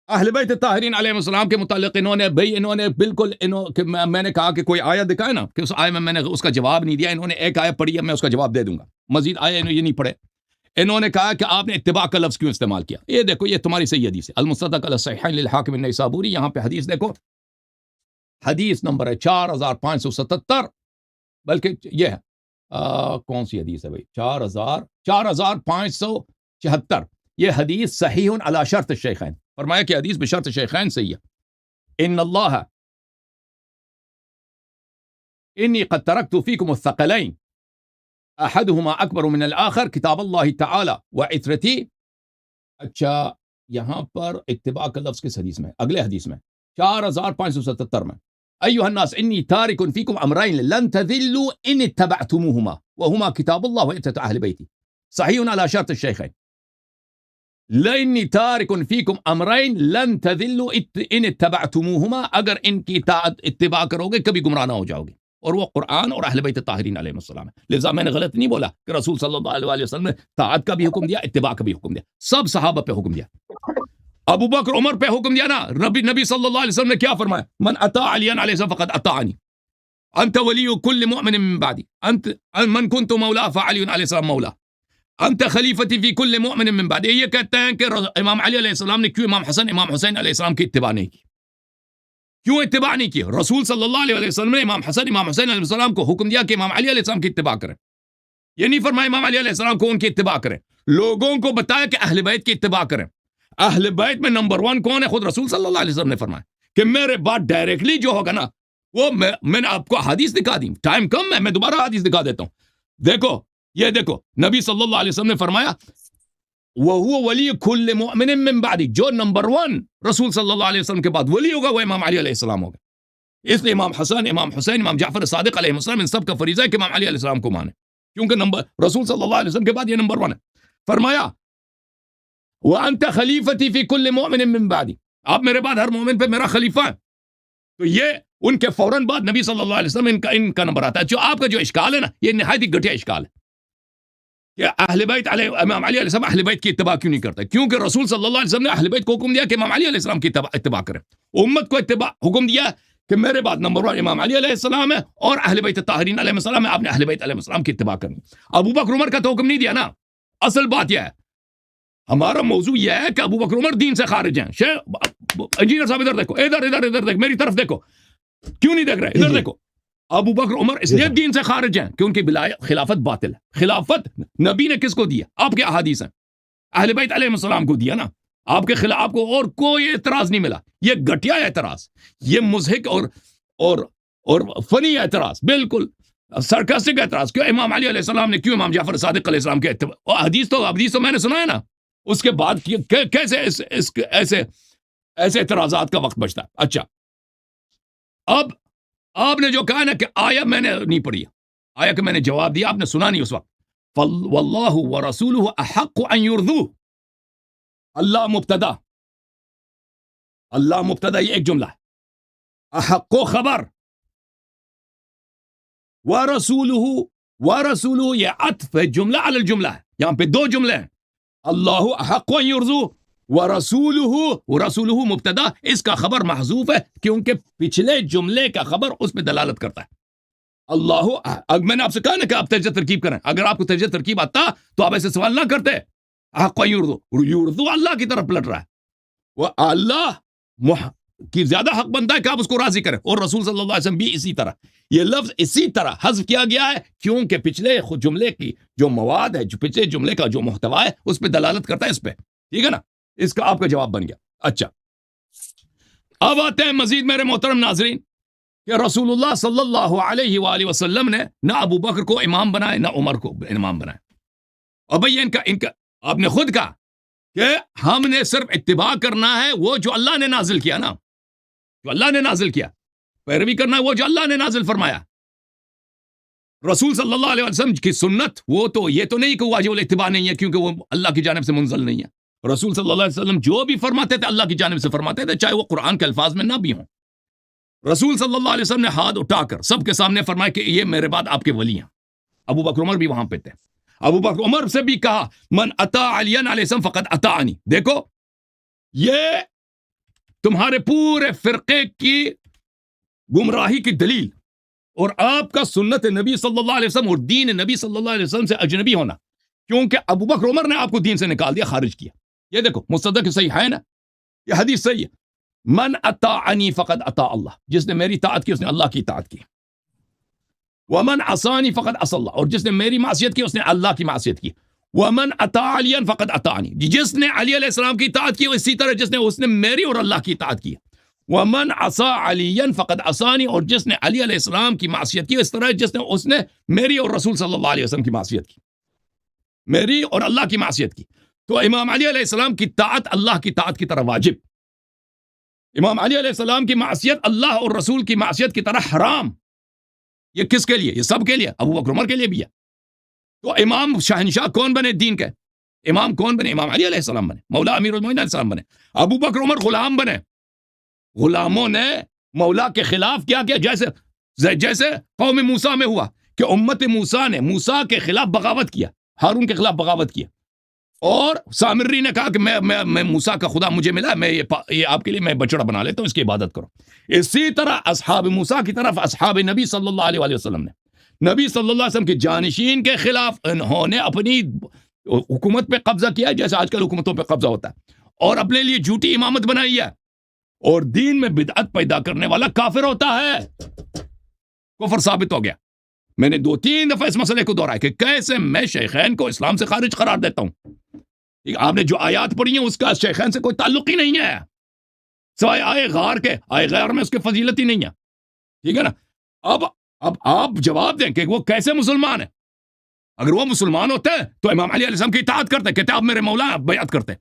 اہل بیت طاہرین علیہ السلام کے متعلق انہوں نے بالکل میں نے کہا کہ کوئی آیت دکھائے نا، کہ اس آیت میں نے اس کا جواب نہیں دیا، انہوں نے ایک آیت پڑھی ہے، میں اس کا جواب دے دوں گا، مزید آیت یہ نہیں پڑھے۔ انہوں نے کہا کہ آپ نے اتباع کا لفظ کیوں استعمال کیا؟ یہ دیکھو، یہ تمہاری صحیح حدیث ہے، المصدق علی الصحیحین للحاکم النیسابوری، یہاں پہ حدیث دیکھو، حدیث نمبر ہے 4577، بلکہ یہ ہے کون سی حدیث ہے بھائی؟ 4576، یہ حدیث صحیح علی شرط الشیخین، فرمایا کہ حدیث بشرط شیخین صحیح ہے۔ ان اللہ انی قد ترکت فیکم الثقلین احدہما اکبر من الآخر کتاب اللہ تعالی وعترتی۔ اچھا، یہاں پر اتباع کا لفظ کس حدیث میں؟ اگلے حدیث میں 4577 میں، ایھا الناس انی تارک فیکم امرین لن تذلوا ان اتبعتموہما وہما کتاب اللہ وعترت اہل بیتی، صحیح علی شرط الشیخین۔ لَإِنِّي تَارِكٌ فِيكُمْ أَمْرَيْنِ لَن تَذِلُّوا إِنِ اتَّبَعْتُمُوهُمَا، اگر ان کی اتباع کرو گے کبھی گمراہ نہ ہو جاؤ گے، اور وہ قرآن اور اہل بیت طاہرین علیہ السلام ہے۔ لذا میں نے غلط نہیں بولا کہ رسول صلی اللہ علیہ وسلم نے طاعت کا بھی حکم دیا، اتباع کا بھی حکم دیا، سب صحابہ پہ حکم دیا، ابو بکر عمر پہ حکم دیا نا۔ نبی صلی اللہ علیہ وسلم نے کیا فرمایا؟ من اطاع علی علیہ السلام فقد اطاعنی، انت ولی کل مؤمن من بعدی، انت من کنت مولا فعلی علیہ السلام مولا، انت خلیفتی فی کل مؤمن من بعد۔ یہ کہتے ہیں کہ امام علی علیہ السلام نے کیوں امام حسین علیہ السلام کی اتباع نہیں کی؟ کیوں اتباع نہیں کی؟ رسول صلی اللہ علیہ وسلم نے امام حسین علیہ السلام کو حکم دیا کہ امام علی علیہ السلام کی اتباع کریں، یہ نہیں فرمایا امام علی علیہ السلام کو ان کی اتباع کریں، لوگوں کو بتایا کہ اہل بیت کی اتباع کریں۔ اہل بیت میں نمبر 1 کون ہے؟ خود رسول صلی اللہ علیہ وسلم نے فرمایا کہ میرے بعد ڈائریکٹلی جو ہوگا نا، وہ میں نے آپ کو حدیث دکھا دی، ٹائم کم ہے، میں دوبارہ حدیث دکھا دیتا ہوں۔ دیکھو، یہ دیکھو نبی صلی اللہ علیہ وسلم نے فرمایا وَهُوَ وَلِيُّ كُلِّ مُؤْمِنٍ مِّن بَعْدِي، جو نمبر 1 رسول صلی اللہ علیہ وسلم کے بعد ولی ہوگا وہ امام علی علیہ السلام ہوگا. اس لیے امام حسن، امام حسین، امام جعفر صادق علیہ السلام، ان سب کا فریضہ ہے کہ امام علی علیہ السلام کو مانے، کیونکہ رسول صلی اللہ علیہ وسلم کے بعد یہ نمبر 1 ہے. فرمایا وَأَنْتَ خَلِيفَتِي فِي كُلِّ مُؤْمِنٍ مِّن بَعْدِي، آپ میرے بعد ہر مومن پہ میرا خلیفہ ہے. تو یہ ان کے فوراً بعد نبی صلی اللہ علیہ وسلم ان کا نمبر آتا ہے. جو آپ کا جو اشکال ہے نا، یہ نہایت ہی گھٹیا اشکال ہے کہ اہل بیت علیہ امام علی علیہ السلام اہل بیت کی اتباع کیوں نہیں کرتے؟ کیونکہ رسول صلی اللہ علیہ وسلم نے اہل بیت کو حکم دیا کہ امام علی علیہ السلام کی اتباع کریں. امت کو حکم دیا کہ میرے بعد نمبر 1 امام علی علیہ السلام ہے اور اہل بیت طاہرین علیہ السلام ہے، آپ نے اہل بیت علیہ السلام کی اتباع کرنی. ابو بکر عمر کا تو حکم نہیں دیا نا. اصل بات یہ ہے، ہمارا موضوع یہ ہے کہ ابو بکر عمر دین سے خارج ہیں. انجینئر صاحب ادھر دیکھو، ادھر دیکھ، میری طرف دیکھو، کیوں نہیں دیکھ رہے؟ ادھر دیکھو. ابو بکر عمر اس لیے دین سے خارج ہیں کہ ان کی خلافت باطل ہے. خلافت نبی نے کس کو دیا؟ آپ کے احادیث ہیں، اہل بیت علیہ السلام کو دیا نا. آپ کے خلاف آپ کو اور کوئی اعتراض نہیں ملا. یہ گھٹیا اعتراض، یہ مضحک اور فنی اعتراض، بالکل سرکاسٹک اعتراض. کیوں امام علی علیہ السلام نے، کیوں امام جعفر صادق علیہ السلام کے حدیث تو میں نے سنا ہے نا. اس کے بعد کیسے ایسے اعتراضات کا وقت بچتا ہے؟ اچھا، اب آپ نے جو کہا نا کہ آیا میں نے نہیں پڑھی، آیا کہ میں نے جواب دیا، آپ نے سنا نہیں اس وقت. واللہ ورسولہ احق ان یرضوہ، اللہ مبتدا یہ ایک جملہ ہے، احق خبر، ورسولہ یہ عطف جملہ علی الجملہ ہے. یہاں پہ 2 جملے ہیں، اللہ احق ان یرضوہ ورسولہ مبتدا، اس کا خبر محذوف ہے کیونکہ پچھلے جملے کا خبر اس پہ دلالت کرتا ہے. اللہ، میں نے آپ سے کہا نا کہ آپ تجزیہ ترکیب کریں. اگر آپ کو تجزیہ ترکیب آتا تو آپ ایسے سوال نہ کرتے. حق یرضو اللہ کی طرف پلٹ رہا ہے، وہ اللہ کی زیادہ حق بنتا ہے کہ آپ اس کو راضی کریں، اور رسول صلی اللہ علیہ وسلم بھی اسی طرح. یہ لفظ اسی طرح حذف کیا گیا ہے کیونکہ پچھلے جملے کی جو مواد ہے، جو پچھلے جملے کا جو محتوا ہے اس پہ دلالت کرتا ہے اس پہ. ٹھیک ہے نا؟ اس کا آپ کا جواب بن گیا. اچھا، اب آتے ہیں مزید میرے محترم ناظرین کہ رسول اللہ صلی اللہ علیہ وآلہ وسلم نے نہ ابو بکر کو امام بنائے نہ عمر کو امام بنائے. اور بھئی ان کا آپ نے خود کہا کہ ہم نے صرف اتباع کرنا ہے وہ جو اللہ نے نازل کیا نا، جو اللہ نے نازل کیا، پیروی کرنا ہے وہ جو اللہ نے نازل فرمایا. رسول صلی اللہ علیہ وسلم کی سنت وہ تو یہ تو نہیں کہ واجب الاتباع نہیں ہے کیونکہ وہ اللہ کی جانب سے منزل نہیں ہے. رسول صلی اللہ علیہ وسلم جو بھی فرماتے تھے اللہ کی جانب سے فرماتے تھے، چاہے وہ قرآن کے الفاظ میں نہ بھی ہوں. رسول صلی اللہ علیہ وسلم نے ہاتھ اٹھا کر سب کے سامنے فرمایا کہ یہ میرے بعد آپ کے ولی ہیں. ابو بکر عمر بھی وہاں پہ تھے. ابو بکر عمر سے بھی کہا من اطاع علی علیہ السلام فقد اطاعنی. دیکھو یہ تمہارے پورے فرقے کی گمراہی کی دلیل، اور آپ کا سنت نبی صلی اللہ علیہ وسلم اور دین نبی صلی اللہ علیہ وسلم سے اجنبی ہونا، کیونکہ ابو بکر عمر نے آپ کو دین سے نکال دیا، خارج کیا. یہ دیکھو مصدق صحیح ہے نا، یہ حدیث صحیح ہے. من اطاعنی فقد اطاع اللہ، جس نے میری اطاعت کی اس نے اللہ کی اطاعت کی. ومن عصانی فقد عصى اللہ، اور جس نے میری معصیت کی اس نے اللہ کی معصیت کی. ومن اطاع علی فقد اطاعنی، جس نے علی علیہ السلام کی اطاعت کی اسی طرح اس نے میری اور اللہ کی اطاعت کی. ومن عصى علی فقد عصانی، اور جس نے علی علیہ السلام کی معصیت کی اس طرح اس نے میری اور رسول صلی اللہ علیہ وسلم کی معصیت کی، میری اور اللہ کی معصیت کی. تو امام علی علیہ السلام کی طاعت اللہ کی طاعت کی طرح واجب، امام علی علیہ السلام کی معصیت اللہ اور رسول کی معصیت کی طرح حرام. یہ کس کے لیے؟ یہ سب کے لیے، ابو بکر عمر کے لیے بھی ہے. تو امام شہنشاہ کون بنے دین کے؟ امام کون بنے؟ امام علی علیہ السلام بنے، مولا امیر المومنین علیہ السلام بنے. ابو بکر عمر غلام بنے، غلاموں نے مولا کے خلاف کیا جیسے قوم موسیٰ میں ہوا کہ امت موسیٰ نے موسیٰ کے خلاف بغاوت کیا، ہارون کے خلاف بغاوت کیا، اور سامری نے کہا کہ میں موسیٰ کا خدا مجھے ملا، میں یہ آپ کے لیے میں بچڑا بنا لیتا ہوں، اس کی عبادت کرو. اسی طرح اصحاب موسیٰ کی طرف اصحاب نبی صلی اللہ علیہ وسلم نے نبی صلی اللہ علیہ وسلم کے جانشین کے خلاف انہوں نے اپنی حکومت پہ قبضہ کیا، جیسے آج کل حکومتوں پہ قبضہ ہوتا ہے، اور اپنے لیے جھوٹی امامت بنائی ہے. اور دین میں بدعت پیدا کرنے والا کافر ہوتا ہے، کفر ثابت ہو گیا. میں نے 2-3 دفعہ اس مسئلے کو دہرایا کہ کیسے میں شیخین کو اسلام سے خارج قرار دیتا ہوں. آپ نے جو آیات پڑھی ہیں اس کا شیخین سے کوئی تعلق ہی نہیں ہے، سوائے آئے غار کے، آئے غار میں اس کی فضیلت ہی نہیں ہے. ٹھیک ہے نا؟ اب آپ جواب دیں کہ وہ کیسے مسلمان ہے. اگر وہ مسلمان ہوتے تو امام علی علیہ السلام کی اطاعت کرتے، کہتے آپ میرے مولا، آپ بیعت کرتے.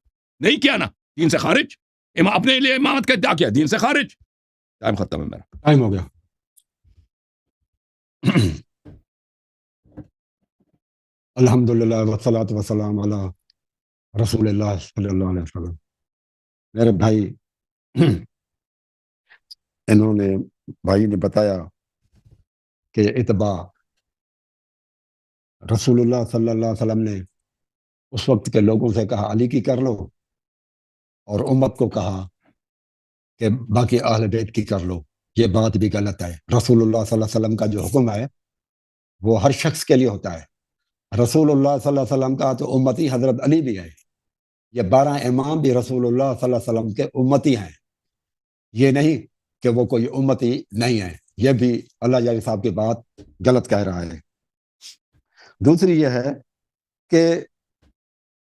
نہیں کیا نا، دین سے خارج. اپنے لیے امامت کا ادعا کیا، دین سے خارج. ٹائم ختم ہے میرا. ٹائم ہو گیا. الحمدللہ والصلاۃ والسلام علی رسول اللہ صلی اللہ علیہ وسلم. میرے بھائی انہوں نے بھائی نے بتایا کہ اتباع رسول اللہ صلی اللہ علیہ وسلم نے اس وقت کے لوگوں سے کہا علی کی کر لو، اور امت کو کہا کہ باقی اہل بیت کی کر لو. یہ بات بھی غلط ہے. رسول اللہ صلی اللہ علیہ وسلم کا جو حکم ہے وہ ہر شخص کے لیے ہوتا ہے. رسول اللہ صلی اللہ علیہ وسلم کا تو امتی حضرت علی بھی ہے. یہ 12 امام بھی رسول اللہ صلی اللہ علیہ وسلم کے امتی ہیں. یہ نہیں کہ وہ کوئی امتی نہیں ہے. یہ بھی اللہ جل صاحب کی بات غلط کہہ رہا ہے. دوسری یہ ہے کہ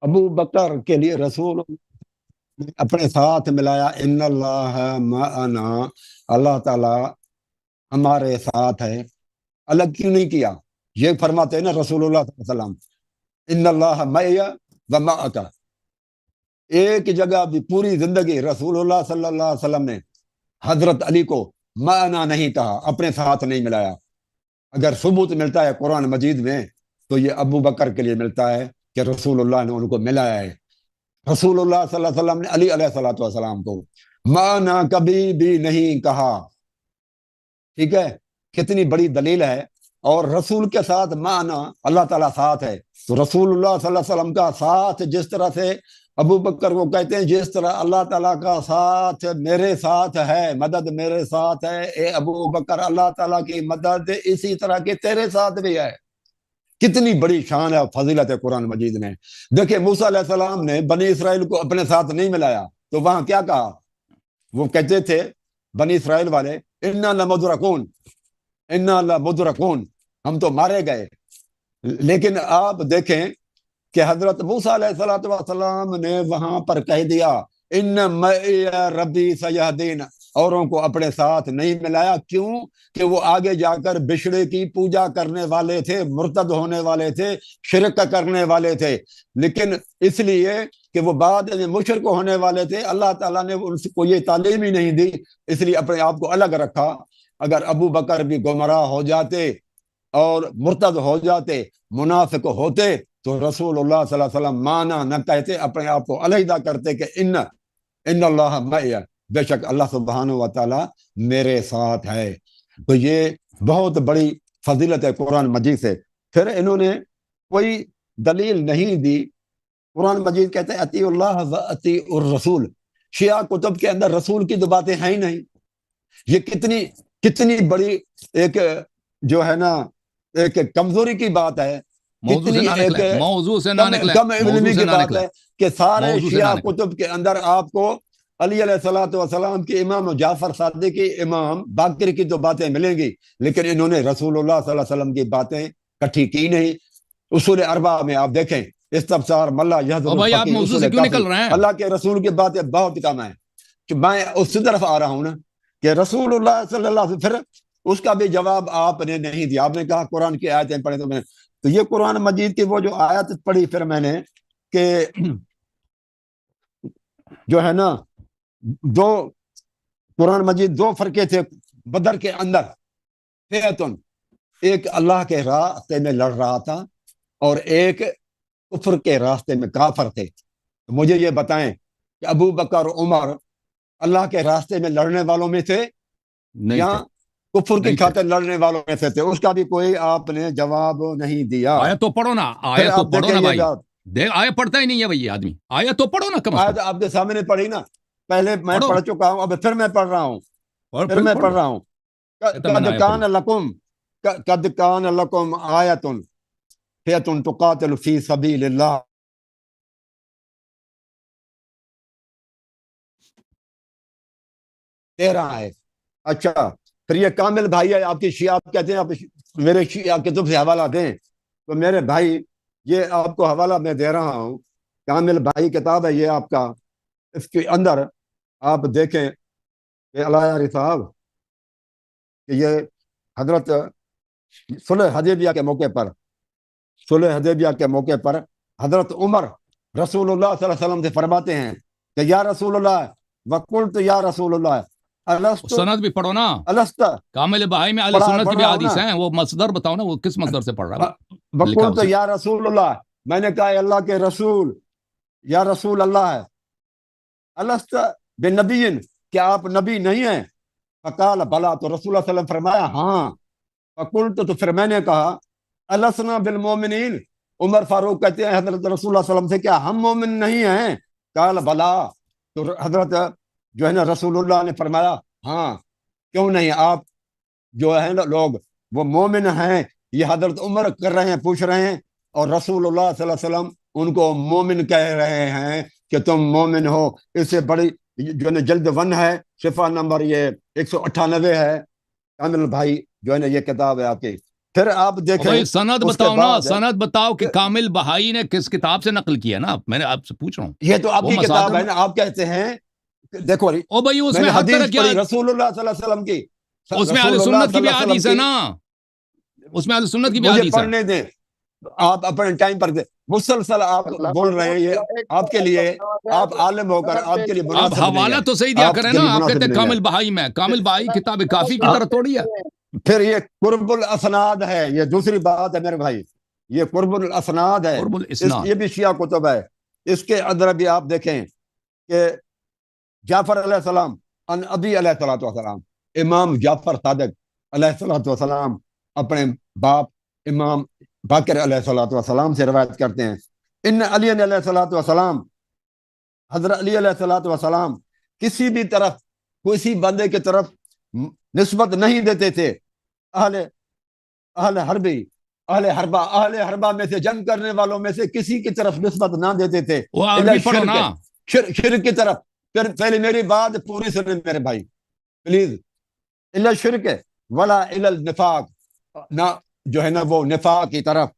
ابو بکر کے لیے رسول نے اپنے ساتھ ملایا ان اللہ معنا، اللہ تعالی ہمارے ساتھ ہے. الگ کیوں نہیں کیا؟ یہ فرماتے ہیں نا رسول اللہ صلی اللہ علیہ وسلم ان اللہ معی و معک. ایک جگہ بھی پوری زندگی رسول اللہ صلی اللہ علیہ وسلم نے حضرت علی کو معنا نہیں کہا، اپنے ساتھ نہیں ملایا. اگر ثبوت ملتا ہے قرآن مجید میں تو یہ ابو بکر کے لیے ملتا ہے کہ رسول اللہ نے ان کو ملایا ہے. رسول اللہ صلی اللہ علیہ وسلم نے علی علیہ الصلوۃ والسلام کو معنا کبھی بھی نہیں کہا. ٹھیک ہے، کتنی بڑی دلیل ہے. اور رسول کے ساتھ معنا اللہ تعالیٰ ساتھ ہے. تو رسول اللہ صلی اللہ علیہ وسلم کا ساتھ جس طرح سے ابو بکر کو کہتے ہیں جس طرح اللہ تعالیٰ کا ساتھ میرے ساتھ ہے، مدد میرے ساتھ ہے اے ابو بکر، اللہ تعالیٰ کی مدد اسی طرح کی تیرے ساتھ بھی ہے. کتنی بڑی شان ہے اور فضیلت ہے قرآن مجید میں. دیکھیں موسیٰ علیہ السلام نے بنی اسرائیل کو اپنے ساتھ نہیں ملایا تو وہاں کیا کہا؟ وہ کہتے تھے بنی اسرائیل والے انا لمدرکون، انا لمدرکون، ہم تو مارے گئے. لیکن آپ دیکھیں کہ حضرت موسیٰ علیہ السلام نے وہاں پر کہہ دیا ان معی ربی سیہدین، اوروں کو اپنے ساتھ نہیں ملایا. کیوں؟ کہ وہ آگے جا کر بچھڑے کی پوجا کرنے والے تھے، مرتد ہونے والے تھے، شرک کرنے والے تھے. لیکن اس لیے کہ وہ بعد میں مشرک ہونے والے تھے، اللہ تعالیٰ نے ان کو یہ تعلیم ہی نہیں دی، اس لیے اپنے آپ کو الگ رکھا. اگر ابو بکر بھی گمراہ ہو جاتے اور مرتد ہو جاتے، منافق ہوتے، تو رسول اللہ صلی اللہ علیہ وسلم مانا نہ کہتے، اپنے آپ کو علیحدہ کرتے کہ ان اللہ معی، بے شک اللہ سبحانہ و تعالی میرے ساتھ ہے. تو یہ بہت بڑی فضیلت ہے قرآن مجید سے. پھر انہوں نے کوئی دلیل نہیں دی. قرآن مجید کہتے ہیں اطیع اللہ و اطیع الرسول. شیعہ کتب کے اندر رسول کی تو باتیں ہیں ہی نہیں. یہ کتنی بڑی ایک جو ہے نا ایک کمزوری کی بات ہے، کتنی ایک کم علمی کی بات ہے کہ سارے شیعہ کتب کے اندر آپ کو علی علیہ الصلوۃ والسلام کی، امام جعفر صادق کی، امام باقر کی تو باتیں ملیں گی، لیکن انہوں نے رسول اللہ صلی اللہ علیہ وسلم کی باتیں اکٹھی کی نہیں. اصول اربعہ میں آپ دیکھیں استبصار ملا یحضر الفقیہ، اصول کافی، اللہ کے رسول کی باتیں بہت کم ہیں. کہ میں اس طرف آ رہا ہوں نا کہ رسول اللہ صلی اللہ علیہ وسلم، پھر اس کا بھی جواب آپ نے نہیں دیا. آپ نے کہا قرآن کی آیتیں پڑھیں تو یہ قرآن مجید کی وہ جو آیت پڑھی پھر میں نے کہ جو ہے نا دو قرآن مجید دو فرقے تھے بدر کے اندر. فئتن، ایک اللہ کے راستے میں لڑ رہا تھا اور ایک کفر کے راستے میں کافر تھے. تو مجھے یہ بتائیں کہ ابو بکر عمر اللہ کے راستے میں لڑنے والوں میں تھے یا کفر کی خاطر لڑنے والوں میں سے تھے؟ اس کا بھی کوئی آپ نے جواب نہیں دیا. آیت تو پڑھو نا، آیت تو پڑھو نا بھائی. دیکھ آیت پڑھتا ہی نہیں ہے بھائی آدمی. آیت تو پڑھو نا کم از کم. آپ کے سامنے پڑھی نا، پہلے میں پڑھ چکا ہوں، اب پھر میں پڑھ رہا ہوں. قد کان لکم آیۃ فئۃ تقاتل فی سبیل اللہ. تیرہ ہے. اچھا پھر یہ کامل بھائی ہے آپ کی شیعہ، آپ کہتے ہیں آپ میرے شیعہ کتب سے حوالہ دیں. تو میرے بھائی یہ آپ کو حوالہ میں دے رہا ہوں، کامل بھائی کتاب ہے یہ آپ کا. اس کے اندر آپ دیکھیں کہ علی صاحب کہ یہ حضرت صلح حدیبیہ کے موقع پر صلح حدیبیہ کے موقع پر حضرت عمر رسول اللہ صلی اللہ علیہ وسلم سے فرماتے ہیں کہ یا رسول اللہ وقلت یا رسول اللہ الست سند بھی پڑھو نا، الست کامل بہائی میں اہل پڑھا- سنت کی بھی پڑھا ہو حدیث نا۔ ہیں، وہ مصدر بتاؤ نا، وہ کس مصدر سے پڑھ رہا ہے؟ لکھا وقلت اسے۔ یا رسول اللہ، میں نے کہا اے اللہ کے رسول، یا رسول اللہ ہے، الست بنبی، کیا آپ نبی نہیں ہیں؟ فقال بلا، تو رسول اللہ صلی اللہ علیہ وسلم فرمایا ہاں۔ فقلت، تو پھر میں نے کہا السنا بالمومنین، عمر فاروق کہتے ہیں حضرت رسول اللہ صلی اللہ علیہ وسلم سے کیا ہم مومن نہیں ہیں؟ قال بلا، تو حضرت جو ہے نا رسول اللہ نے فرمایا ہاں، کیوں نہیں، آپ جو ہے نا لوگ وہ مومن ہیں۔ یہ حضرت عمر کر رہے ہیں، پوچھ رہے ہیں، اور رسول اللہ صلی اللہ علیہ وسلم ان کو مومن کہہ رہے ہیں کہ تم مومن ہو۔ اس سے بڑی جو ہے نا جلد 1 ہے، صفحہ نمبر یہ 198 ہے، کامل بھائی جو ہے نا یہ کتاب ہے آپ کی۔ پھر آپ دیکھیں بھائی سند اس کے بتاؤ نا، بعد سند بتاؤ کہ کامل بہائی نے کس کتاب سے نقل کیا نا، میں نے آپ سے پوچھ رہا ہوں۔ یہ تو آپ وہ کی کتاب مصادر ہے نا، آپ کہتے ہیں دیکھو او بھائی اس میں میں نے ہر طرح حدیث کی پڑھی رسول اللہ صلی اللہ علیہ وسلم کی، اس میں اہل رسول اللہ سنت کی صلی بھی اللہ علیہ حدیث ہے وسلم نا، اس میں اہل سنت کی بھی مجھے حدیث ہے۔ پڑھنے دیں، آپ اپنے ٹائم پر دیں۔ مسلسل آپ بول رہے ہیں، یہ آپ کے لیے، آپ عالم ہو کر آپ کے لیے آپ مناسب نہیں حوالہ ہے، تو صحیح دیا آپ کریں کے نا، لیے آپ مناسب کہتے ہیں نہیں ہے۔ کامل بہائی میں، کامل بہائی کتاب کافی کی طرح توڑی ہے۔ پھر یہ قرب الاسناد ہے، یہ دوسری بات ہے میرے بھائی، یہ قرب الاسناد ہے، قرب الاسناد۔ یہ بھی شیعہ کتب ہے۔ اس کے اندر بھی آپ دیکھیں کہ جعفر علیہ السلام ان ابی علیہ الصلوۃ والسلام، امام جعفر صادق علیہ الصلوۃ والسلام اپنے باپ امام باقر علیہ الصلوۃ والسلام سے روایت کرتے ہیں، ان علی علیہ الصلوۃ والسلام، حضرت علی علیہ الصلوۃ والسلام کسی بھی طرف کسی بندے کی طرف نسبت نہیں دیتے تھے، اہل حربہ میں سے، جنگ کرنے والوں میں سے کسی کی طرف نسبت نہ دیتے تھے، وہ عربی پڑھو نا۔ شرک کی طرف۔ پھر پہلے میری بات پوری سنیں میرے بھائی پلیز، الا شرک ولا الا النفاق، نہ جو ہے نا وہ نفاق کی طرف،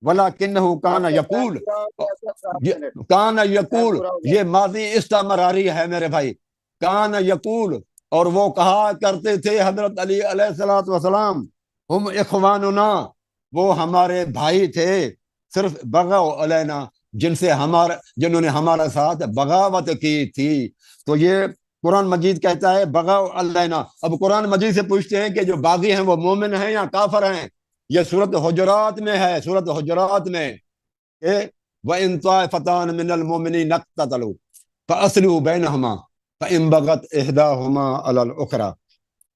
ولکنہ کان یقول، یہ ماضی استمراری ہے میرے بھائی، کان یقول، اور وہ کہا کرتے تھے حضرت علی علیہ الصلوۃ والسلام، ہم اخواننا، وہ ہمارے بھائی تھے، صرف بغوا علینا، جنہوں نے ہمارے ساتھ بغاوت کی تھی۔ تو یہ قرآن مجید کہتا ہے بغوا علینا۔ اب قرآن مجید سے پوچھتے ہیں کہ جو باغی ہیں وہ مومن ہیں یا کافر ہیں؟ یہ سورۃ حجرات میں ہے، سورۃ حجرات میں کہ وَإِن طَائِفَتَانِ مِنَ الْمُؤْمِنِينَ اقْتَتَلُوا فَأَصْلِحُوا بَيْنَهُمَا فَإِن بَغَتْ إِحْدَاهُمَا عَلَى الْأُخْرَى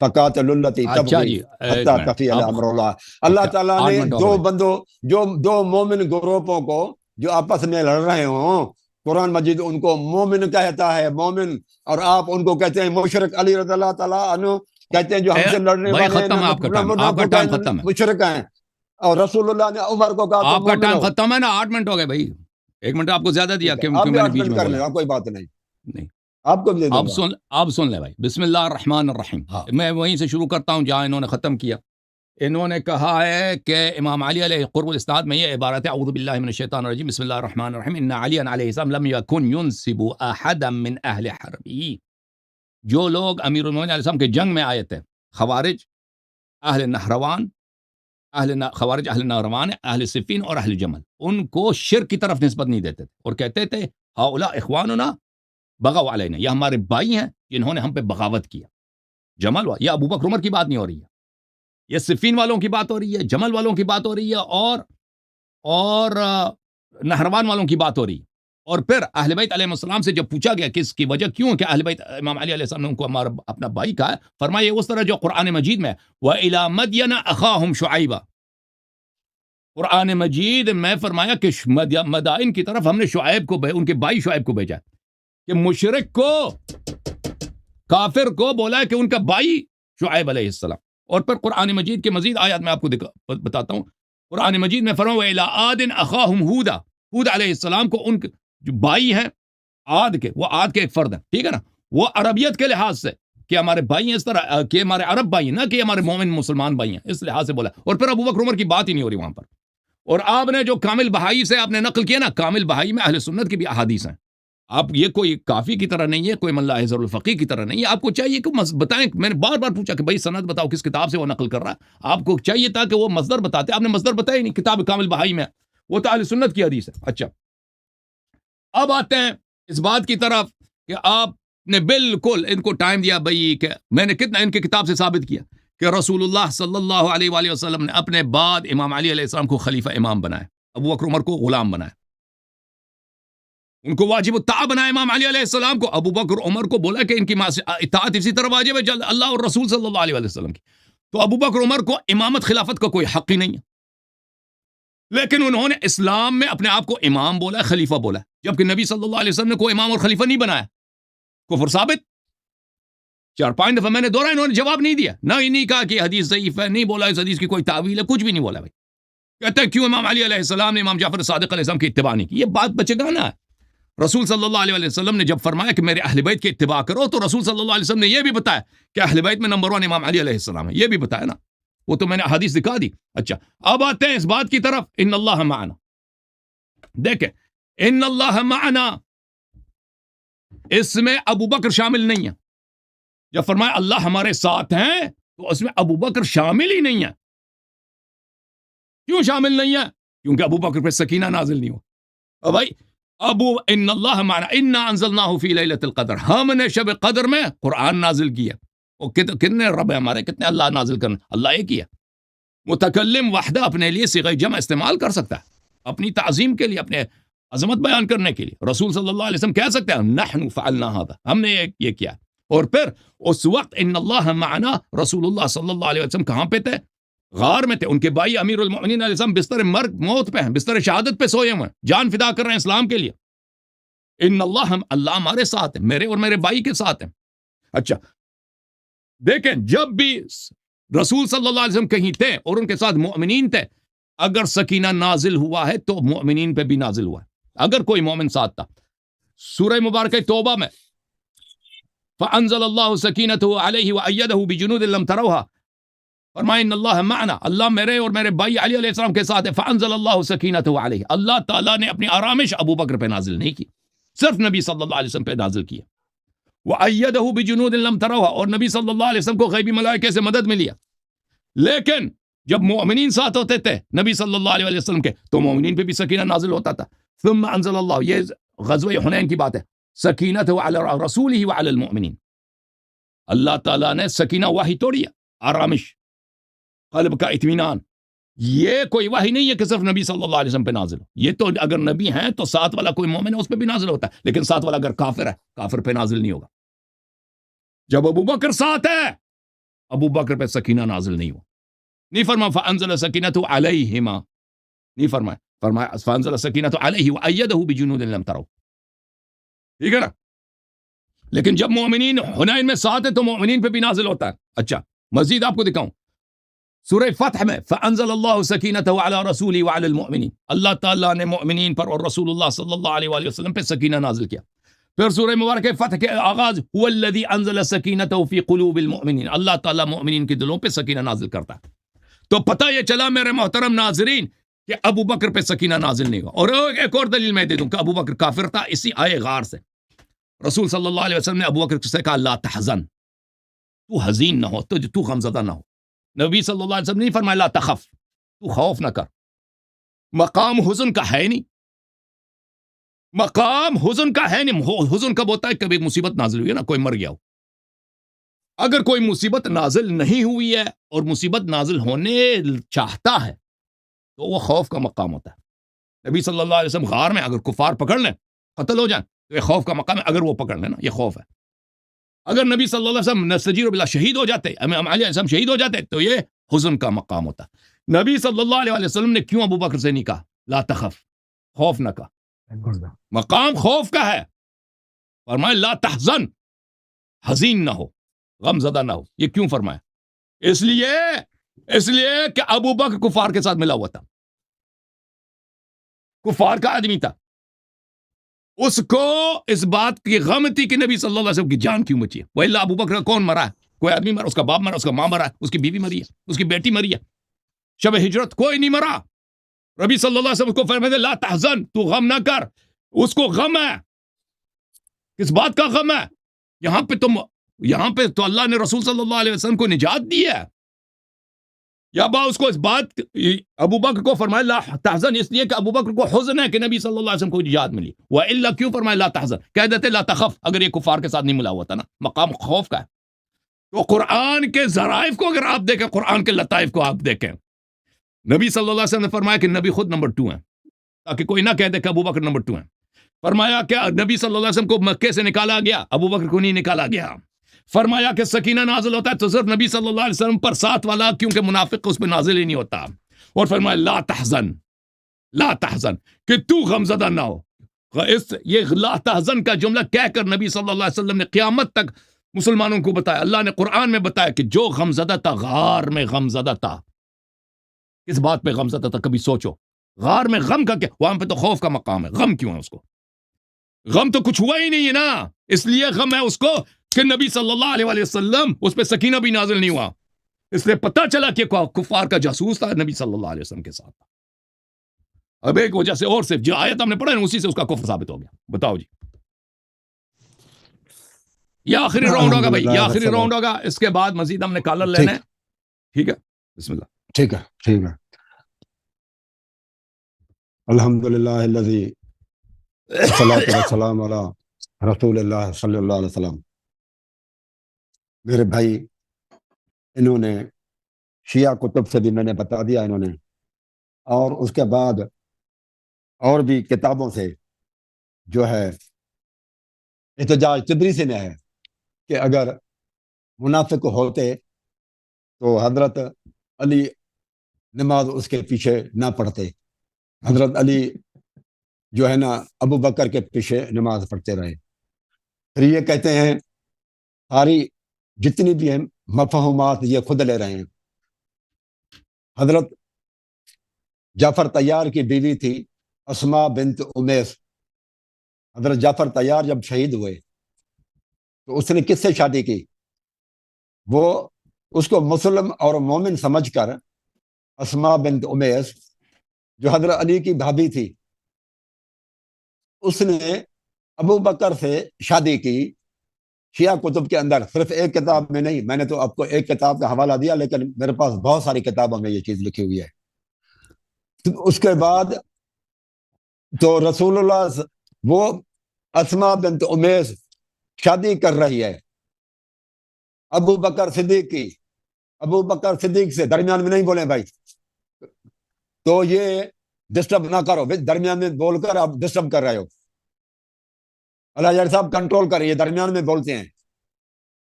فَقَاتِلُوا الَّتِي اچھا تَبْغِي جی، ایک حَتَّى منٹ، تَفِيَ إِلَىٰ أَمْرِ اللَّهِ۔ اللہ تعالیٰ 8 نے منٹ ہو گئے۔ دو مومن گروپوں کو جو آپس میں لڑ رہے ہوں، قرآن مجید ان کو مومن کہتا ہے، مومن، اور آپ ان کو کہتے ہیں مشرک۔ علی رضی اللہ تعالیٰ عنہ کہتے ہیں جو ہم سے لڑنے بھائی والے ہیں ختم ہے آپ کا ٹائم، آپ کا ٹائم ختم ہے، مشرک ہیں، اور رسول اللہ نے عمر کو کہا آپ تم کا مومن ٹائم ہو۔ ختم ہے نا، 8 منٹ ہو گئے بھائی، 1 منٹ آپ کو زیادہ دیا ٹھیک ہے، کیوں آپ بھی میں نے 8 بیچ منٹ میں کر بولا؟ لیں، کوئی بات نہیں، نہیں، آپ کو بھی دے دوں گا۔ آپ سن لیں بھائی۔ بسم اللہ الرحمن الرحیم، ہاں۔ میں وہیں سے شروع کرتا ہوں جہاں انہوں نے ختم کیا۔ انہوں نے کہا ہے کہ امام علی علیہ قرب الاسناد میں یہ عبارت ہے، اعوذ باللہ من الشیطان الرجیم، بسم اللہ الرحمن الرحیم، ان علی علیہ السلام لم یکن ینصب احدا من اہل حربی۔ جو لوگ امیر المومنین علیہ السلام کے جنگ میں آئے تھے، خوارج، اہل نہروان، خوارج اہل نہروان، اہل صفین اور اہل جمل، ان کو شرک کی طرف نسبت نہیں دیتے تھے، اور کہتے تھے ہؤلاء اخواننا بغوا علینا، یہ ہمارے بھائی ہیں جنہوں نے ہم پہ بغاوت کیا۔ جمل یہ ابو بکر عمر کی بات نہیں ہو رہی ہے، یہ صفین والوں کی بات ہو رہی ہے، جمل والوں کی بات ہو رہی ہے، اور نہروان والوں کی بات ہو رہی ہے۔ اور پھر اہل بیت علیہ السلام سے جب پوچھا گیا کہ اس کی وجہ کیوں کہ اہل بیت امام علی علیہ السلام نے ان کو ہمارا اپنا بھائی کہا ہے، فرمایا اس طرح جو قرآن مجید میں وَإِلَىٰ مَدْيَنَ أَخَاهُمْ شُعَيْبًا، قرآن مجید میں فرمایا کہ مدائن کی طرف ہم نے شعیب کو، ان کے بھائی شعیب کو بھیجا، کہ مشرک کو، کافر کو بولا ہے کہ ان کا بھائی شعیب علیہ السلام۔ اور پھر قرآن مجید کے مزید آیات میں آپ کو بتاتا ہوں، قرآن مجید میں فرمایا وَإِلَىٰ عَادٍ أَخَاهُمْ هُودًا، ہود علیہ السلام کو ان جو بھائی ہیں عاد کے، وہ عاد کے ایک فرد ہیں، ٹھیک ہے نا، وہ عربیت کے لحاظ سے کہ ہمارے بھائی ہیں، اس طرح کہ ہمارے عرب بھائی ہیں، نہ کہ ہمارے مومن مسلمان بھائی ہیں، اس لحاظ سے بولا۔ اور پھر ابو بکر عمر کی بات ہی نہیں ہو رہی وہاں پر۔ اور آپ نے جو کامل بہائی سے آپ نے نقل کیا نا، کامل بہائی میں اہل سنت کی بھی احادیث ہیں، آپ یہ کوئی کافی کی طرح نہیں ہے، کوئی من لا یحضر الفقیہ کی طرح نہیں ہے۔ آپ کو چاہیے کہ بتائیں، میں نے بار بار پوچھا کہ بھائی سند بتاؤ کس کتاب سے وہ نقل کر رہا ہے، آپ کو چاہیے تھا کہ وہ مصدر بتاتے، آپ نے مصدر بتایا ہی نہیں کتاب کامل بہائی میں۔ وہ تو اہل سنت کی حدیث ہے. اچھا اب آتے ہیں اس بات کی طرف کہ آپ نے بالکل ان کو ٹائم دیا بھائی کہ میں نے کتنا ان کی کتاب سے ثابت کیا کہ رسول اللہ صلی اللہ علیہ وآلہ وسلم نے اپنے بعد امام علی علیہ السلام کو خلیفہ امام بنایا, ابو بکر عمر کو غلام بنایا, ان کو واجب الطاعہ بنایا امام علی علیہ السلام کو. ابو بکر عمر کو بولا کہ ان کی اطاعت اسی طرح واجب ہے اللہ اور رسول صلی اللہ علیہ وسلم کی. تو ابو بکر عمر کو امامت خلافت کا کوئی حق ہی نہیں ہے, لیکن انہوں نے اسلام میں اپنے آپ کو امام بولا, خلیفہ بولا, جبکہ نبی صلی اللہ علیہ وسلم نے کوئی امام اور خلیفہ نہیں بنایا. کفر ثابت. 4-5 دفعہ میں نے دوہرایا, انہوں نے جواب نہیں دیا, نہ ہی نہیں کہا کہ حدیث ضعیف ہے, نہیں بولا اس حدیث کی کوئی تعویل ہے, کچھ بھی نہیں بولا. بھائی کہتے ہیں کیوں امام علی علیہ السلام نے امام جعفر صادق علیہ السلام کی اتباع نہیں کی. یہ بات بچے گا نا. رسول صلی اللہ علیہ وسلم نے جب فرمایا کہ میرے اہل بیت کی اتباع کرو, تو رسول صلی اللہ علیہ وسلم نے یہ بھی بتایا کہ اہل بیت میں نمبر 1 امام علی علیہ السلام ہے, یہ بھی بتایا نا. وہ تو میں نے حدیث دکھا دی. اچھا اب آتے ہیں اس بات کی طرف, ان اللہ معنا. دیکھیں ان اللہ معنا, اس میں ابو بکر شامل نہیں ہے. جب فرمایا اللہ ہمارے ساتھ ہیں تو اس میں ابو بکر شامل ہی نہیں ہے. کیوں شامل نہیں ہے؟ کیونکہ ابو بکر پہ سکینہ نازل نہیں ہوا. اور بھائی ان اللہ معنا انا انزلناہ فی لیلۃ القدر, ہم نے شب قدر میں قرآن نازل کیا. اور کتنے رب ہیں ہمارے, کتنے اللہ نازل کرنا, اللہ ایک ہی ہے. متکلم وحدہ اپنے لیے صیغہ جمع استعمال کر سکتا ہے, اپنی تعظیم کے لیے, اپنے عظمت بیان کرنے کے لیے. رسول صلی اللہ علیہ وسلم کہہ سکتے ہیں نحن فعلنا هذا, ہم نے یہ کیا. اور پھر اس وقت ان اللہ معنا, رسول اللہ صلی اللہ علیہ وسلم کہاں پہ تھے؟ غار میں تھے. ان کے بھائی امیر المؤمنین علیہ السلام بستر مرگ موت پہ ہیں, بستر شہادت پہ سوئے ہوئے ہیں, جان فدا کر رہے ہیں اسلام کے لیے. ان اللہ ہمارے ساتھ ہے, میرے اور میرے بھائی کے ساتھ ہیں. اچھا دیکھیں جب بھی رسول صلی اللہ علیہ وسلم کہیں تھے اور ان کے ساتھ مؤمنین تھے, اگر سکینہ نازل ہوا ہے تو مؤمنین پہ بھی نازل ہوا ہے, اگر کوئی مومن ساتھ تھا. سورہ مبارکہ توبہ میں فانزل اللہ سکینتہ علیہ وایدہ بجنود لم تروها, فرمائے ان اللہ معنا, اللہ میرے اور میرے بھائی علی علیہ السلام کے ساتھ ہے. فانزل اللہ سکینتہ علیہ, اللہ تعالیٰ نے اپنی آرامش ابو بکر پہ نازل نہیں کی, صرف نبی صلی اللہ علیہ وسلم پہ نازل کیا. وایدہ بجنود لم تروها, اور نبی صلی اللہ علیہ وسلم کو غیبی ملائکے سے مدد ملی. لیکن جب مومنین ساتھ ہوتے تھے نبی صلی اللہ علیہ وسلم کے, تو مومنین پہ بھی سکینہ نازل ہوتا تھا. ثم انزل اللہ, یہ غزوہ حنین کی بات ہے, سکینتہ علی رسولہ وعلی المؤمنین. اللہ تعالیٰ نے سکینہ وحی توڑی ہے, آرامش, قلب کا اطمینان. یہ کوئی وحی نہیں ہے کہ صرف نبی صلی اللہ علیہ وسلم پہ نازل ہو. یہ تو اگر نبی ہیں تو ساتھ والا کوئی مومن ہے اس پہ بھی نازل ہوتا ہے, لیکن ساتھ والا اگر کافر ہے, کافر پہ نازل نہیں ہوگا. جب ابو بکر ساتھ ہے, ابو بکر پہ سکینہ نازل نہیں ہوا. نہیں فرمایا فانزل سکینۃ علیہما, نہیں فرمایا, فرمایا فانزل سکینۃ علیہ وایدہ بجنود لم تروا. ٹھیک ہے نا. لیکن جب مومنین حنین میں ساتھ ہیں تو مومنین پہ بھی نازل ہوتا ہے. اچھا مزید آپ کو دکھاؤں, سورہ فتح میں فانزل اللہ سکینتہ علی رسولہ وعلی المؤمنین, اللہ تعالیٰ نے مؤمنین پر اور رسول اللہ صلی اللہ علیہ وآلہ وسلم پہ سکینہ نازل کیا. پھر سورہ مبارکہ فتح کے آغاز هو الذی انزل سکینتہ فی قلوب المؤمنین, اللہ تعالیٰ مؤمنین کے دلوں پہ سکینہ نازل کرتا ہے. تو پتہ یہ چلا میرے محترم ناظرین کہ ابو بکر پہ سکینہ نازل نہیں ہوا. اور ایک اور دلیل میں دے دوں کہ ابو بکر کافر تھا, اسی آئے غار سے رسول صلی اللہ علیہ وسلم نے ابو بکر سے کہا لا تحزن, تو حزین نہ ہو, تو غمزدہ نہ ہو. نبی صلی اللہ علیہ وسلم نے فرمایا لا تخف, تو خوف نہ کر. مقام حزن کا ہے نہیں, مقام حزن کا ہے نہیں. حزن کب ہوتا ہے؟ کبھی مصیبت نازل ہوئی ہے نا, کوئی مر گیا ہو. اگر کوئی مصیبت نازل نہیں ہوئی ہے اور مصیبت نازل ہونے چاہتا ہے تو وہ خوف کا مقام ہوتا ہے. نبی صلی اللہ علیہ وسلم غار میں اگر کفار پکڑ لیں, قتل ہو جائیں, تو یہ خوف کا مقام ہے. اگر وہ پکڑ لیں نا, یہ خوف ہے. اگر نبی صلی اللہ علیہ وسلم نستجیر باللہ شہید ہو جاتے, امام علی علیہ السلام شہید ہو جاتے, تو یہ حزن کا مقام ہوتا. نبی صلی اللہ علیہ وسلم نے کیوں ابو بکر سے نہیں کہا لا تخف, خوف نہ کہا, مقام خوف کا ہے. فرمایا لا تحزن, حزین نہ ہو, غم زدہ نہ ہو. یہ کیوں فرمایا؟ اس لیے کہ ابو بکر کفار کے ساتھ ملا ہوا تھا, کفار کا آدمی تھا. اس کو اس بات کی غم تھی کہ نبی صلی اللہ علیہ وسلم کی جان کیوں بچی ہے. وَإِلَّا ابو بکر کون مرا ہے؟ کوئی آدمی مرا, اس کا باپ مرا, اس کا ماں مرا, اس کی بیوی مری ہے, اس کی بیٹی مری ہے. شب ہجرت کوئی نہیں مرا. نبی صلی اللہ علیہ وسلم کو فرمایا لا تحزن, تو غم نہ کر. اس کو غم ہے. کس بات کا غم ہے؟ یہاں پہ تو اللہ نے رسول صلی اللہ علیہ وسلم کو نجات دی ہے. یا با اس کو اس بات ابو بکر کو فرمایا لا تحزن، اس لیے کہ ابو بکر کو حزن ہے کہ نبی صلی اللہ علیہ وسلم کو نجات ملی. وَإِلَّا کیوں فرمایا لا تحزن؟ کہہ دیتے لا تخف اگر یہ کفار کے ساتھ نہیں ملا ہوا تھا نا، مقام خوف کا ہے. تو قرآن کے ذرائف کو اگر آپ دیکھیں، قرآن کے لطائف کو آپ دیکھیں، نبی صلی اللہ علیہ وسلم نے فرمایا کہ نبی خود نمبر 2 ہیں، تاکہ کوئی نہ کہہ دے کہ ابو بکر نمبر 2 ہیں. فرمایا کہ نبی صلی اللہ علیہ وسلم کو مکے سے نکالا گیا، ابو بکر کو نہیں نکالا گیا. فرمایا کہ سکینہ نازل ہوتا ہے تو صرف نبی صلی اللہ علیہ وسلم پر ساتھ والا، کیونکہ منافق اس پہ نازل ہی نہیں ہوتا. اور فرمایا لا تحزن، لا تحزن، کہ تو غمزدہ نہ ہو. یہ لا تحزن کا جملہ کہہ کر نبی صلی اللہ علیہ وسلم نے قیامت تک مسلمانوں کو بتایا. اللہ نے قرآن میں بتایا کہ جو غمزدہ تھا، غار میں غمزدہ تھا. کس بات پہ غمزدہ تھا؟ کبھی سوچو. غار میں غم کا کیا؟ وہاں پہ تو خوف کا مقام ہے، غم کیوں ہے اس کو؟ غم تو کچھ ہوا ہی نہیں ہے نا، اس لیے غم ہے اس کو کہ نبی صلی اللہ علیہ وآلہ وسلم اس پہ سکینہ بھی نازل نہیں ہوا. اس لیے پتہ چلا کہ کفار کا جاسوس تھا، نبی صلی اللہ علیہ وسلم کے ساتھ تھا. اب ایک وجہ سے اور صرف جو آیت ہم نے پڑھا ہے اسی سے اس کا کفر ثابت ہو گیا. بتاؤ جی. یہ آخری راؤنڈ ہوگا بھائی، یہ آخری راؤنڈ ہوگا. اس کے بعد مزید ہم نے کالر لینا ہے. ٹھیک ہے، بسم اللہ. ٹھیک ہے ٹھیک ہے. الحمدللہ الذی والصلاۃ والسلام علی رسول اللہ صلی اللہ علیہ وسلم. میرے بھائی، انہوں نے شیعہ کتب سے بھی میں نے بتا دیا انہوں نے، اور اس کے بعد اور بھی کتابوں سے جو ہے احتجاج تبریزی نے ہے کہ اگر منافق ہوتے تو حضرت علی نماز اس کے پیچھے نہ پڑھتے. حضرت علی جو ہے نا ابو بکر کے پیچھے نماز پڑھتے رہے. پھر یہ کہتے ہیں ساری جتنی بھی ہیں مفہومات یہ خود لے رہے ہیں. حضرت جعفر طیار کی بیوی تھی اسماء بنت امیس. حضرت جعفر طیار جب شہید ہوئے تو اس نے کس سے شادی کی؟ وہ اس کو مسلم اور مومن سمجھ کر اسماء بنت امیس جو حضرت علی کی بھابی تھی، اس نے ابو بکر سے شادی کی. شیعہ کتب کے اندر صرف ایک کتاب میں نہیں، میں نے تو آپ کو ایک کتاب کا حوالہ دیا، لیکن میرے پاس بہت ساری کتابوں میں یہ چیز لکھی ہوئی ہے. اس کے بعد تو رسول اللہ وہ اسماء بنت امیس شادی کر رہی ہے ابو بکر صدیق کی. ابو بکر صدیق سے درمیان میں نہیں بولیں بھائی، تو یہ ڈسٹرب نہ کرو، درمیان میں بول کر آپ ڈسٹرب کر رہے ہو. اللہ جار صاحب کنٹرول کریں، یہ درمیان میں بولتے ہیں.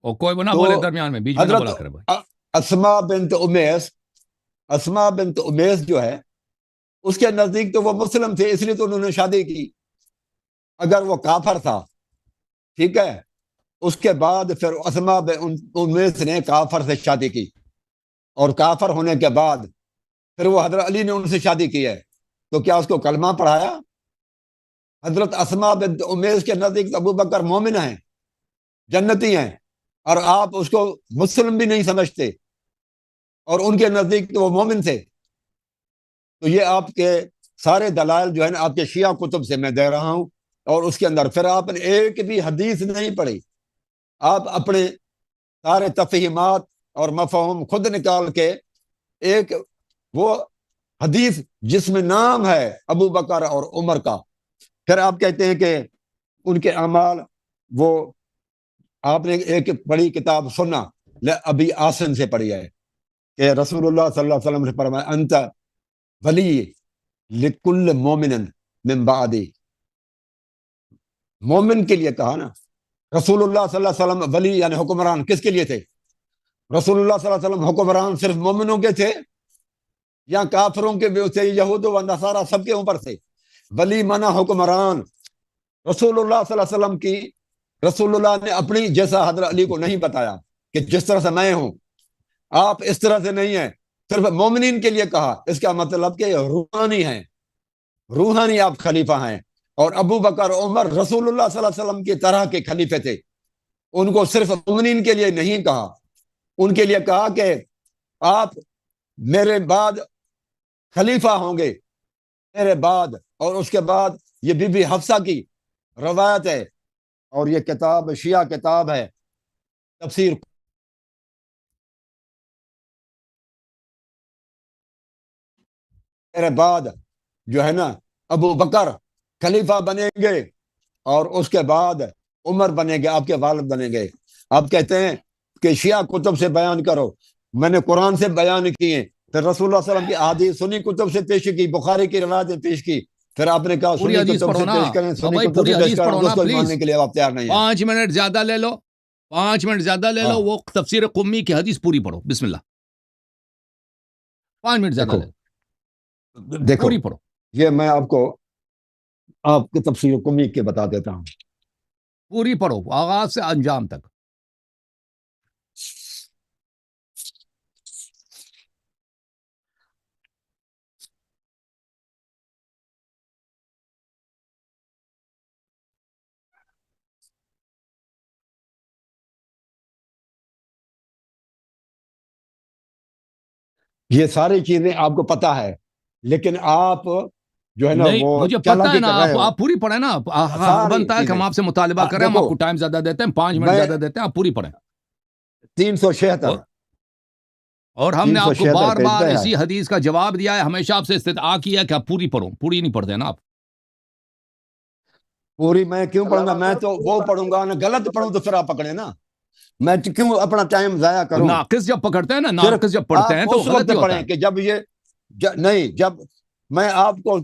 اور کوئی وہ نہ بولے درمیان میں، بیچ میں نہ بولا کرے بھائی. اسماء بنت امیس، اسماء بنت امیس جو ہے اس کے نزدیک تو وہ مسلم تھے، اس لیے تو انہوں نے شادی کی. اگر وہ کافر تھا، ٹھیک ہے، اس کے بعد پھر اسماء بنت امیس نے کافر سے شادی کی، اور کافر ہونے کے بعد پھر وہ حضرت علی نے ان سے شادی کی ہے، تو کیا اس کو کلمہ پڑھایا؟ حضرت اسماء بنت امیس کے نزدیک ابو بکر مومن ہیں، جنتی ہیں، اور آپ اس کو مسلم بھی نہیں سمجھتے، اور ان کے نزدیک تو وہ مومن تھے. تو یہ آپ کے سارے دلائل جو ہے نا آپ کے شیعہ کتب سے میں دے رہا ہوں، اور اس کے اندر پھر آپ نے ایک بھی حدیث نہیں پڑھی. آپ اپنے سارے تفہیمات اور مفہوم خود نکال کے ایک وہ حدیث جس میں نام ہے ابو بکر اور عمر کا، پھر آپ کہتے ہیں کہ ان کے اعمال، وہ آپ نے ایک بڑی کتاب سنا ابی آسن سے پڑھی ہے کہ رسول اللہ صلی اللہ علیہ وسلم نے فرمایا انت ولی لکل مومن من بعدی. مومن کے لیے کہا نا. رسول اللہ صلی اللہ علیہ وسلم ولی یعنی حکمران کس کے لیے تھے؟ رسول اللہ صلی اللہ علیہ وسلم حکمران صرف مومنوں کے تھے یا کافروں کے بھی تھے؟ یہود و نصارہ سب کے اوپر تھے. ولی مانا حکمران. رسول اللہ صلی اللہ علیہ وسلم کی، رسول اللہ نے اپنی جیسا حضرت علی کو نہیں بتایا کہ جس طرح سے میں ہوں آپ اس طرح سے نہیں ہیں، صرف مومنین کے لیے کہا. اس کا مطلب کہ روحانی ہیں، روحانی آپ خلیفہ ہیں. اور ابو بکر عمر رسول اللہ صلی اللہ علیہ وسلم کی طرح کے خلیفے تھے. ان کو صرف مومنین کے لیے نہیں کہا، ان کے لیے کہا کہ آپ میرے بعد خلیفہ ہوں گے میرے بعد. اور اس کے بعد یہ بی بی حفصہ کی روایت ہے، اور یہ کتاب شیعہ کتاب ہے تفسیر میرے بعد جو ہے نا ابو بکر خلیفہ بنیں گے اور اس کے بعد عمر بنے گے، آپ کے والد بنے گے. آپ کہتے ہیں کہ شیعہ کتب سے بیان کرو، میں نے قرآن سے بیان کیے، پھر رسول اللہ صلی اللہ علیہ وسلم کی احادیث سنی کتب سے پیش کی، بخاری کی روایتیں پیش کی، پھر آپ نے کہا پوری سنی حدیث کتب پڑھو سے نا پیش کریں، سنی بھائی، کتب پوری سے پیش حدیث کریں، پڑھو نا دوستوں پلیز. ماننے کے لیے آپ تیار نہیں ہیں. 5 منٹ زیادہ لے لو، 5 منٹ زیادہ لے لو. ہاں وہ تفسیر قمی کی حدیث پوری پڑھو، بسم اللہ. 5 منٹ زیادہ دیکھو لے لو، دیکھو پوری پڑھو. یہ میں آپ کو آپ کی تفسیر قمی کے بتا دیتا ہوں. پوری پڑھو آغاز سے انجام تک. یہ ساری چیزیں آپ کو پتا ہے، لیکن آپ جو ہے نا نہیں وہ مجھے پتا ہے چالاکی نا، کر رہے ہو. آپ پوری پڑھیں نا. ساری بنتا ہے کہ ہم چیزیں آپ سے مطالبہ کریں، ہم آپ دیکھو کو ٹائم زیادہ دیتے ہیں، 5 منٹ میں زیادہ دیتے ہیں، آپ پوری پڑھیں. 376 اور ہم نے آپ کو بار پیج بار پہ ہے. اسی حدیث کا جواب دیا ہے، ہمیشہ آپ سے استدعا کیا کہ آپ پوری پڑھو. پوری نہیں پڑھتے ہیں نا آپ. پوری میں کیوں پڑھوں گا؟ میں تو وہ پڑھوں گا نا، غلط پڑھوں تو پھر آپ پکڑے نا. میں کیوں اپنا ٹائم ضائع کروں؟ ناقص جب پکڑتے ہیں نا، صرف ناقص جب پڑھتے ہیں آپ تو اس غلط وقت ہی ہوتا پڑھیں ہے. کہ جب یہ نہیں، جب میں آپ کو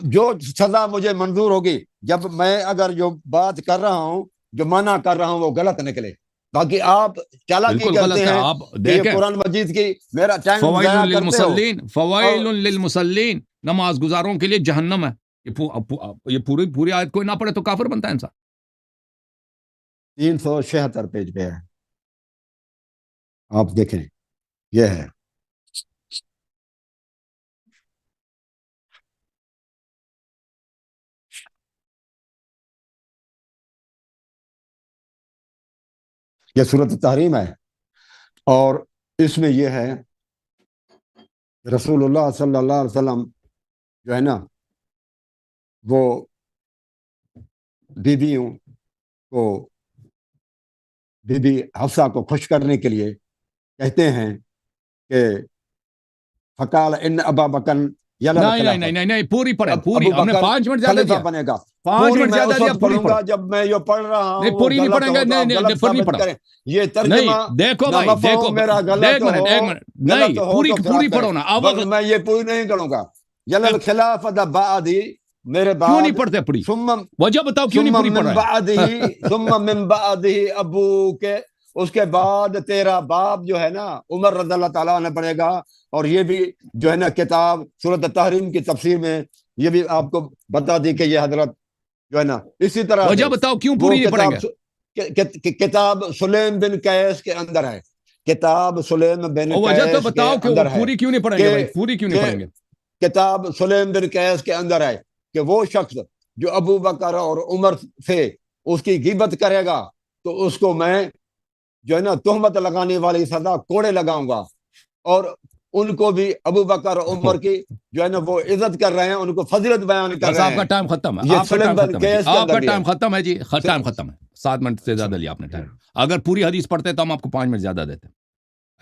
جو سزا مجھے منظور ہوگی، جب میں اگر جو بات کر رہا ہوں، جو منع کر رہا ہوں وہ غلط نکلے. باقی آپ چالاکی بالکل کرتے غلط ہے. ہیں آپ کہ یہ دیکھیں، قرآن مجید کی میرا ٹائم فوائل ضائع کرتے ہو. للمصلین، فوائل للمصلین، نماز گزاروں کے لیے جہنم ہے. یہ پوری آیت کوئی نہ پڑھے تو کافر بنتا ہے انسان. 376 پیج پہ ہے، آپ دیکھیں. یہ ہے یہ سورۃ التحریم ہے، اور اس میں یہ ہے رسول اللہ صلی اللہ علیہ وسلم جو ہے نا وہ بیویوں کو، بی بی حفصہ کو خوش کرنے کے لیے کہتے ہیں کہ فقال ان ابا بکر یلل نہیں نہیں خلافت، نہیں نہیں، پوری پڑھیں، اب پوری. ابو ہم نے بکر 5 منٹ زیادہ خلیفہ دیا، بنے گا. 5 پوری منٹ میں زیادہ اس دیا، وقت پوری پڑھوں پڑھو. گا جب میں جو پڑھ رہا ہوں نہیں وہ پوری نہیں غلط پڑھیں ہو گے، تو آپ نہیں غلط پوری نہیں ثابت پڑھو. کریں. یہ نہیں ترجمہ دیکھو نہ بھائی، دیکھو مفہوم میرا غلط ایک منٹ، ہو، ایک منٹ. غلط نہیں ہو پوری تو پھر پوری آپ پڑھو نا. اب ورنہ میں یہ پوری نہیں کروں گا. یلل خلافت بعدی، میرے کیوں نہیں بعد، پڑھتے پوری؟ ثم وجہ بتاؤ کیوں نہیں پوری پڑھ من بعدہ، رہے؟ ثم من بعدہ ابو کے، اس کے بعد تیرا باپ جو ہے نا عمر رضی اللہ تعالیٰ عنہ پڑھے گا. اور یہ بھی جو ہے نا کتاب سورۃ التحریم کی تفسیر میں یہ بھی آپ کو بتا دی کہ یہ حضرت جو ہے نا اسی طرح وجہ سے بتاؤ کیوں وہ پوری نہیں پڑھیں گے؟ کتاب سلیم بن قیس کے اندر ہے. کتاب سلیم بن اور وجہ تو قیس کے بتاؤ کہ وہ اندر ہے پوری کیوں نہیں پڑھیں کہ گے بھائی؟ پوری کیوں نہیں کہ پڑھیں گے؟ کتاب سلیم بن قیس کے اندر ہے کہ وہ شخص جو ابو بکر اور عمر سے اس کی غیبت کرے گا تو اس کو میں جو ہے نا تہمت لگانے والی سزا کوڑے لگاؤں گا. اور ان کو بھی ابو بکر اور عمر کی جو ہے نا وہ عزت کر رہے ہیں، ان کو فضیلت بیان کر بس رہے آپ کا ہیں. ٹائم ختم ہے، یہ آپ کا سلیم ٹائم بن ختم ہے جی، قیس کے آپ کا اندر بھی ٹائم ختم ہے جی، ٹائم ہے. ختم ہے. 7 منٹ سے زیادہ لیا آپ نے ٹائم. اگر پوری حدیث پڑھتے تو ہم آپ کو 5 منٹ زیادہ دیتے.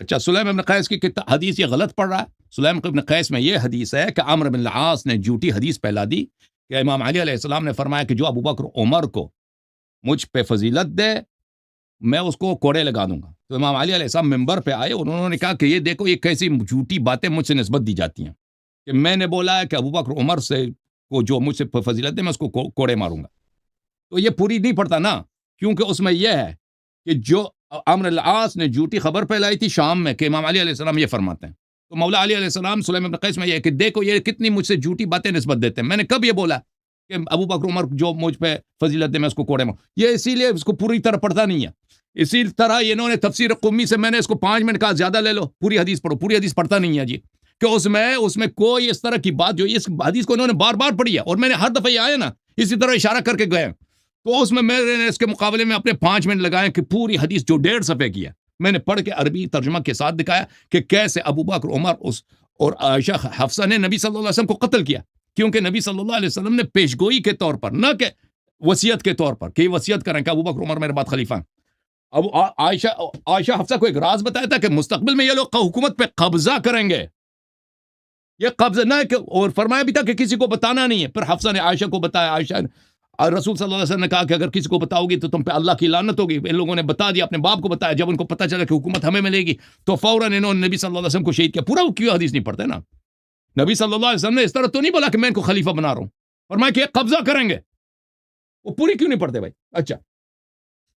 اچھا، سلیم ابن قیس کی حدیث یہ غلط پڑھ رہا ہے. سلیم ابن قیس میں یہ حدیث ہے کہ عمرو بن العاص نے جھوٹی حدیث پھیلا دی کہ امام علی علیہ السلام نے فرمایا کہ جو ابو بکر عمر کو مجھ پہ فضیلت دے میں اس کو کوڑے لگا دوں گا. تو امام علی علیہ السلام ممبر پہ آئے، انہوں نے کہا کہ یہ دیکھو یہ کیسی جھوٹی باتیں مجھ سے نسبت دی جاتی ہیں کہ میں نے بولا ہے کہ ابو بکر عمر سے کو جو مجھ سے فضیلت دے میں اس کو کوڑے ماروں گا. تو یہ پوری نہیں پڑتا نا، کیونکہ اس میں یہ ہے کہ جو عمرو العاص نے جھوٹی خبر پھیلائی تھی شام میں کہ امام علی علیہ السلام یہ فرماتے ہیں، تو مولا علی علیہ السلام سلیم ابن قیس میں یہ کہ دیکھو یہ کتنی مجھ سے جھوٹی باتیں نسبت دیتے ہیں. میں نے کب یہ بولا کہ ابو بکر عمر جو مجھ پہ فضیلت دے میں اس کو کوڑے ماروں؟ یہ اسی لیے اس کو پوری طرح پڑھتا نہیں ہے. اسی طرح انہوں نے تفسیر قمی سے میں نے اس کو 5 منٹ کہا زیادہ لے لو، پوری حدیث پڑھو. پوری حدیث پڑھتا نہیں ہے جی، کہ اس میں کوئی اس طرح کی بات جو اس حدیث کو انہوں نے بار بار پڑھی ہے اور میں نے ہر دفعہ یہ آیا نا اسی طرح اشارہ کر کے گئے، تو اس میں نے اس کے مقابلے میں اپنے 5 منٹ لگائے کہ پوری حدیث جو 1.5 صفحے کی ہے میں نے پڑھ کے عربی ترجمہ کے ساتھ دکھایا کہ کیسے ابو بکر عمر اور عائشہ حفصہ نے نبی صلی اللہ علیہ وسلم کو قتل کیا، کیونکہ نبی صلی اللہ علیہ وسلم نے پیشگوئی کے طور پر، نہ کہ وصیت کے طور پر کہ یہ وصیت کریں کہ ابو بکر عمر میرے بعد خلیفہ ہیں. اب عائشہ حفصہ کو ایک راز بتایا تھا کہ مستقبل میں یہ لوگ حکومت پہ قبضہ کریں گے. یہ قبضہ نہ کہ، اور فرمایا بھی تھا کہ کسی کو بتانا نہیں ہے. پھر حفصہ نے عائشہ کو بتایا، عائشہ اور رسول صلی اللہ علیہ وسلم نے کہا کہ اگر کسی کو بتاؤ گی تو تم پہ اللہ کی لعنت ہوگی. ان لوگوں نے بتا دیا، اپنے باپ کو بتایا. جب ان کو پتہ چلا کہ حکومت ہمیں ملے گی تو فوراً انہوں نے نبی صلی اللہ علیہ وسلم کو شہید کیا. پورا کیوں حدیث نہیں پڑھتے نا. نبی صلی اللہ علیہ وسلم نے اس طرح تو نہیں بولا کہ میں ان کو خلیفہ بنا رہا ہوں، فرمایا کہ قبضہ کریں گے. وہ پوری کیوں نہیں پڑھتے بھائی؟ اچھا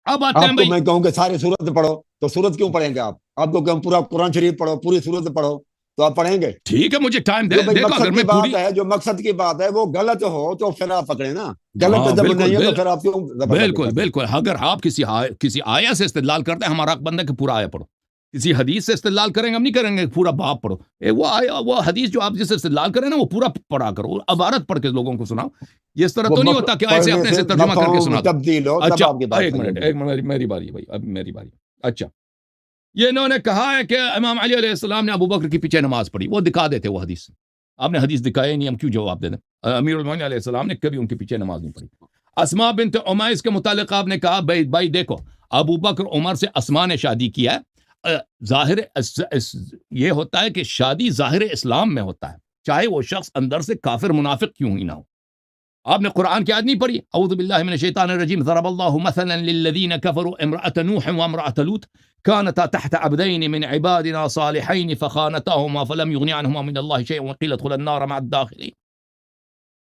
اب آتے ہیں آپ کو بھائی. میں کہوں کہ ساری سورت پڑھو تو سورت کیوں پڑھیں گے آپ کو کہ پورا قرآن شریف پڑھو، پوری سورت پڑھو تو آپ پڑھیں گے. ٹھیک ہے مجھے ٹائم دے جو بھائی دیکھو، اگر مقصد میں کی پوری بات ہے، جو مقصد کی بات ہے وہ غلط ہو تو پھر آپ پکڑیں نا. غلط جب نہیں ہے تو پھر آپ کیوں زبردستی بالکل کرتے ہیں؟ بالکل. اگر آپ کسی آیا سے استدلال کرتے ہیں، ہمارا حق بندہ کہ پورا آیا پڑھو. کسی حدیث سے استدلال کریں گے، ہم نہیں کریں گے پورا باب پڑھو. وہ حدیث جو آپ جس سے استدلال کریں نا وہ پورا پڑھا کرو، عبارت پڑھ کے لوگوں کو سناؤ. یہ اس طرح وہ تو نہیں ہوتا کہ ایسے پڑھنے اپنے سے ترجمہ کر کے مفہوم سنا دو. تبدیل ہو تب اچھا آپ کی بات ایک صحیح منٹ ہوگی. میری باری بھائی، اب میری باری. اچھا یہ انہوں نے کہا ہے کہ امام علی علیہ السلام نے ابو بکر کے پیچھے نماز پڑھی. وہ دکھا دیتے وہ حدیث. آپ نے حدیث دکھایا نہیں، ہم کیوں جواب دے دیں؟ امیر المومنین علیہ السلام نے کبھی ان کے پیچھے نماز نہیں پڑھی. اسماء بنت امیس کے متعلق آپ نے کہا بھائی دیکھو، ابو بکر عمر سے اسماء نے شادی کیا ہے. ظاہر یہ ہوتا ہے کہ شادی ظاہر اسلام میں ہوتا ہے، چاہے وہ شخص اندر سے کافر منافق کیوں ہی نہ ہو. آپ نے قرآن کی آیت نہیں پڑھی؟ اعوذ باللہ من الشیطان الرجیم، ضرب اللہ مثلا للذین کفروا امرأة نوح وامرأة لوط كانتا تحت عبدین من عبادنا صالحین فخانتاهما فلم یغنی عنہما من اللہ شیئا وقیل ادخلا النار مع الداخلین.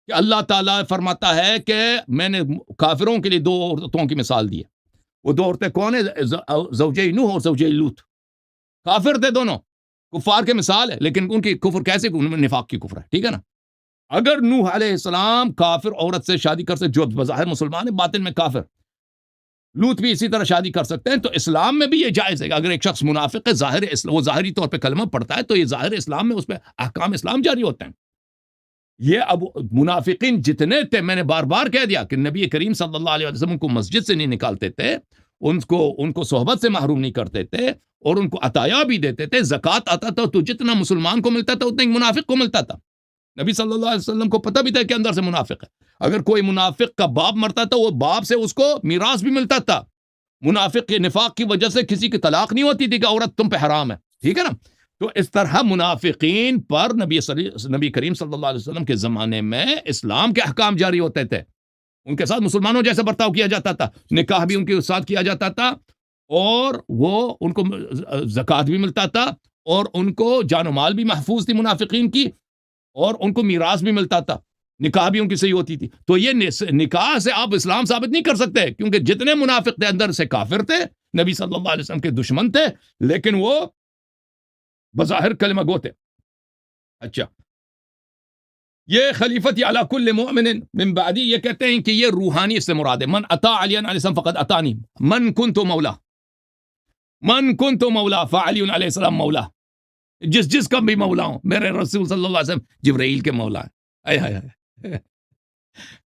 کہ اللہ تعالیٰ فرماتا ہے کہ میں نے کافروں کے لیے دو عورتوں کی مثال دی ہے. وہ دو عورتیں کون ہیں؟ زوجی نوح اور زوجی لوط. کافر تھے دونوں، کفار کے مثال ہے، لیکن ان کی کفر کیسے؟ ان میں نفاق کی کفر ہے. ٹھیک ہے نا. اگر نوح علیہ السلام کافر عورت سے شادی کر سکتے جو بظاہر مسلمان ہے، باطن میں کافر، لوط بھی اسی طرح شادی کر سکتے ہیں، تو اسلام میں بھی یہ جائز ہے. اگر ایک شخص منافق ہے، وہ ظاہری طور پہ کلمہ پڑھتا ہے، تو یہ ظاہر اسلام میں اس پہ احکام اسلام جاری ہوتے ہیں. یہ اب منافقین جتنے تھے، میں نے بار بار کہہ دیا کہ نبی کریم صلی اللہ علیہ وسلم ان کو مسجد سے نہیں نکالتے تھے، ان کو صحبت سے محروم نہیں کرتے تھے، اور ان کو عطایا بھی دیتے تھے. زکوٰۃ آتا تھا تو جتنا مسلمان کو ملتا تھا اتنا ہی منافق کو ملتا تھا. نبی صلی اللہ علیہ وسلم کو پتہ بھی تھا کہ اندر سے منافق ہے. اگر کوئی منافق کا باپ مرتا تھا، وہ باپ سے اس کو میراث بھی ملتا تھا. منافق کے نفاق کی وجہ سے کسی کی طلاق نہیں ہوتی تھی کہ عورت تم پہ حرام ہے. ٹھیک ہے نا. تو اس طرح منافقین پر نبی کریم صلی اللہ علیہ وسلم کے زمانے میں اسلام کے احکام جاری ہوتے تھے. ان کے ساتھ مسلمانوں جیسا برتاؤ کیا جاتا تھا، نکاح بھی ان کے ساتھ کیا جاتا تھا، اور وہ ان کو زکوٰۃ بھی ملتا تھا، اور ان کو جان و مال بھی محفوظ تھی منافقین کی، اور ان کو میراث بھی ملتا تھا. نکاح بھی ان کی صحیح ہوتی تھی. تو یہ نکاح سے آپ اسلام ثابت نہیں کر سکتے، کیونکہ جتنے منافق تھے اندر سے کافر تھے، نبی صلی اللہ علیہ وسلم کے دشمن تھے، لیکن وہ بظاہر کلمہ گو تھے. اچھا یہ خلیفتی علی کل مؤمن من بعدی، یہ کہتے ہیں کہ یہ روحانی اس سے مراد ہے. من اطاع علی علیہ السلام فقد اطاعنی، من کنت مولا فعلی علیہ السلام مولا. جس کا بھی مولا ہوں، میرے رسول صلی اللہ علیہ وسلم جبرائیل کے مولا ہیں.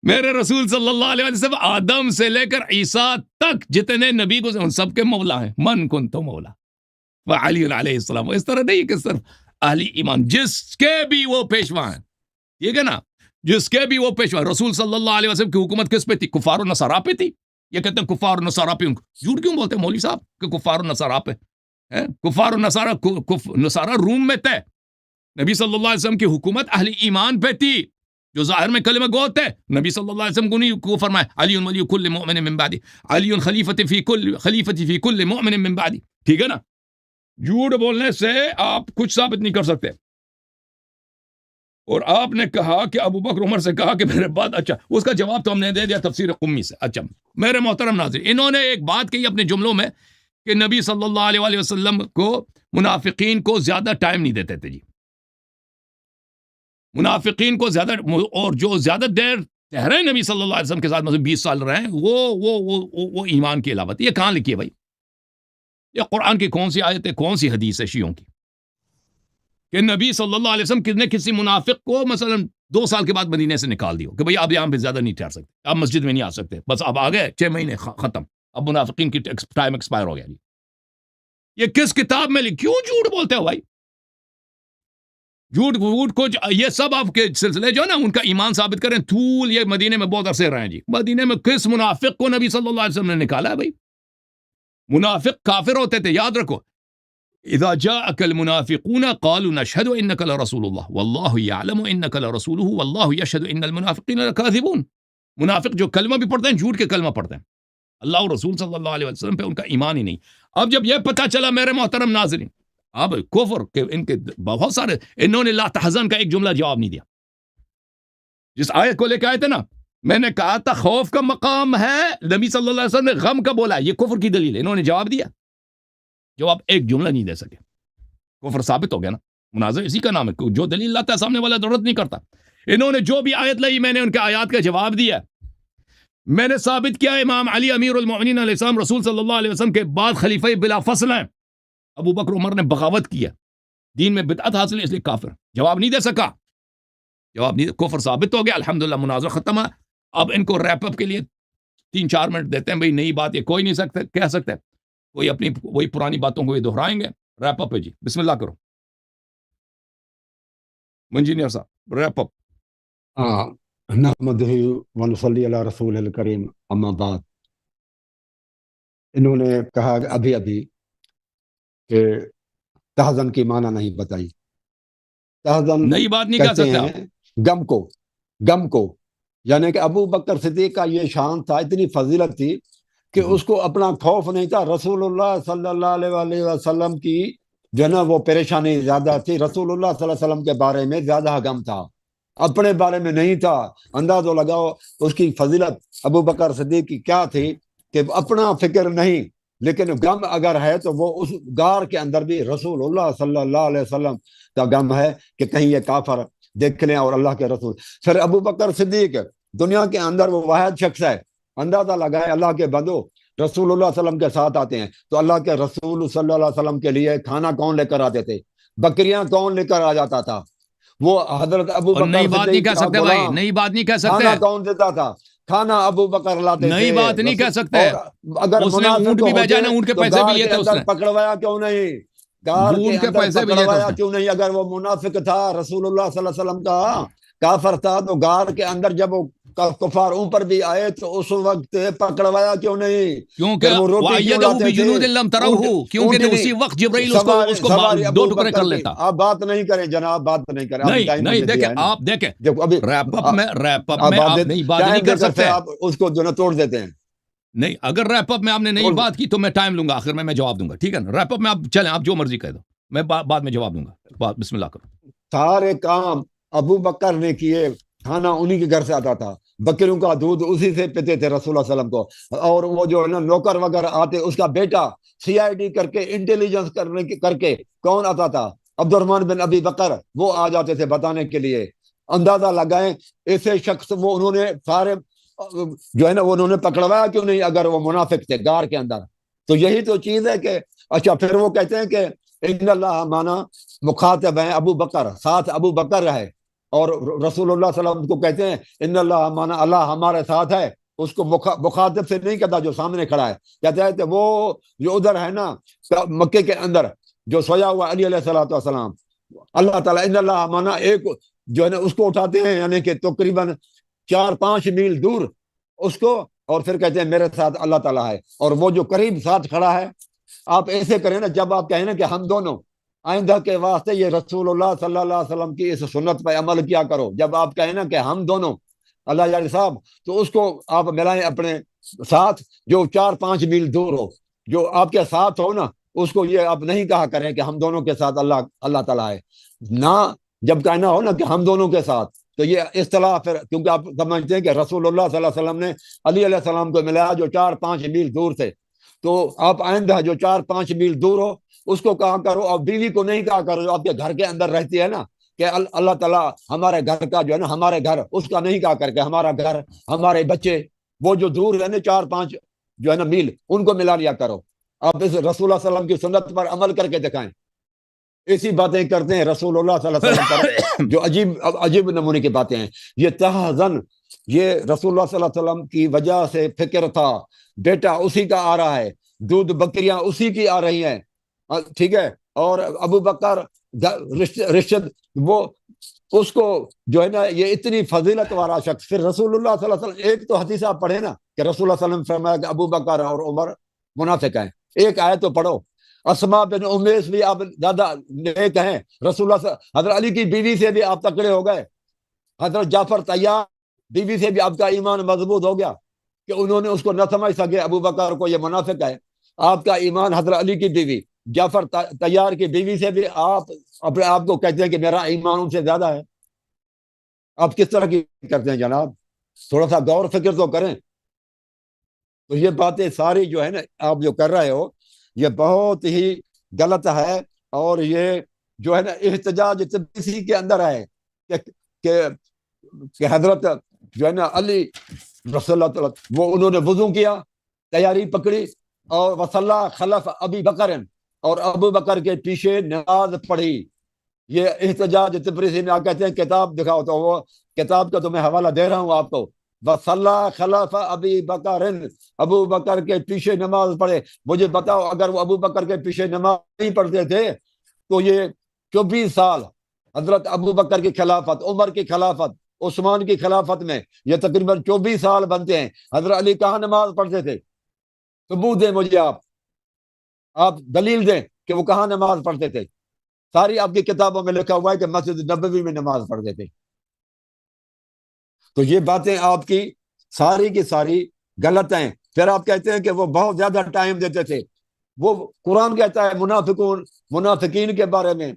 میرے رسول صلی اللہ علیہ وسلم آدم سے لے کر عیسیٰ تک جتنے نبی کو ان سب کے مولا ہیں. من کنت مولا فعلی علیہ السلام. اس طرح نہیں کہ صرف اہل ایمان، جس کے بھی وہ پیشوا ہیں. ٹھیک ہے نا. جس کے بھی وہ پیشوا. رسول صلی اللہ علیہ وسلم کی حکومت کس پہ تھی؟ کفار و نصارا پہ تھی. یہ کہتے ہیں کفار و نصارا پہ. جھوٹ کیوں بولتے ہیں مولوی صاحب کہ کفار و نصارا پہ؟ کفار و نصارا روم میں تھے. نبی صلی اللہ علیہ وسلم کی حکومت اہل ایمان پہ تھی جو ظاہر میں کلمہ گو تھے. نبی صلی اللہ علیہ وسلم کو نہیں کو فرمایا علی ولی کل مؤمن من بعدی، علی خلیفتی فی کل مؤمن من بعدی. ٹھیک ہے نا. جھوٹ بولنے سے آپ کچھ ثابت نہیں کر سکتے. اور آپ نے کہا کہ ابو بکر عمر سے کہا کہ میرے بعد، اچھا اس کا جواب تو ہم نے دے دیا تفسیر قمی سے. اچھا میرے محترم ناظرین، انہوں نے ایک بات کہی اپنے جملوں میں کہ نبی صلی اللہ علیہ وسلم کو منافقین کو زیادہ ٹائم نہیں دیتے تھے. جی منافقین کو زیادہ، اور جو زیادہ دیر ٹھہرے نبی صلی اللہ علیہ وسلم کے ساتھ، مطلب 20 سال رہے، وہ ایمان کی علاوت. یہ کہاں لکھی ہے بھائی؟ یہ قرآن کی کون سی آیت ہے، کون سی حدیث ہے شیعوں کی کہ نبی صلی اللہ علیہ وسلم نے کسی منافق کو مثلا 2 سال کے بعد مدینے سے نکال دیو کہ بھئی آپ یہاں پہ زیادہ نہیں ٹھہر سکتے، آپ مسجد میں نہیں آ سکتے، بس آپ آ گئے 6 مہینے ختم، اب منافقین کی ٹائم ایکسپائر ہو گیا. یہ کس کتاب میں کیوں جھوٹ بولتے ہو بھائی؟ جھوٹ کو یہ سب آپ کے سلسلے جو ہے نا ان کا ایمان ثابت کریں. طول یہ مدینے میں بہت عرصے رہے ہیں. جی مدینے میں کس منافق کو نبی صلی اللہ علیہ وسلم نے نکالا ہے بھائی؟ منافق کافر ہوتے تھے، یاد رکھو. اذا جاءك المنافقون قالوا نشهد انك لرسول الله والله يعلم انك لرسوله والله يشهد ان المنافقين لكاذبون. منافق جو کلمہ بھی پڑھتے ہیں جھوٹ کے کلمہ پڑھتے ہیں، اللہ اور رسول صلی اللہ علیہ وسلم پہ ان کا ایمان ہی نہیں. اب جب یہ پتہ چلا میرے محترم ناظرین، اب کفر کے ان کے بہت سارے، انہوں نے لا تحزن کا ایک جملہ جواب نہیں دیا. جس آیت کو لے کے آئے تھے نا، میں نے کہا تھا خوف کا مقام ہے، نبی صلی اللہ علیہ وسلم نے غم کا بولا، یہ کفر کی دلیل ہے. انہوں نے جواب دیا، جواب ایک جملہ نہیں دے سکے. کفر ثابت ہو گیا نا. مناظر اسی کا نام ہے، جو دلیل لاتا ہے سامنے والا ضرورت نہیں کرتا. انہوں نے جو بھی آیت لائی میں نے ان کے آیات کا جواب دیا. میں نے ثابت کیا امام علی امیر المؤمنین علیہ السلام رسول صلی اللہ علیہ وسلم کے بعد خلیفہ بلا فصل ہیں. ابو بکر عمر نے بغاوت کیا، دین میں بدعت حاصل ہے، اس لیے کافر. جواب نہیں دے سکا، جواب نہیں. کفر ثابت ہو گیا، الحمدللہ مناظر ختم ہے. اب ان کو ریپ اپ کے لیے 3-4 منٹ دیتے ہیں. بھئی نئی بات یہ کوئی نہیں کہہ سکتے، کوئی اپنی وہی پرانی باتوں کو یہ دہرائیں گے. ریپ اپ ہے جی، بسم اللہ کرو انجینئر صاحب، ریپ اپ. نحمدہ ونصلی علی رسول الکریم، اما بعد. انہوں نے کہا ابھی کہ تحزن کی معنی نہیں بتائی. تحزن نئی بات نہیں کہہ کہتے سکتے ہیں غم کو، یعنی کہ ابو بکر صدیق کا یہ شان تھا، اتنی فضیلت تھی کہ اس کو اپنا خوف نہیں تھا. رسول اللہ صلی اللہ علیہ وآلہ وسلم کی جو ہے نا وہ پریشانی زیادہ تھی. رسول اللہ صلی اللہ علیہ وسلم کے بارے میں زیادہ غم تھا، اپنے بارے میں نہیں تھا. اندازہ لگاؤ اس کی فضیلت ابو بکر صدیق کی کیا تھی کہ اپنا فکر نہیں، لیکن غم اگر ہے تو وہ اس غار کے اندر بھی رسول اللہ صلی اللہ علیہ وسلم کا غم ہے کہ کہیں یہ کافر دیکھ لیں اور اللہ کے رسول. پھر ابو بکر صدیق دنیا کے اندر وہ واحد شخص ہے، اندازہ لگائے اللہ کے بندو، رسول اللہ صلی اللہ علیہ وسلم کے ساتھ آتے ہیں تو اللہ کے رسول صلی اللہ علیہ وسلم کے لیے کھانا کون لے کر آتے تھے؟ بکریاں کون لے کر آ جاتا تھا؟ وہ حضرت ابو اور نئی بکر بات نہیں کہہ صدیق کا سکتے بھائی، غلام. نئی بات نہیں کہہ سکتے، کھانا کون دیتا تھا؟ کھانا ابو بکر لاتے تھے. نئی بات نہیں کہہ سکتے. اور اگر اس نے اونٹ منافق بھی بھیجا ہوتے نا، اونٹ کے تو پیسے بھی غار لیے کے تھے اس اندر نے، پکڑوایا کیوں نہیں؟ غار کے اونٹ کے اندر پیسے بھی لیے تھے اس پکڑوایا نے. کیوں نہیں؟ اگر وہ منافق تھا، رسول اللہ صلی اللہ علیہ وسلم کا کافر تھا، تو غار کے اندر جب وہ کفار اوپر بھی آئے تو اس وقت پکڑوایا کیوں نہیں؟ کیونکہ پھر وہ روٹی کیوں وَأَيَّدَهُ لاتے تھے؟ بِجُنُودٍ لَمْ تَرَوْهُ، کیونکہ اسی وقت جبرائیل اس کو سواری 2 ابو ٹکڑے کر بکر کی. لیتا. آپ بات نہیں کریں جناب، بات نہیں کریں. آپ نہیں ٹائم نہیں، مجھے دیا دیکھیں ہے نا. آپ دیکھیں دیکھو ابھی ریپ اپ میں بات آپ نئی بات نہیں ٹائم دے کر کر سکتے. پھر آپ اس کو جو ہے نا توڑ دیتے ہیں. نہیں، اگر ریپ اپ میں آپ نے نئی بات کی تو میں ٹائم لوں گا، آخر میں جواب دوں گا، ٹھیک ہے نا؟ ریپ اپ میں آپ چلیں، آپ جو مرضی کہہ دو، میں بعد میں جواب دوں گا. بسم اللہ کرو. سارے کام ابو بکر نے کیے، کھانا انہی کے گھر سے آتا تھا، بکریوں کا دودھ اسی سے پیتے تھے رسول اللہ صلی اللہ علیہ وسلم کو. اور وہ جو ہے نا نوکر وغیرہ آتے، اس کا بیٹا CID کر کے انٹیلیجنس کر کے کون آتا تھا؟ عبد الرحمن بن ابی بکر، وہ آ جاتے تھے بتانے کے لیے. اندازہ لگائیں ایسے شخص وہ انہوں نے سارے جو ہے نا وہ انہوں نے پکڑوایا کیوں نہیں اگر وہ منافق تھے غار کے اندر؟ تو یہی تو چیز ہے کہ اچھا پھر وہ کہتے ہیں کہ ان اللہ مانا مخاطب ہیں ابو بکر، ساتھ ابو بکر ہے، اور رسول اللہ صلی اللہ علیہ وسلم کو کہتے ہیں ان اللہ مانا اللہ ہمارے ساتھ ہے. اس کو مخاطب سے نہیں کہتا جو سامنے کھڑا ہے، کہتا ہے کہ وہ جو ادھر ہے نا مکے کے اندر جو سویا ہوا علی علیہ السلام، اللہ تعالیٰ ان اللہ مانا ایک جو ہے نا اس کو اٹھاتے ہیں، یعنی کہ تقریباً 4-5 میل دور اس کو، اور پھر کہتے ہیں میرے ساتھ اللہ تعالیٰ ہے، اور وہ جو قریب ساتھ کھڑا ہے. آپ ایسے کریں نا، جب آپ کہیں نا کہ ہم دونوں، آئندہ کے واسطے یہ رسول اللہ صلی اللہ علیہ وسلم کی اس سنت پہ عمل کیا کرو. جب آپ کہیں نا کہ ہم دونوں اللہ یار صاحب، تو اس کو آپ ملائیں اپنے ساتھ جو 4-5 میل دور ہو، جو آپ کے ساتھ ہو نا، اس کو یہ آپ نہیں کہا کریں کہ ہم دونوں کے ساتھ اللہ تعالیٰ ہے نا. جب کہنا ہو نا کہ ہم دونوں کے ساتھ، تو یہ اصطلاح پھر، کیونکہ آپ سمجھتے ہیں کہ رسول اللہ صلی اللہ علیہ وسلم نے علی علیہ السلام کو ملایا جو 4-5 میل دور تھے. تو آپ آئندہ جو 4-5 میل دور ہو اس کو کہا کرو، اور بیوی کو نہیں کہا کرو جو آپ کے گھر کے اندر رہتی ہے نا، کہ اللہ تعالیٰ ہمارے گھر کا جو ہے نا ہمارے گھر، اس کا نہیں کہا کر کے ہمارا گھر، ہمارے بچے، وہ جو دور رہنے 4-5 جو ہے نا میل، ان کو ملا لیا کرو. آپ اس رسول اللہ صلی اللہ علیہ وسلم کی سنت پر عمل کر کے دکھائیں. ایسی باتیں کرتے ہیں رسول اللہ صلی اللہ علیہ وسلم پر جو عجیب نمونے کی باتیں ہیں. یہ تحزن، یہ رسول اللہ صلی اللہ علیہ وسلم کی وجہ سے فکر تھا، بیٹا اسی کا آ رہا ہے، دودھ بکریاں اسی کی آ رہی ہیں، ٹھیک ہے. اور ابو بکر رشد، وہ اس کو جو ہے نا یہ اتنی فضیلت والا شخص. پھر رسول اللہ صلی اللہ علیہ وسلم، ایک تو حدیث آپ پڑھیں نا کہ رسول اللہ صلی اللہ علیہ وسلم فرمایا کہ ابو بکر اور عمر منافق ہیں، ایک آیت تو پڑھو. اسما بن امیس بھی آپ زیادہ نیک ہیں، رسول اللہ حضرت علی کی بیوی سے بھی آپ تکڑے ہو گئے، حضرت جعفر طیار بیوی سے بھی آپ کا ایمان مضبوط ہو گیا کہ انہوں نے اس کو نہ سمجھ سکے ابو بکر کو یہ منافق ہے۔ آپ کا ایمان حضرت علی کی بیوی جعفر طیار کی بیوی سے بھی آپ اپنے آپ کو کہتے ہیں کہ میرا ایمان ان سے زیادہ ہے۔ آپ کس طرح کی کرتے ہیں جناب؟ تھوڑا سا غور فکر تو کریں۔ تو یہ باتیں ساری جو ہے نا آپ جو کر رہے ہو یہ بہت ہی غلط ہے، اور یہ جو ہے نا احتجاج تبریسی کے اندر ہے کہ حضرت جو ہے نا علی رسول اللہ تعالی وہ انہوں نے وضو کیا، تیاری پکڑی اور وصلی خلف ابی بکر، اور ابو بکر کے پیچھے نماز پڑھی۔ یہ احتجاج تبریسی میں آپ کہتے ہیں کتاب دکھاؤ، تو وہ کتاب کا تو میں حوالہ دے رہا ہوں آپ کو، وصلی خلف ابی بکر، ابو بکر کے پیچھے نماز پڑھے۔ مجھے بتاؤ اگر وہ ابو بکر کے پیچھے نماز نہیں پڑھتے تھے تو یہ 24 سال حضرت ابو بکر کی خلافت، عمر کی خلافت، عثمان کی خلافت میں یہ تقریباً 24 سال بنتے ہیں، حضرت علی کہاں نماز پڑھتے تھے؟ ثبوت دیں مجھے، آپ دلیل دیں کہ وہ کہاں نماز پڑھتے تھے۔ ساری آپ کی کتابوں میں لکھا ہوا ہے کہ مسجد نبوی میں نماز پڑھتے تھے۔ تو یہ باتیں آپ کی ساری غلط ہیں۔ پھر آپ کہتے ہیں کہ وہ بہت زیادہ ٹائم دیتے تھے۔ وہ قرآن کہتا ہے منافقین کے بارے میں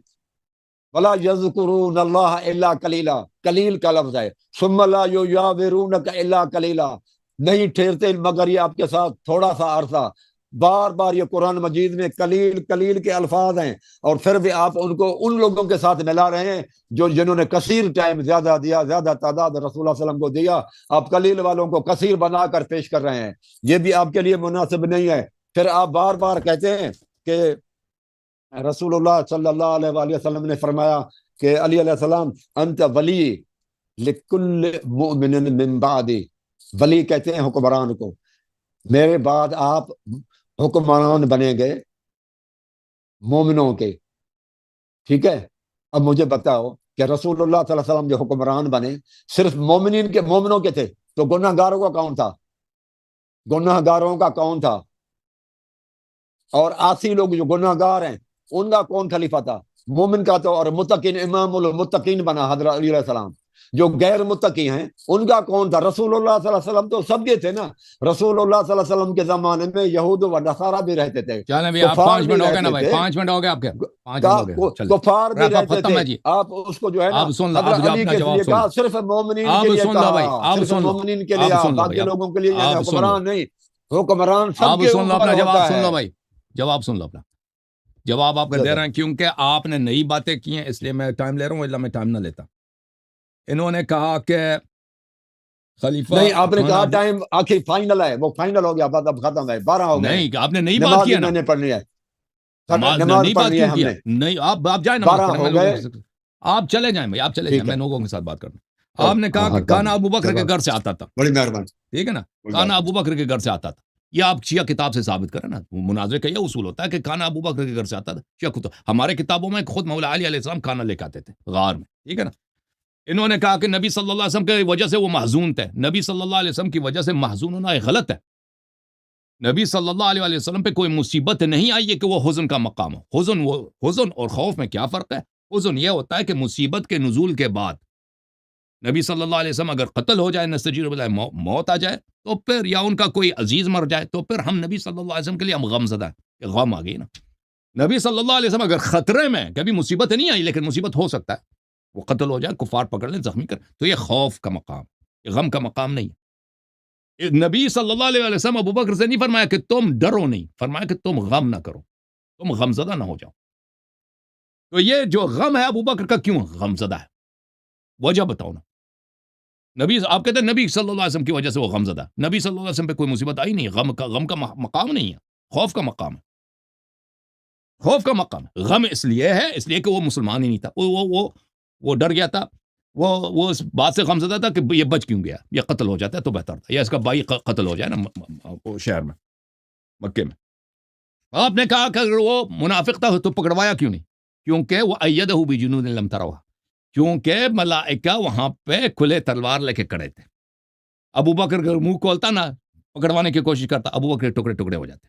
وَلَا يَذْكُرُونَ اللَّهَ إِلَّا قَلِيلًا، قلیل کا لفظ ہے، ثُمَّ لَا يُجَاوِرُونَكَ إِلَّا قَلِيلًا، نہیں ٹھہرتے مگر یہ آپ کے ساتھ تھوڑا سا عرصہ۔ بار بار یہ قرآن مجید میں قلیل کے الفاظ ہیں، اور پھر بھی آپ ان کو ان لوگوں کے ساتھ ملا رہے ہیں جنہوں نے کثیر ٹائم زیادہ دیا، زیادہ تعداد رسول اللہ صلی اللہ علیہ وسلم کو دیا، آپ قلیل والوں کو کثیر بنا کر پیش کر رہے ہیں۔ یہ بھی آپ کے لیے مناسب نہیں ہے۔ پھر آپ بار بار کہتے ہیں کہ رسول اللہ صلی اللہ علیہ وآلہ وسلم نے فرمایا کہ علی علیہ السلام انت ولی لکل مؤمن من بعدی، ولی کہتے ہیں حکمران کو، میرے بعد آپ حکمران بنیں گے مومنوں کے، ٹھیک ہے؟ اب مجھے بتاؤ کہ رسول اللہ صلی اللہ علیہ وسلم جو حکمران بنے صرف مومنوں کے تھے، تو گناہ گاروں کا کون تھا؟ گناہ گاروں کا کون تھا؟ اور آسی لوگ جو گناہ گار ہیں ان کا کون خلیفہ تھا؟ مومن کا تو، اور متقین امام المتقین بنا حضرت علی علیہ السلام۔ جو غیر متقی ہیں ان کا کون تھا؟ رسول اللہ صلی اللہ علیہ وسلم تو سب کے تھے نا۔ رسول اللہ صلی اللہ علیہ وسلم کے زمانے میں یہود و نصارہ بھی رہتے تھے، چلیں بھی آپ 5 منٹ ہو گئے نا بھائی، 5 منٹ ہو گئے آپ کے، 5 منٹ ہو گئے، کفار بھی رہتے ختم ہے تھے۔ جی۔ آپ اس کو جو ہے نا آپ سن لو، آپ حضرت جو علی اپنا کے جواب لیے سن کہا، لو، صرف مومنین آپ کے لیے سن لو بھائی، کہا، آپ صرف سن لو، مومنین کے آپ لیے، سن لو باقی بھائی، لوگوں کے لیے یعنی آپ سن لو، حکمران نہیں، حکمران سب آپ کے سن لو اوپر اپنا جواب، ہوتا سن لو ہے۔ بھائی، جواب سن لو اپنا جواب آپ کا دے رہے ہیں، کیونکہ آپ نے نئی باتیں کی ہیں اس لیے میں ٹائم لے رہا ہوں، الا میں ٹائم نہ لیتا۔ انہوں نے کہا کہ خلیفہ نہیں، آپ نے کہا کھانا ٹائم آخر فائنل ہے، وہ فائنل ہو گیا، بات اب ختم ہے، 12 ہو گئے ہیں، نہیں، آپ نے نئی بات نماز کی بھی ہے نا، میں نے پڑھنی ہے، نئی نماز بات پڑھنی ہے کیوں ہم کیا؟ نے، نہیں، آپ جائیں نماز 12 پڑھیں، میں ہو لوگوں گئے، کے ساتھ، آپ چلے جائیں بھائی، آپ چلے ٹھیک جائیں، ہے، میں لوگوں کے ساتھ بات کرنا۔ چلو، آپ نے کہا کہ کام کھانا ابو بکر کے چلو، گھر سے آتا تھا، بڑی مہربانی، ٹھیک ہے نا، کوئی کھانا بات ابو بکر کے گھر سے آتا تھا۔ یہ آپ شیعہ کتاب سے ثابت کریں نا، مناظرے کا یہ اصول ہوتا ہے کہ کھانا ابو بکر کے گھر سے آتا تھا، شیعہ کتاب، ہمارے کتابوں میں خود مولا علی علیہ السلام کھانا لے کے آتے تھے غار میں، ٹھیک ہے نا۔ انہوں نے کہا کہ نبی صلی اللہ علیہ وسلم کی وجہ سے وہ محزون تھے، نبی صلی اللہ علیہ وسلم کی وجہ سے محزون ہونا یہ غلط ہے۔ نبی صلی اللہ علیہ وسلم پہ کوئی مصیبت نہیں آئی ہے کہ وہ حزن کا مقام ہو۔ حزن اور خوف میں کیا فرق ہے؟ حزن یہ ہوتا ہے کہ مصیبت کے نزول کے بعد نبی صلی اللہ علیہ وسلم اگر قتل ہو جائے، نستجیر بجائے موت آ جائے، تو پھر یا ان کا کوئی عزیز مر جائے، تو پھر ہم نبی صلی اللہ علیہ وسلم کے لیے ہم غم زدہ ہیں، کہ غم آ گئی نا۔ نبی صلی اللہ علیہ وسلم اگر خطرے میں، کبھی مصیبت نہیں آئی لیکن مصیبت ہو سکتا ہے، وہ قتل ہو جائے، کفار پکڑ لیں، زخمی کر، تو یہ خوف کا مقام، یہ غم کا مقام نہیں ہے۔ نبی صلی اللہ علیہ وسلم ابو بکر سے نہیں فرمایا کہ تم ڈرو نہیں، فرمایا کہ تم غم نہ کرو، تم غمزدہ نہ ہو جاؤ۔ تو یہ جو غم ہے ابو بکر کا، کیوں غمزدہ ہے؟ وجہ بتاؤ نا۔ نبی، آپ کہتے ہیں نبی صلی اللہ علیہ وسلم کی وجہ سے وہ غمزدہ، نبی صلی اللہ علیہ وسلم پہ کوئی مصیبت آئی نہیں، غم کا مقام نہیں ہے، خوف کا مقام ہے، خوف کا مقام ہے۔ غم اس لیے ہے، اس لیے کہ وہ مسلمان ہی نہیں تھا، وہ ڈر گیا تھا، وہ اس بات سے غمزدہ تھا کہ یہ بچ کیوں گیا، یہ قتل ہو جاتا ہے تو بہتر تھا، یا اس کا بھائی قتل ہو جائے نا شہر میں، مکے میں۔ آپ نے کہا کہ اگر وہ منافق تھا تو پکڑوایا کیوں نہیں؟ کیونکہ وہ ایدہ بجنود لم تروها، کیونکہ ملائکہ وہاں پہ کھلے تلوار لے کے کھڑے تھے۔ ابو بکر کا منہ کھولتا نا، پکڑوانے کی کوشش کرتا، ابو بکر ٹکڑے ٹکڑے ہو جاتے۔